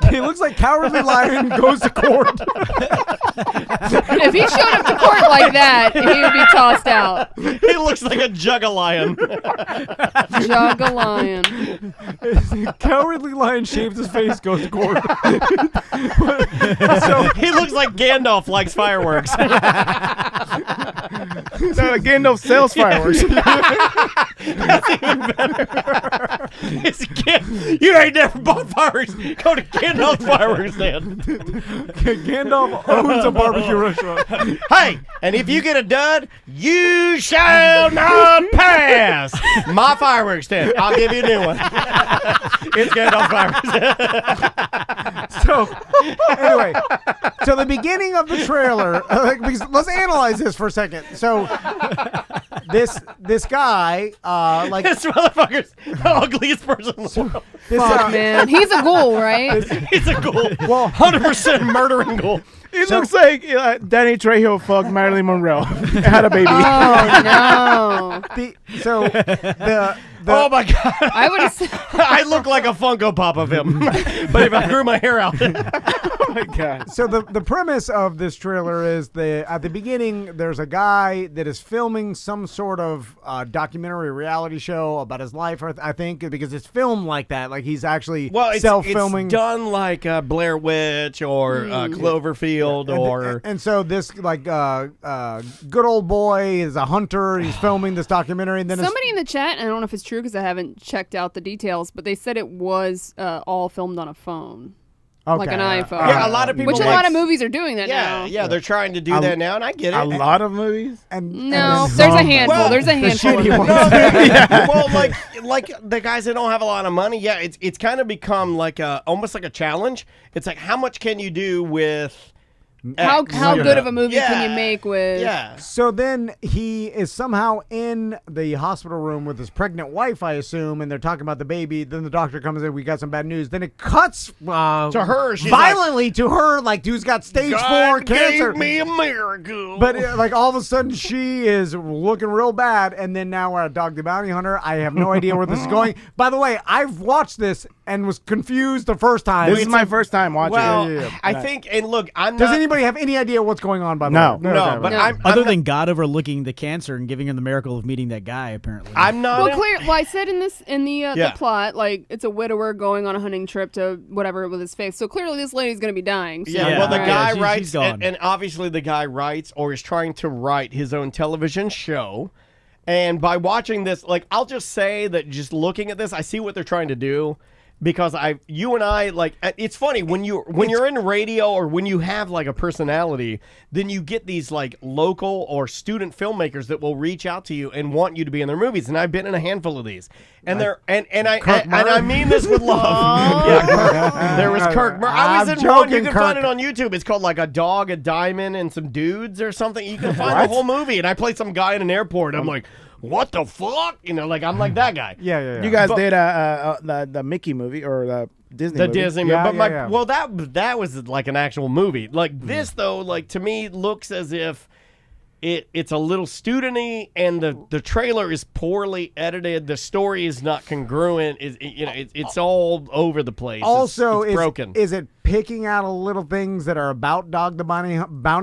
He looks like Cowardly Lion goes to court. If he showed up to court like that, he would be tossed out. He looks like a Jug-a-Lion. Jug-a-Lion. Cowardly Lion shaves his face, goes to court. So he looks like Gandalf likes fireworks. Gandalf sells fireworks. That's even better. You ain't never bought fireworks. Go to Gandalf's fireworks stand. Gandalf owns a barbecue restaurant. Hey, and if you get a dud, you shall not pass. My fireworks stand. I'll give you a new one. It's Gandalf fireworks. So, anyway, so the beginning of the trailer, because let's analyze this for a second. So, this guy, this motherfucker's the ugliest person in the world. Fuck, man. He's a ghoul, right? He's a ghoul. Well, 100% murdering ghoul. It looks like Danny Trejo fucked Marilyn Monroe and had a baby. Oh, no. Oh, my God. I would have said... I look like a Funko Pop of him. But if I grew my hair out... Oh, my God. So the premise of this trailer is at the beginning, there's a guy that is filming some sort of documentary reality show about his life, I think, because it's filmed like that. Like he's actually self-filming. It's done like Blair Witch or Cloverfield and so this good old boy is a hunter. He's filming this documentary. And then somebody in the chat, I don't know if it's true because I haven't checked out the details, but they said it was all filmed on a phone. Okay. Like an iPhone. Yeah, a lot of people. Which a lot of movies are doing that now. Yeah, they're trying to do that now, and I get it. A lot of movies? No, there's a handful. Well, there's a handful. Well, like the guys that don't have a lot of money, it's kind of become like almost like a challenge. It's like, how much can you do with How good of a movie can you make with? Yeah. So then he is somehow in the hospital room with his pregnant wife, I assume, and they're talking about the baby. Then the doctor comes in. We got some bad news. Then it cuts to her. She's violently to her. Like, dude's got stage 4 cancer. Gave me a miracle. But like all of a sudden she is looking real bad. And then now we're at Dog the Bounty Hunter. I have no idea where this is going. By the way, I've watched this and was confused the first time. This is my first time watching it. I think, and look, Does anybody have any idea what's going on? By the way, no. But I'm other than God overlooking the cancer and giving him the miracle of meeting that guy. Apparently, I'm not. Well, I said in the plot, like it's a widower going on a hunting trip to whatever with his face. So clearly, this lady's going to be dying. So. Yeah. Well, the guy writes, and obviously the guy writes or is trying to write his own television show. And by watching this, like, I'll just say that just looking at this, I see what they're trying to do. Because you and I, like, it's funny when you're in radio or when you have like a personality, then you get these like local or student filmmakers that will reach out to you and want you to be in their movies. And I've been in a handful of these, and I mean this with love. There was Kirk Murray. I was in one. You can find it on YouTube. It's called like A Dog, a Diamond, and Some Dudes or something. You can find the whole movie. And I played some guy in an airport. I'm like, what the fuck? You know, like I'm like that guy. Yeah. You guys did the Mickey movie or the Disney movie. Disney movie. Well, that was like an actual movie. Like this though, like to me looks as if it's a little student-y, and the trailer is poorly edited. The story is not congruent. It's all over the place. Also, it's broken. Is it picking out little things that are about Dog the Bounty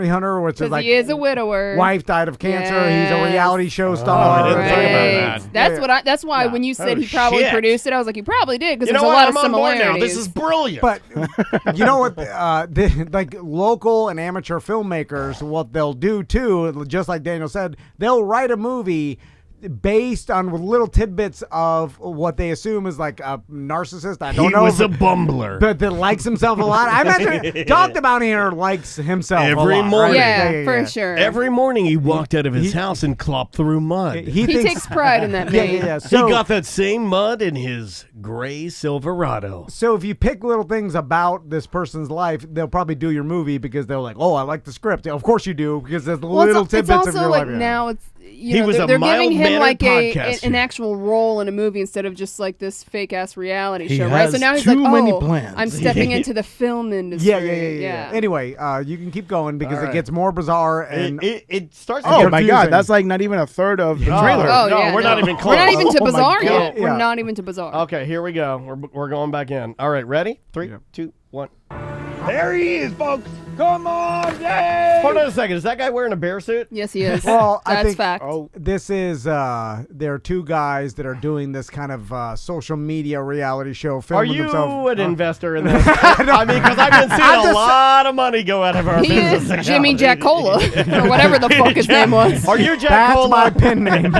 Hunter, which is like he is a widower, wife died of cancer. He's a reality show star. I didn't think about that. That's why when you said he probably produced it, I was like, he probably did because there's a lot of similarities. Now. This is brilliant. But you know what? Like local and amateur filmmakers, what they'll do too, just like Daniel said, they'll write a movie based on little tidbits of what they assume is like a narcissist. I don't know. He was a bumbler. But that likes himself a lot. I imagine Dog the Bounty Hunter likes himself every a lot, morning. Right? Yeah, for sure. Every morning he walked out of his house and clopped through mud. He takes pride in that. Yeah. So, he got that same mud in his gray Silverado. So if you pick little things about this person's life, they'll probably do your movie because they're like, oh, I like the script. Of course you do, because there's little tidbits of your life. Now it's was they're a giving him like an actual role in a movie instead of just like this fake ass reality show, has right? So now he's too like, many plans. I'm stepping into the film industry. Yeah. Anyway, you can keep going because it gets more bizarre and it starts. Oh my God, that's like not even a third of the trailer. We're not even close. We're not even to Oh my bizarre God. yet. We're not even to bizarre. Okay, here we go. We're going back in. All right, ready? 3, 2, 1. There he is, folks. Come on, Dave. Hold on a second. Is that guy wearing a bear suit? Yes, he is. Well, I that's think fact. This is there are two guys that are doing this kind of social media reality show. Are Filming you themselves. an investor in this? I mean, because I've been seeing a lot of money go out of our He business. is Jimmy Jack Cola or whatever the fuck his name was. Are you Jack That's Cola? my pen name.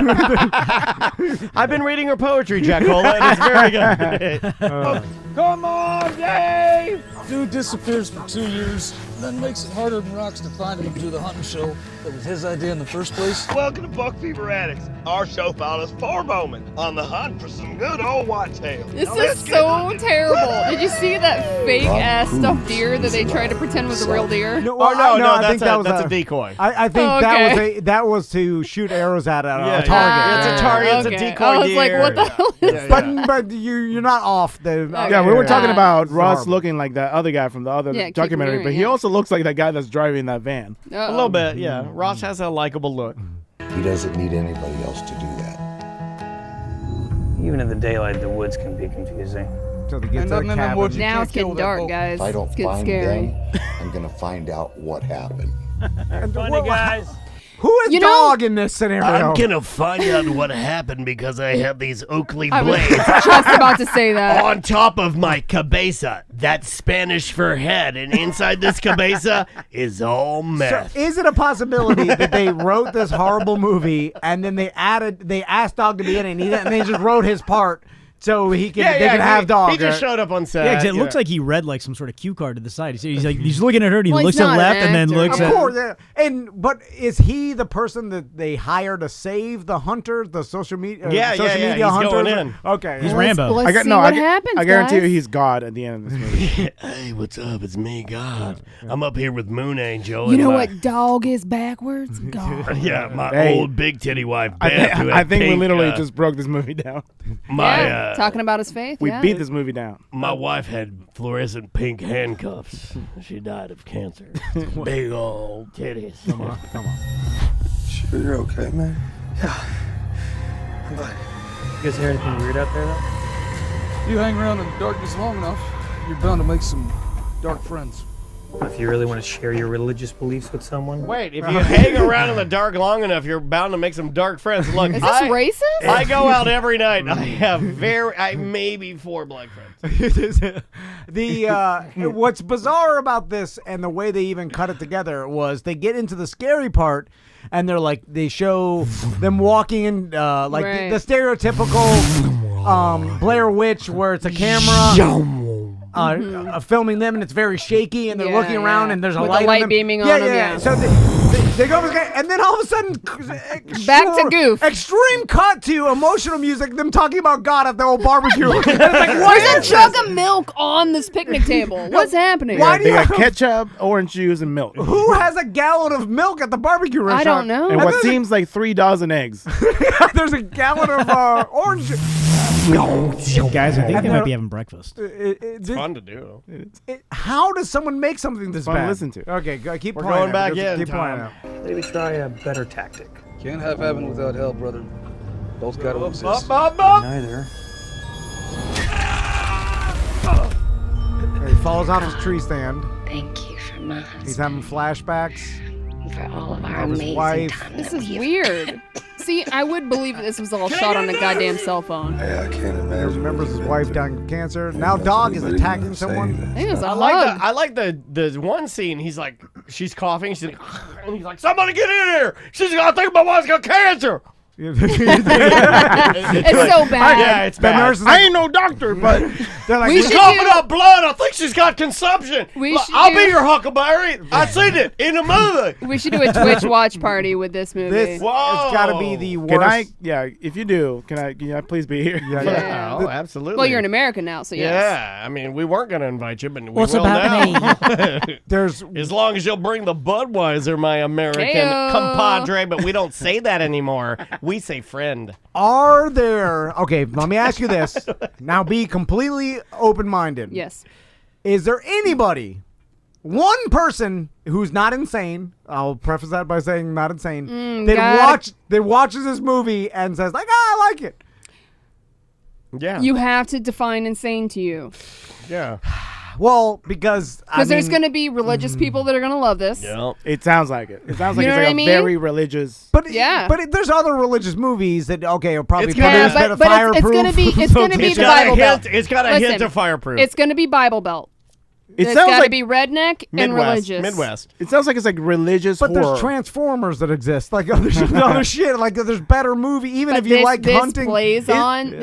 I've been reading her poetry, Jack Cola, and it's very good. Come on, Dave. Dude disappears for 2 years, then makes it harder than rocks to find him and do the hunting show that was his idea in the first place. Welcome to Buck Fever Addicts. Our show followed us 4 bowmen on the hunt for some good old whitetail. This is so terrible. Did you see that fake ass stuffed deer that they tried to pretend was a real deer? No, I think that's a decoy. I think that was to shoot arrows at a target. Yeah, it's a target. It's a decoy I was deer. like, what the hell is that? But you're not off the. Yeah, we were talking about Russ horrible. looking like that other guy from the other Keith documentary, Raniere, but he also looks like that guy that's driving that van. A little bit, yeah. Ross has a likable look. He doesn't need anybody else to do that. Even in the daylight, the woods can be confusing. Till they get to the cabin. Now it's getting dark, guys. If I don't It's getting find scary. them, I'm gonna find out what happened. Funny guys. Who is dog in this scenario? I'm gonna find out what happened because I have these Oakley I was blades just about to say that. on top of my cabeza. That's Spanish for head, and inside this cabeza is all meth. So is it a possibility that they wrote this horrible movie and then they asked Dog to be in it and they just wrote his part so they can have dog. He just showed up on set. Yeah, 'cause it looks like he read like some sort of cue card to the side. He's looking at her and he looks at left and then looks of at. course, but is he the person that they hire to save the hunters, the social media? Social media he's hunters? going in. Okay, he's Rambo. Let's see what happens, I guarantee guys. you, he's God at the end of this movie. Hey, what's up? It's me, God. I'm up here with Moon Angel. You and know my- what dog is backwards? God. Yeah, my Hey. old big titty wife, Beth. who had I think we pink, literally just broke this movie down. My, Talking about his faith. We yeah. beat this movie down. My wife had fluorescent pink handcuffs. She died of cancer. Big old titties. Come on. Sure you're okay, man? Yeah. I'm fine. You guys hear anything weird out there, though? You hang around in the darkness long enough, you're bound to make some dark friends. If you really want to share your religious beliefs with someone. Wait, if you hang around in the dark long enough, you're bound to make some dark friends. Look, Is this racist? I go out every night. I have maybe 4 black friends. What's bizarre about this and the way they even cut it together was they get into the scary part and they're like they show them walking in the stereotypical Blair Witch where it's a camera filming them and it's very shaky and they're looking around and there's a With light the light on them. beaming on them. Yeah. So they go and then all of a sudden Back to goof. Extreme cut to emotional music, them talking about God at the old barbecue. And it's like, There's a jug of milk on this picnic table. What's happening? Why do They you got have- ketchup, orange juice, and milk. Who has a gallon of milk at the barbecue restaurant? I don't know. And what seems like 3 dozen eggs. There's a gallon of orange juice. Guys, I think they might be having breakfast. It's fun to do. How does someone make something this Fun to bad? listen to. Okay, keep We're playing going it. back Just in, Keep playing Tom. it. Maybe try a better tactic. Can't have heaven without hell, brother. Both gotta exist. Neither. He falls off his tree stand. Thank you for my husband. He's having flashbacks. For all of our of his amazing wife. time. This is weird. See, I would believe this was all shot on a goddamn cell phone. Yeah, I can't He imagine. remembers his wife dying of cancer. Now dog is attacking someone. I think it was a I hug. like the one scene. He's like, she's coughing. She's like, and he's like, somebody get in here. She's got. I think my wife's got cancer. It's so bad. Yeah, it's The bad. nurse is I like, ain't no doctor, but they're like, We She's should coughing do- up blood. I think she's got consumption. We Look, should I'll do- be your huckleberry. I seen it in the movie. We should do a Twitch watch party with this movie. this Whoa. it's got to be the worst. can I? Yeah, if you do, can I please be here? Yeah, Yeah. Oh, absolutely. Well, you're an American now, so yes. Yeah, I mean, we weren't going to invite you, but we What's will about now. There's As long as you'll bring the Budweiser, my American Heyo. compadre, but we don't say that anymore. We say friend. Are there okay, let me ask you this. Now be completely open-minded. Yes. Is there anybody, one person who's not insane, I'll preface that by saying not insane, that watches this movie and says like, I like it. Yeah. You have to define insane to you. Yeah. Well, because There's going to be religious people that are going to love this. Yeah. It sounds like it. It sounds like You know it's what like I a mean? very religious. But Yeah. but there's other religious movies that are probably It's gonna- produced Yeah, that are but fireproof. it's going to be So it's going to be It's the got a Bible hint. Belt. It's got a hint of fireproof. It's going to be Bible Belt. It It's sounds got to like be redneck and religious. Midwest. it sounds like it's like religious But horror. there's Transformers that exist, like other shit. Like there's better movie, even But if you this, like this hunting. plays on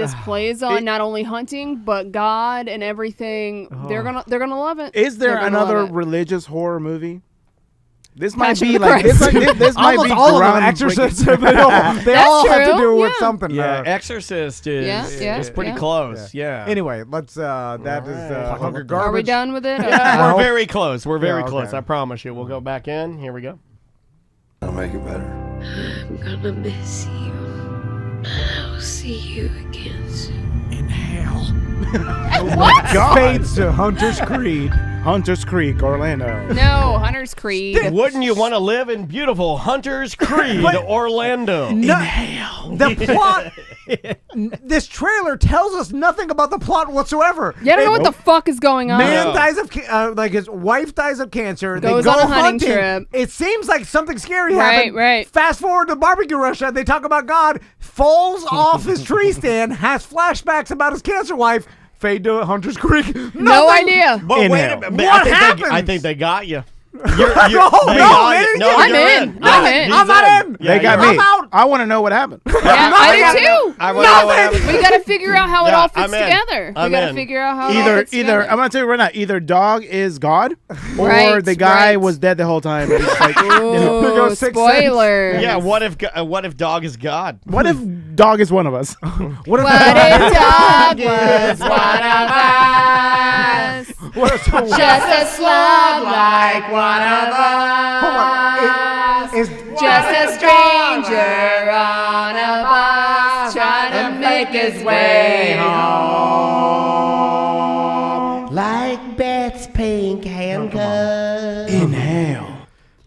not only hunting but God and everything. They're gonna love it. Is there They're gonna another love it. religious horror movie? This might Passion be of the like Christ. this might Almost be all of them, groundbreaking. Exorcist. they That's all have to true, do with yeah. something. Yeah, Exorcist is pretty close. Yeah. Anyway, let's. That is Hunger Garbage. Are we done with it? We're very close. We're very Yeah, close. okay. I promise you. We'll go back in. Here we go. I'll make it better. I'm gonna miss you. I'll see you again soon. What? Fades to Hunter's Creed. Hunters Creek, Orlando. No, Hunter's Creed. Wouldn't you want to live in beautiful Hunter's Creed, Orlando? The plot. This trailer tells us nothing about the plot whatsoever. You don't know what the fuck is going on. Man dies of like his wife dies of cancer. Goes they go on a hunting hunting. trip. It seems like something scary Right, happened. right. Fast forward to the barbecue restaurant. They talk about God. Falls off his tree stand. Has flashbacks about his cancer wife. Fade to Hunter's Creek. No idea. But wait a Inhale. minute. What I happens? think they got you. You're I'm in. I'm not in. They got me. I'm out. I want to know what happened. Yeah, I do too. I want to know what happened. We got to figure out how it all fits I'm in. together. I'm We got to in. figure out how it all fits Either together. I'm gonna tell you right now. Either dog is God, or Right, the guy right. was dead the whole time. And it's like, Ooh, spoilers. Yeah, what if dog is God? what if dog is one of us? What if dog was one of us? Just a slug like one of us. Just a stranger on a bus trying to make his way home. Like Beth's pink handcuffs. Inhale.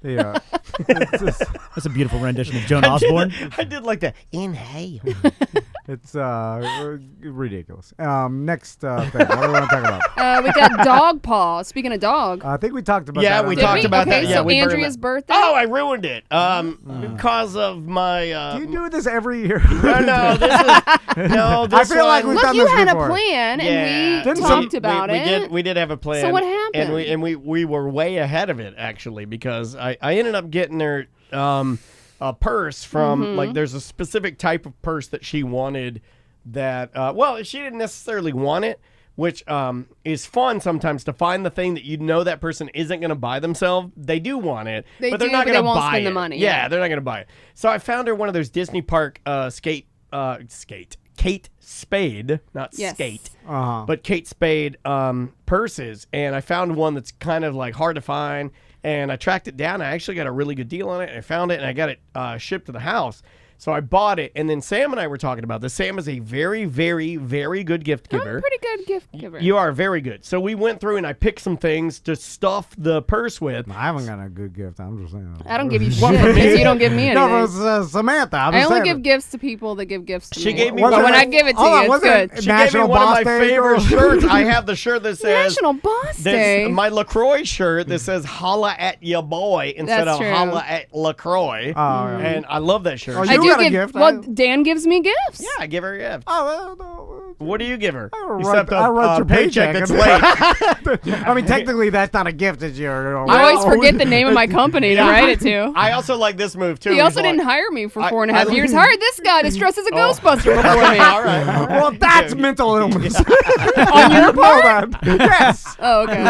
Yeah. That's a beautiful rendition of Joan Osborne. I did like that. Inhale. It's ridiculous. Next thing. What do we want to talk about? We got dog paw. Speaking of dog. I think we talked about Yeah, that. we Did talked about okay, that. Yeah, so we burned Andrea's that. birthday. Oh, I ruined it. Because of my. Do you do this every year? No, this I feel like we've Look, done you this had before. a plan, Yeah. and we Didn't talked about it. We did have a plan. So what happened? And we were way ahead of it actually because I ended up getting her a purse from like there's a specific type of purse that she wanted that well she didn't necessarily want it, which is fun sometimes to find the thing that you know that person isn't going to buy themselves. They do want it, but they're not going to won't buy spend it. the money. Yeah, they're not going to buy it. So I found her one of those Disney Park Kate Spade, not Yes. skate, Uh-huh. but Kate Spade purses, and I found one that's kind of like hard to find, and I tracked it down. I actually got a really good deal on it, and I found it, and I got it shipped to the house. So I bought it, and then Sam and I were talking about this. Sam is a very, very, very good gift giver. I'm pretty good gift giver. You are very good. So we went through, and I picked some things to stuff the purse with. I haven't got a good gift. I'm just saying. I don't give you shit because you don't give me anything. No, it was Samantha. I only give gifts to people that give gifts to me. She gave me but one when of I my- give it to Hold on, you, it's wasn't good. it She National gave me one Boss of my Day, favorite girl? shirts. I have the shirt that says National Boss Day. my LaCroix shirt that says "Holla at ya boy" instead That's of true. "Holla at LaCroix," and I love that shirt. Oh, I you do got a give. gift. Well, Dan gives me gifts. Yeah, I give her a gift. Oh, no. What do you give her? I Except wrote a your paycheck paycheck. that's late. I mean, technically, that's not a gift. It's your. I always forget the name of my company to write it to. I also like this move too. He also He's like- didn't hire me for I- 4.5 I- years. Hired this guy to dress as a Ghostbuster before me. All right. Well, that's mental illness. On your part? Yes. Oh, okay.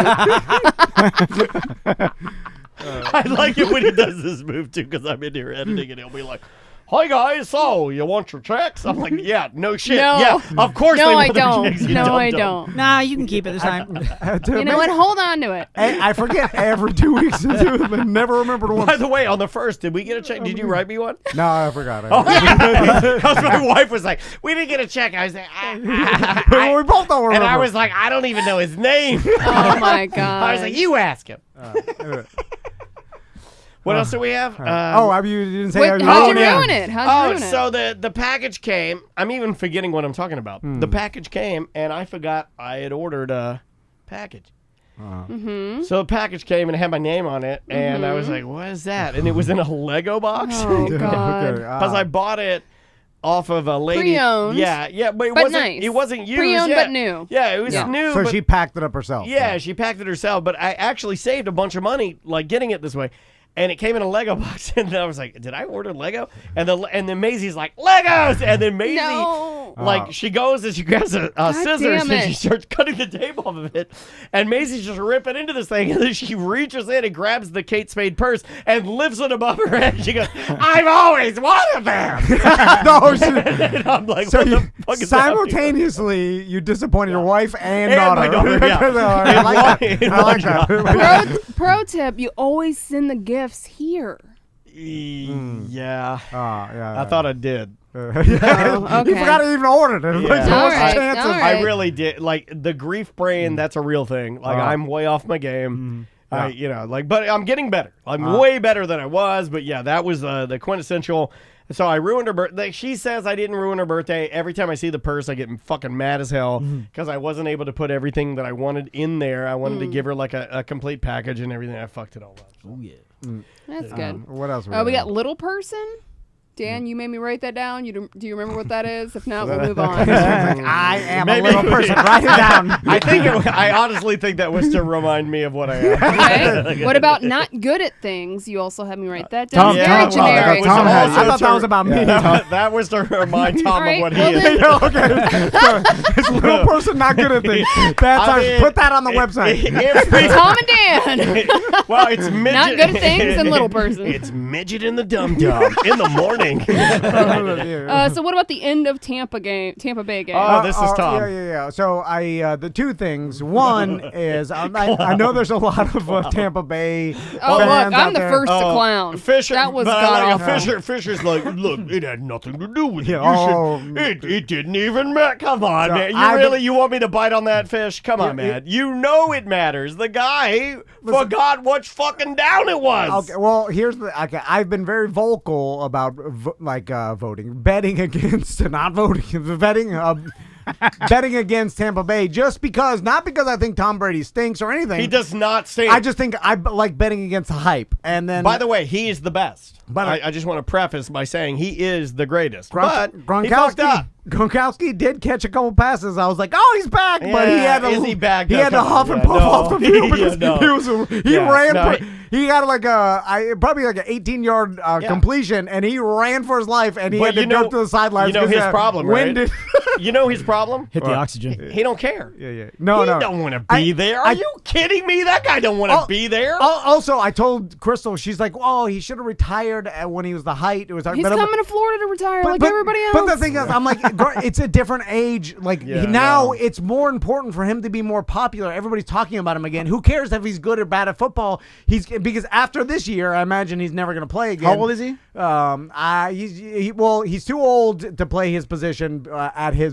I like it when he does this move too, because I'm in here editing, and he'll be like, "Hi guys, so you want your checks?" I'm like, "Yeah, no shit, No. yeah, of course." No, they I want their don't. checks, you No, I dumb. don't. Nah, you can keep it this time. You know what? Hold on to it. I forget every 2 weeks to do it, and never remembered By once. the way, on the first, did we get a check? Did you write me one? No, I forgot. Oh, yeah. Because my wife was like, "We didn't get a check." I was like, We both don't remember. and I was like, "I don't even know his name." Oh my god. I was like, "You ask him." What else do we have? You didn't say Wait, how how'd you you ruin it? How'd you ruin it? So the package came. I'm even forgetting what I'm talking about. The package came, and I forgot I had ordered a package. Mm-hmm. So the package came and it had my name on it, and I was like, "What is that?" And it was in a Lego box. Oh god. Because I bought it off of a lady. Pre-owned. Yeah, but it But wasn't. nice. It wasn't used. Pre-owned yet. but new. Yeah, it was Yeah. new. So but she packed it up herself. yeah, she packed it herself, but I actually saved a bunch of money like getting it this way. And it came in a Lego box, and I was like, "Did I order Lego?" And then Maisie's like, "Legos!" And then Maisie, No. she goes and she grabs a scissors damn and she it. starts cutting the tape off of it. And Maisie's just ripping into this thing, and then she reaches in and grabs the Kate Spade purse and lifts it above her head. She goes, "I've always wanted them." No, and I'm like, so "What you, the fuck is happening?" simultaneously you disappointed your wife and my daughter. daughter, yeah. I like that. In I like one that. Pro tip: you always send the gifts here. Yeah. Yeah. I thought I did. okay. You forgot to even order it. Yeah. Like, so All what's the right, chances? all right. I really did. Like the grief brain, that's a real thing. Like I'm way off my game. But I'm getting better. I'm way better than I was. But yeah, that was the quintessential. So I ruined her birthday. She says I didn't ruin her birthday. Every time I see the purse, I get fucking mad as hell because I wasn't able to put everything that I wanted in there. I wanted to give her like a complete package and everything. I fucked it all up. Oh yeah. That's good. What else? We got little person. Dan, you made me write that down. Do you remember what that is? If not, we'll move on. I am a little person. Write it down. I honestly think that was to remind me of what I am. Okay. What about not good at things? You also had me write that down. Very generic. I thought that was about me. That was to remind Tom of what he is. Okay. This little person not good at things. Put that on the website. Tom and Dan. Well, it's midget. Not good at things and little person. It's midget and the dum-dum in the morning. So what about the end of Tampa Bay game? Oh, this is Tom. Yeah. So the two things. One is I know there's a lot of Tampa Bay fans look, I'm out the there. first to clown. Fisher, that was Fisher's like, look, it had nothing to do with it. It didn't even matter. Come on, man. You want me to bite on that fish? Come on, man. You know it matters. The guy forgot what fucking down it was. Okay, well, here's I've been very vocal about voting, betting against, not voting, betting against Tampa Bay, not because I think Tom Brady stinks or anything. He does not stink. I just think I like betting against the hype. And then, by the way, he is the best. But I just want to preface by saying he is the greatest. But he fucked up. Gronkowski did catch a couple passes. I was like, "Oh, he's back!" But he had to. Is he back? He had to huff and puff off the field because he ran. He got probably like an 18-yard completion, and he ran for his life, and he had to go to the sidelines. You know his problem, right? You know his problem? Hit the oxygen. He don't care. Yeah. He don't want to be there. Are you kidding me? That guy don't want to be there. Also, I told Crystal, she's like, "Oh, he should have retired when he was the height." It was he's coming to Florida to retire like everybody else. But the thing is, I'm like, it's a different age. Now it's more important for him to be more popular. Everybody's talking about him again. Who cares if he's good or bad at football? Because after this year, I imagine he's never going to play again. How old is he? He's too old to play his position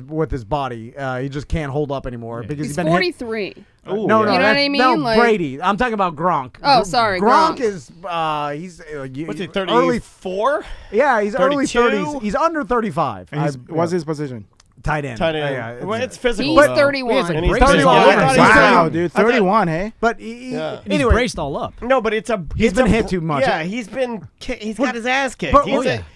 with his body. He just can't hold up anymore because he's been 43. Hit. No, you know what I mean? No, Brady. I'm talking about Gronk. Oh, sorry, Gronk is what's he? 34? Yeah, he's 32? early 30s. He's under 35. What's his position? Tight end. Well, it's physical. He's 31. And he's 31. Wow, dude, 31, hey? But anyway, he's braced all up. No, but he's been hit too much. Yeah, he's got his ass kicked.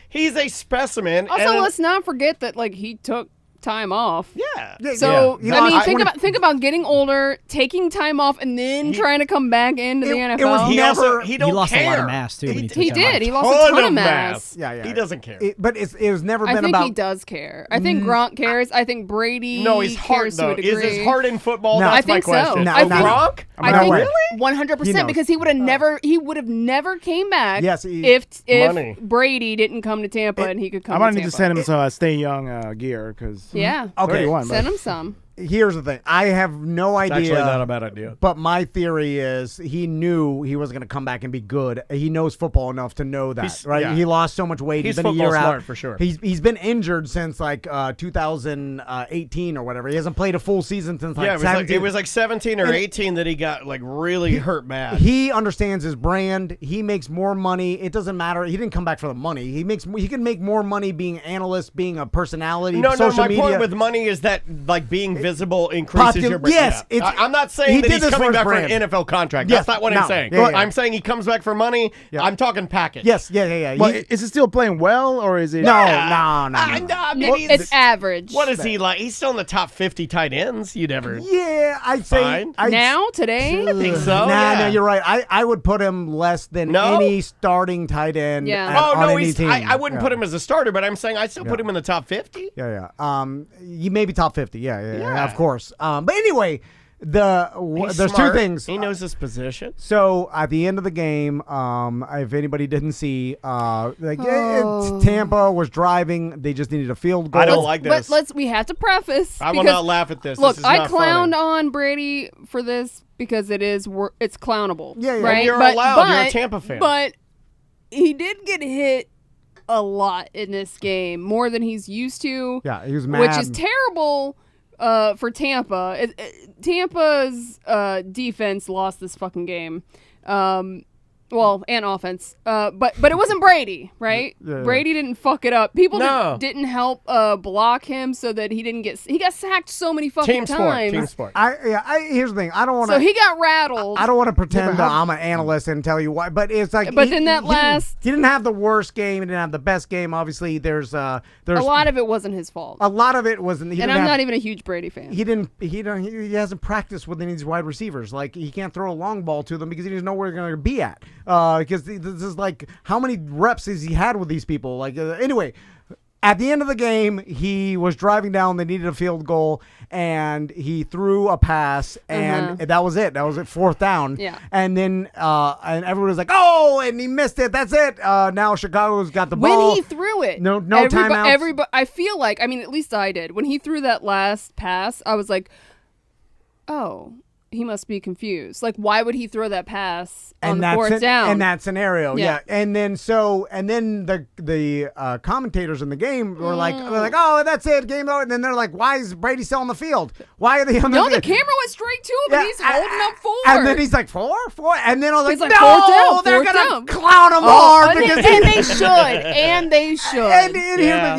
He's a specimen. Also, let's not forget that he took time off. Yeah. So I mean, think about getting older, taking time off, and then trying to come back into the NFL. He lost a lot of mass too. He did. He lost a ton of mass. Yeah. He doesn't care. But it was never been about. I think he does care. I think Gronk cares. I think Brady. No, he's cares hard though. to a degree. Is his heart in football? No, That's I think my question. So. I think Gronk. I think 100% because he would have never came back. Yes, if Brady didn't come to Tampa and he could come. I'm gonna to need to send him some Stay Young gear because okay. Send him some. Here's the thing. I have no idea. It's actually not a bad idea. But my theory is he knew he was going to come back and be good. He knows football enough to know that, right? Yeah. He lost so much weight. He's been a year smart out for sure. He's been injured since 2018 or whatever. He hasn't played a full season since it was 17 or 18 that he got really hurt bad. He understands his brand. He makes more money. It doesn't matter. He didn't come back for the money. He can make more money being an analyst, being a personality. Social media. My point with money is that being visible increases your brand. Yes, I'm not saying that he's coming back for an NFL contract. That's not what I'm saying. I'm saying he comes back for money. I'm talking package. Yes, yeah. But is he still playing well, or is it? No. I mean, it's average. What is he like? He's still in the top 50 tight ends you'd ever. Yeah, I'd say today. I think so. No, you're right. I would put him less than any starting tight end. On any team. I wouldn't put him as a starter, but I'm saying I'd still put him in the top 50. Yeah. You may be top 50. Yeah, of course. But anyway, there's smart. two things. He knows his position. So at the end of the game, if anybody didn't see, Tampa was driving. They just needed a field goal. I don't like this. But we have to preface. I will not laugh at this. Look, this is not clowned funny. on Brady for this because it's clownable. Yeah. Right? And you're allowed. You're a Tampa fan. But he did get hit a lot in this game, more than he's used to. Yeah, he was mad. Which is terrible. For Tampa, Tampa's defense lost this fucking game. Well, and offense. But it wasn't Brady, right? Yeah. Brady didn't fuck it up. People No. didn't help block him so that he didn't get. He got sacked so many fucking times. Team sport. Here's the thing. I don't want to. So he got rattled. I don't want to pretend that I'm an analyst and tell you why, but it's like. But then that he didn't have the worst game. He didn't have the best game. Obviously, there's a lot of it wasn't his fault. A lot of it wasn't. And I'm not even a huge Brady fan. He hasn't practiced with any of these wide receivers. Like he can't throw a long ball to them because he doesn't know where they're going to be at. Because this is like, how many reps has he had with these people? Like, anyway, at the end of the game, he was driving down. They needed a field goal, and he threw a pass, and that was it. That was it, 4th down. Yeah. And then and everyone was like, "Oh!" and he missed it. That's it. Now Chicago's got the ball. When he threw it, no timeouts. Everybody, I feel like, I mean, at least I did. When he threw that last pass, I was like, "Oh." He must be confused. Like, why would he throw that pass on the 4th down? In that scenario, yeah. And then the commentators in the game were like, "Oh, that's it, game over." And then they're like, "Why is Brady still on the field? Why are they on the field?" No, the camera went straight to him, and he's holding up 4. And then he's like, 4? And then I was like, He's like, "No, they're gonna clown him hard because and they should, and they should." And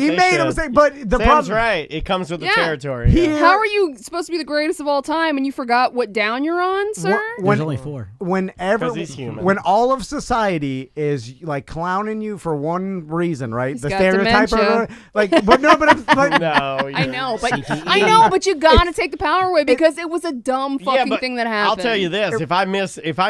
he made a mistake, but the Sam's problem, right. It comes with the territory. How are you supposed to be the greatest of all time and you forgot what down you're on, sir? There's only 4. Whenever, he's human. when all of society is like clowning you for one reason, right? He's the got stereotype, dementia. I know, but you gotta take the power away because it was a dumb fucking thing that happened. I'll tell you this: if I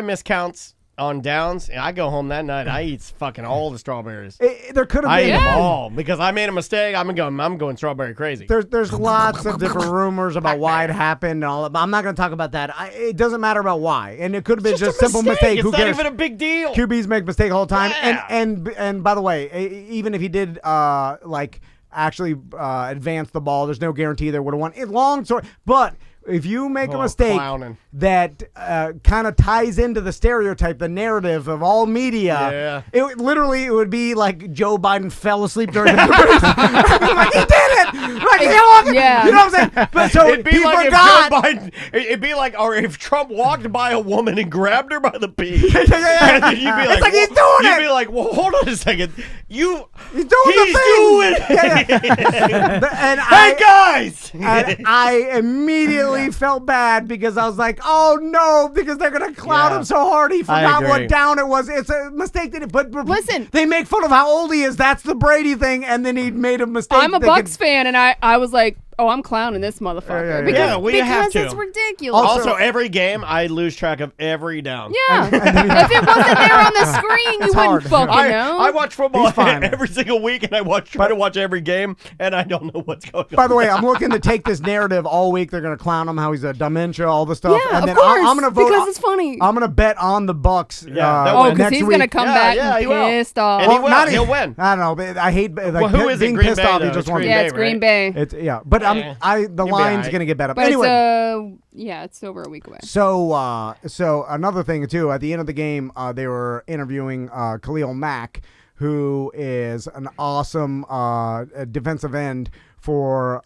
miss counts on downs, I go home that night. I eat fucking all the strawberries. There could have I been eat them all because I made a mistake. I'm going strawberry crazy. There's lots of different rumors about why it happened and all. I'm not going to talk about that. It doesn't matter about why, and it could have been just a simple mistake. It's Who not cares? even a big deal. QBs make mistakes all the time, Yeah. and by the way, even if he did actually advance the ball, there's no guarantee they would have won. It's long story, but. If you make a mistake that kind of ties into the stereotype, the narrative of all media, it would be like Joe Biden fell asleep during the debate. Like, he did it! Like, you know what I'm saying? But so it'd be like forgot. if Joe Biden, it'd be like, or if Trump walked by a woman and grabbed her by the pee. And then you'd be like, it's like he's doing it. You'd be like, well, hold on a second. He's doing it. And hey, guys! And I immediately felt bad because I was like, oh no, because they're going to clown him so hard he forgot what down it was. It's a mistake. But listen, they make fun of how old he is. That's the Brady thing. And then he made a mistake. I'm a Bucks fan, and I was like, oh, I'm clowning this motherfucker. Because it's ridiculous. Also, every game, I lose track of every down. Yeah. If it wasn't there on the screen, you wouldn't fucking know. I watch football every single week, and I try to watch every game, and I don't know what's going on. By the way, I'm looking to take this narrative all week. They're going to clown him, how he's a dementia, all the stuff. Yeah, and then of course, I'm going to vote. because it's funny. I'm going to bet on the Bucks. Because he's going to come back and pissed off. And he will. He'll win. I don't know. But I hate who is being it? Green pissed Bay, off. though. He just wants. Yeah, it's Green Bay. But the line's going to get better. But anyway. it's over a week away. So another thing too, at the end of the game, they were interviewing Khalil Mack, who is an awesome defensive end for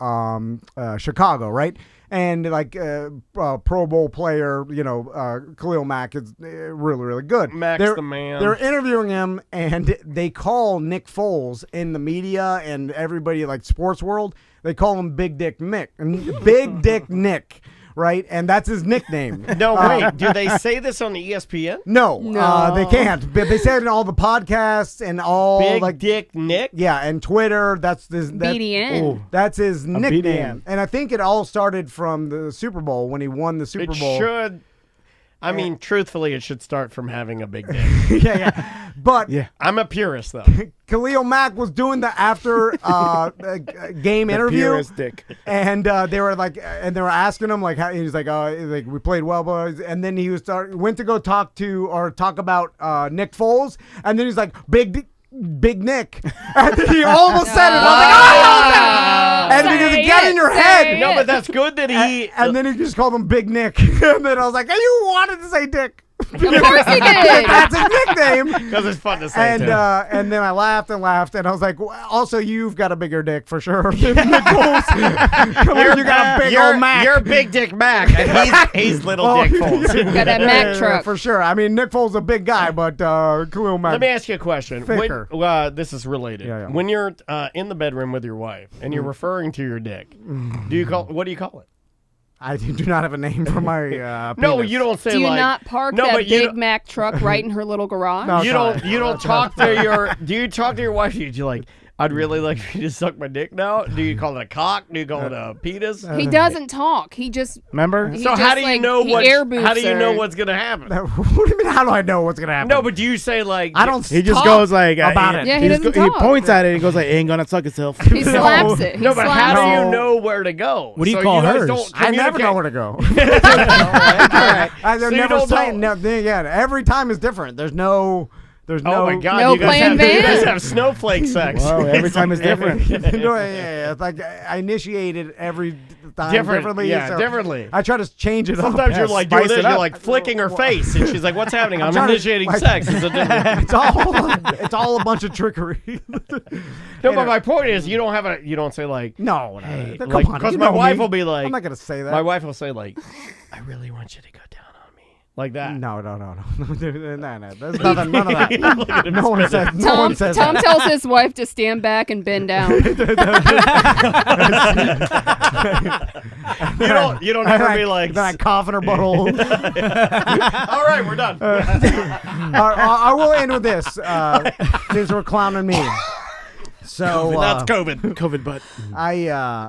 Chicago, right? And like Pro Bowl player, Khalil Mack is really, really good. Mack's the man. They're interviewing him, and they call Nick Foles in the media and everybody like sports world. They call him Big Dick Nick, Big Dick Nick. Right, and that's his nickname. No, wait. Do they say this on the ESPN? No, they can't. But they say it in all the podcasts and all Big Dick Nick. Yeah, and Twitter. That's his BDN. That's his nickname. BDN. And I think it all started from the Super Bowl when he won the Super Bowl. It should. I mean, truthfully, it should start from having a big dick. yeah. But I'm a purist, though. Khalil Mack was doing the after game interview, purest dick. And they were asking him like, how, he's like, we played well, boys. And then he went to go talk about Nick Foles, and then he's like, Big Nick. And he almost said it. I was like, and because it got in your head. No, but that's good that he. And then he just called him Big Nick. And then I was like, you wanted to say Dick. Of course he did. That's his nickname. Because it's fun to say, And too. and then I laughed, and I was like, well, also, you've got a bigger dick for sure. Nick Foles. Come on, you got a big old Mac. You're Big Dick Mac, and he's Little Dick Foles. Got a Mac truck. For sure. I mean, Nick Foles is a big guy, but Khalil Mack. Let me ask you a question. Thicker. This is related. Yeah. When you're in the bedroom with your wife and you're referring to your dick, what do you call it? I do not have a name for my No, penis. you don't say Do you like. not park no, that but you Big don't- Mac truck right in her little garage? No, You sorry. don't talk to your. Do you talk to your wife? Do you like? I'd really like you to suck my dick now. Do you call it a cock? Do you call it a penis? He doesn't talk. He just Remember? he So just, how do you like, know he what? air boots How do you know her. what's gonna happen? What do you mean? How do I know what's gonna happen? No, but do you say like? I don't. He just talk goes like about it. Yeah, he doesn't He talk. points at it and he goes like, "Ain't gonna suck itself." He slaps it. He No, but how slaps do it. you know where to go? What do you So call guys hers? don't I never know where communicate. to go. All right. I So you never don't say. know- No, yeah, every time is different. There's no. Oh my God! No you guys plan have, B? you guys have snowflake sex. Wow, every time is different. No, yeah, it's like I initiated every time Different, differently. yeah, so differently. I try to change it Sometimes up. you're like doing spice this. it You're up. like flicking her face, and she's like, "What's happening? I'm trying to, initiating like- sex." It's a different. it's all a bunch of trickery. No, but my point is, you don't say like, No, hey, come like, on, because you my know wife me. will be like, I'm not gonna say that. My wife will say like, "I really want you to go down on me," like that. No. There's nothing, none of that. Look at him No one spinning. says. No one says Tom that. tells his wife to stand back and bend down. You don't ever be like. Then I cough in her butthole. All right, we're done. I will end with this. Since we're clowning me. So That's COVID. COVID butt.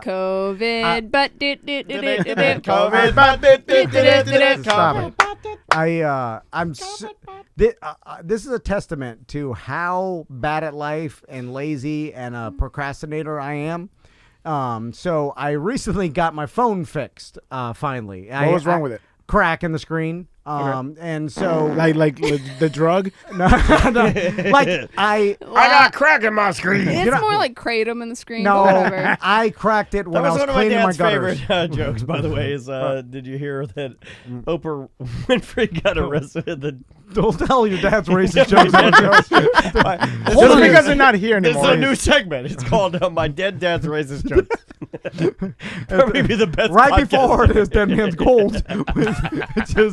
COVID, but COVID, but Stop it. This is a testament to how bad at life and lazy and a procrastinator I am. So I recently got my phone fixed. Finally, What was wrong with it? Crack in the screen. And so Like the drug. no, like I got crack in my screen. It's more like kratom in the screen. no, But whatever. I cracked it when That I was was one of my cleaning my dad's gutters. favorite jokes, by the way. Is did you hear that Oprah Winfrey got arrested at the? Don't tell your dad's racist jokes on the show. Just because they're not here This is anymore. a new segment. It's called "My Dead Dad's Racist Jokes." Probably be the best. Right podcast before it ever. is Dead Man's Gold, which is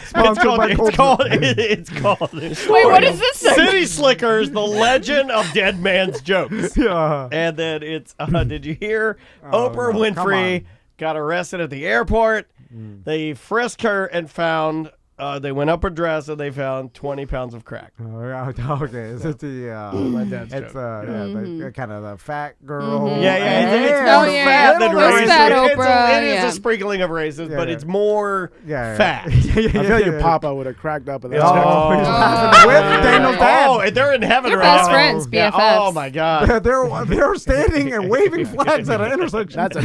sponsored by Cold. It's called. Wait, what is this segment? City Slickers: The Legend of Dead Man's Jokes. Yeah. And then it's. Did you hear? Oh, Oprah no, come Winfrey on. got arrested at the airport. They frisked her and found. They went up her dress and they found 20 pounds of crack. Okay, is it the? My dad's It's joke. the kind of the fat girl. It's Oh, more yeah. fat than Little racist. fat It Oprah, is yeah. a sprinkling of racist, but Yeah. it's more Yeah, fat. I feel like your papa would have cracked up at that. Oh, joke. he's laughing with Daniel's dad. Oh, and they're in heaven They're right best now. friends, Yeah, BFFs. Oh my God. They're standing and waving flags at an intersection. That's a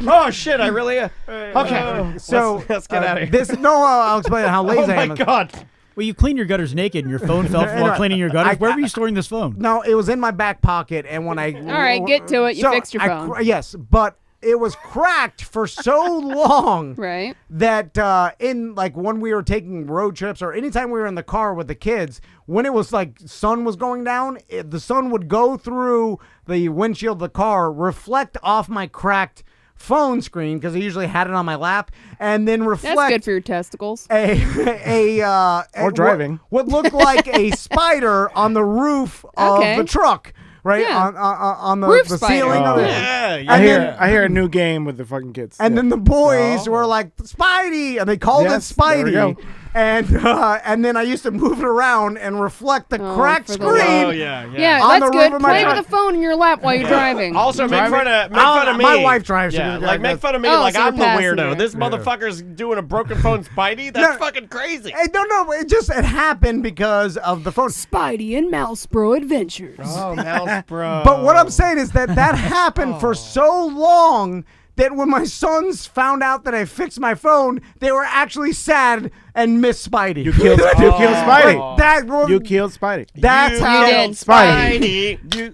Oh shit! I really. Okay. So let's get out of here. I'll explain how lazy Oh I my am. God. Well, you clean your gutters naked, and your phone fell while cleaning your gutters. Where were you storing this phone? No, it was in my back pocket, and when I All right, get to it. You So fixed your I phone. yes, but it was cracked for so long Right. that in like when we were taking road trips or anytime we were in the car with the kids, when it was like sun was going down, the sun would go through the windshield of the car, reflect off my cracked phone screen because I usually had it on my lap, and then reflect. That's good for your testicles. Or driving. What looked like a spider on the roof of Okay. the truck, right? Yeah. On the, Roof the spider. ceiling of it. Yeah. I hear a new game with the fucking kids. And Yeah. then the boys were like, Spidey! And they called Yes, it there we Spidey. go. And then I used to move it around and reflect the cracked for the screen. love. Oh yeah. Yeah, On that's the good. roof of my Play with truck. the phone in your lap while you're driving. Also, make fun of me. My wife drives. Yeah, She- like make fun of me Oh, like so I'm the you're weirdo. passenger. This motherfucker's doing a broken phone Spidey. That's No. fucking crazy. Hey, no, it happened because of the phone. Spidey and Mouse Bro Adventures. Oh, mouse bro. But what I'm saying is that happened for so long that when my sons found out that I fixed my phone, they were actually sad and missed Spidey. You killed Spidey. That, You killed Spidey. That's You how killed Spidey. Spidey.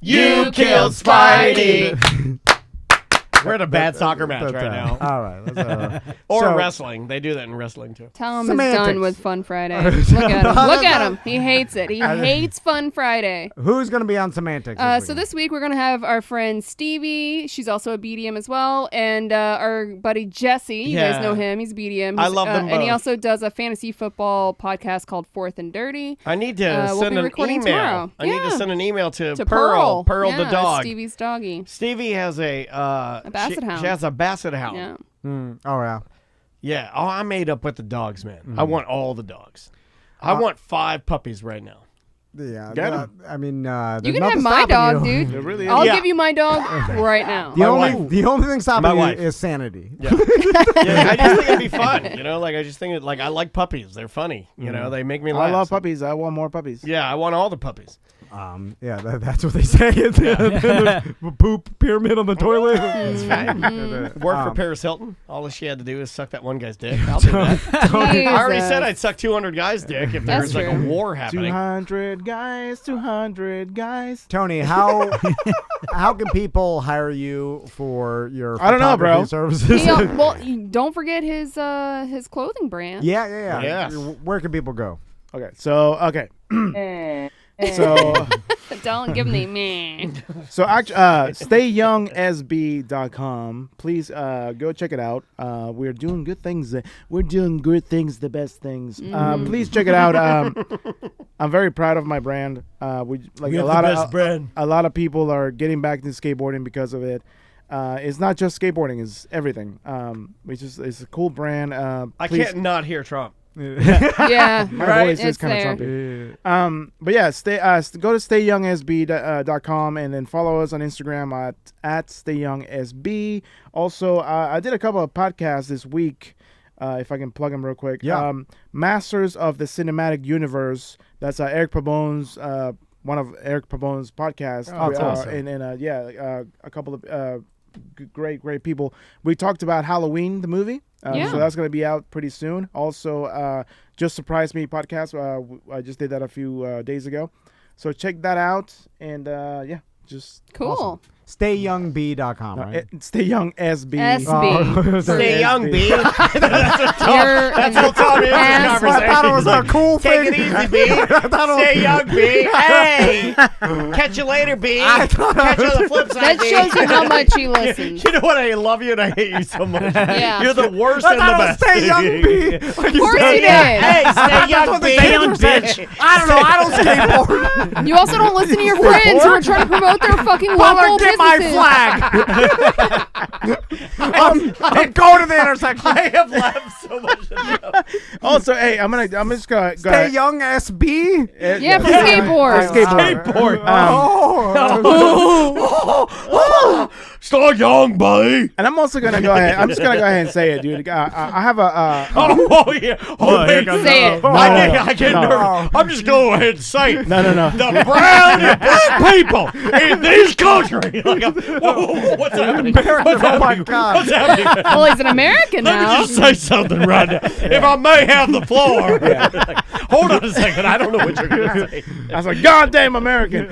You killed Spidey. We're at a bad soccer match right now. All right. Or wrestling. They do that in wrestling, too. Tell him he's done with Fun Friday. Look at him. Look at him. He hates it. He hates Fun Friday. Who's going to be on Semantics? So this week we're going to have our friend Stevie. She's also a BDM as well. And our buddy Jesse. You guys know him. He's a BDM. I love them both. And he also does a fantasy football podcast called Fourth and Dirty. I need to send an email. Tomorrow. I need to send an email to Pearl. Pearl the dog. Stevie's doggy. Stevie has a basset hound. She has a basset hound. Yeah. Oh, yeah. Yeah. Oh, I made up with the dogs, man. I want all the dogs. I want 5 puppies right now. Yeah. I mean, you can have my dog, dude. It really is. I'll give you my dog right now. The only thing stopping you is sanity. Yeah. I just think it'd be fun. I just think I like puppies. They're funny. They make me laugh. I love puppies. I want more puppies. Yeah, I want all the puppies. Yeah, that's what they say. The poop pyramid on the toilet. It's fine. Work for Paris Hilton. All she had to do is suck that one guy's dick. I'll do that. I already said I'd suck 200 guys' dick if there was like a war happening. 200 guys. Tony, how can people hire you for your I don't know, bro. services? Well, don't forget his clothing brand. Yeah. Yes. Where can people go? Okay. So Don't give me me. So stayyoungsb.com. Please go check it out. We're doing good things. We're doing good things, the best things. Please check it out. I'm very proud of my brand. We have a lot of people are getting back to skateboarding because of it. It's not just skateboarding; it's everything. It's a cool brand. I can't not hear Trump. Yeah, my voice is kind of trumpy. But yeah, go to stayyoungsb.com and then follow us on Instagram at stayyoungsb. Also, I did a couple of podcasts this week. If I can plug them real quick. Yeah. Masters of the Cinematic Universe. That's Eric Pabone's one of Eric Pabone's podcasts. Oh, that's awesome. And a couple of great people. We talked about Halloween, the movie. So that's going to be out pretty soon. Also, Just Surprise Me podcast. I just did that a few days ago. So check that out. And just cool. Awesome. StayYoungB.com, right? StayYoungSB. Stay Young B. That's how Tom is in conversation. I thought it was a cool thing. Take it easy, B. Stay Young B. Hey! Catch you later, B. Catch you on the flip side, That shows you how much he listens. You know what? I love you and I hate you so much. Yeah. You're the worst and the best. Stay Young B. Of course you did. Hey, Stay Young B. Stay Young bitch. I don't know. I don't skateboard. You also don't listen to your friends who are trying to promote their fucking local businesses. My flag. I'm going to the intersection. I have laughed so much. Also, hey, I'm just gonna go Stay Young SB. Yeah, for skateboard. Stay Young, buddy. And I'm also gonna go ahead. I'm just gonna go ahead and say it, dude. I have a. Say it. I get nervous. I'm just going ahead and say it. No. The brown and black people in this country. Whoa, what's happening? Oh my God. What's happening? Well, he's an American Let now. me just say something right now. If I may have the floor. Hold on a second. I don't know what you're going to say. I was like, goddamn American.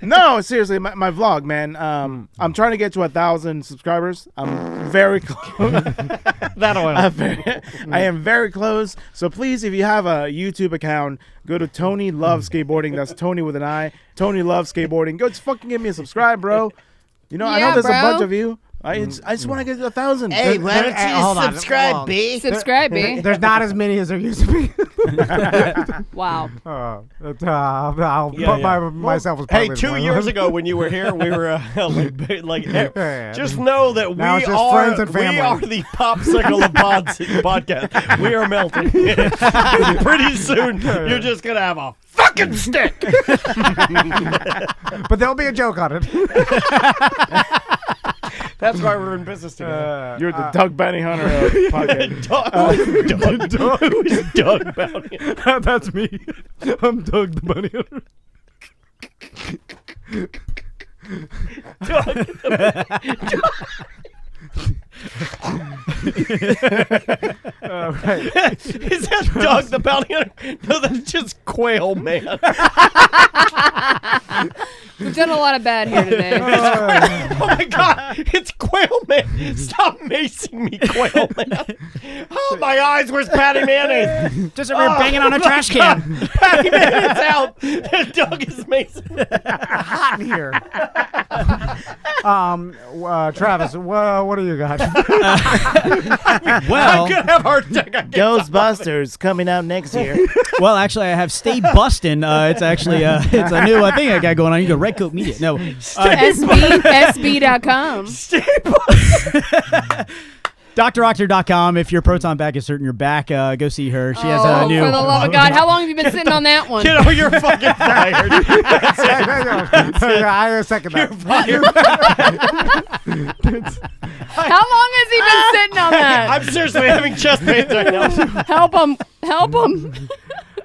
No, seriously, my vlog, man. I'm trying to get to 1,000 subscribers. I'm very close. I am very close. So please, if you have a YouTube account, go to Toni Loves Skateboarding. That's Tony with an I. Toni Loves Skateboarding. Go just fucking give me a subscribe, bro. I know there's a bunch of you. I just want to get to 1,000. Hey, why don't you subscribe, B? Subscribe, B. There's not as many as there used to be. Wow. I'll put myself as Hey, probably 2 one. years ago when you were here, we were just know that Now we it's just friends and family. are the popsicle of podcast. We are melting. Pretty soon, you're just gonna have a fucking stick. But there'll be a joke on it. That's why we're in business together. You're the Doug Bounty Hunter podcast. Who's Doug Bounty? That's me. I'm Doug the Bunny Hunter. Is that Doug the Bounty Hunter? No, that's just Quail Man. We've done a lot of bad here today. Oh my God! It's Quail Man! Stop macing me, Quail Man! Oh, my eyes! Where's Patty Mayonnaise? Just over here banging on a trash can. Patty Mayonnaise out. Doug is macing. Hot in here. Travis, what do you got? I'm gonna have a heart attack. Ghostbusters coming out next year. Well, actually, I have Stay Bustin'. It's actually it's a new thing I got going on. You go Redcoat Media. No, SB.com. Stay Bustin'. DrOctor.com. If your proton back is hurting your back, go see her. She has a new. For the love of God, how long have you been sitting on that one? You're fucking fired. I second that. How long has he been sitting on that? I'm seriously having chest pains right now. Help him. Help him.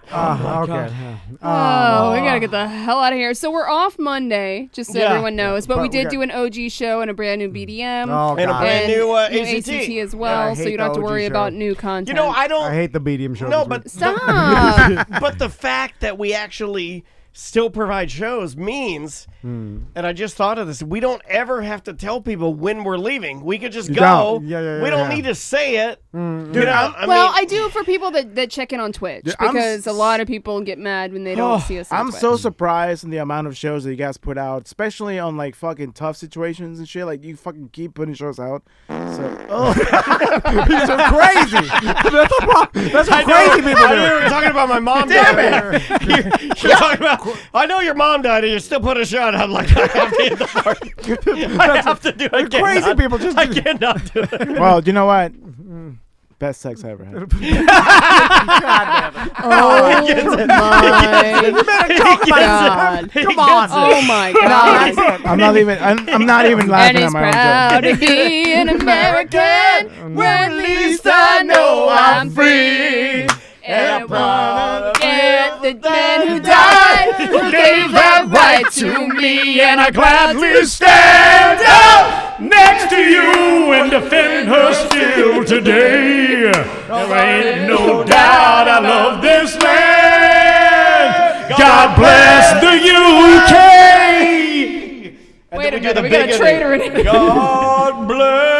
Okay. We gotta get the hell out of here. So we're off Monday, just so everyone knows. But we did do an OG show and a brand new BDM and a brand new ACT as well. So you don't have to worry about new content. You know, I hate the BDM show. No, but stop. But the fact that we actually still provide shows means, and I just thought of this, we don't ever have to tell people when we're leaving. We could just go. We don't need to say it. Dude, I do for people that check in on Twitch, because a lot of people get mad when they don't see us on I'm Twitch. so surprised in the amount of shows that you guys put out, especially on like fucking tough situations and shit. Like you fucking keep putting shows out. So, These are crazy. That's what crazy people I do. knew you were talking about my mom. Damn it. You're talking about, I know your mom died and you still put a shot. I'm like, I have to hit the party. I have to do it. Crazy people just. I cannot do it. well, you know what? Best sex I ever had. Oh my God. I'm not even laughing at my own proud joke. to be an American, where at least I know I'm free. And I wanna get the man who died, who gave that right to me, and I gladly stand up next to you and defend her still today. There ain't no doubt I love this land. God bless the UK. Wait a minute, we got a traitor in here. God bless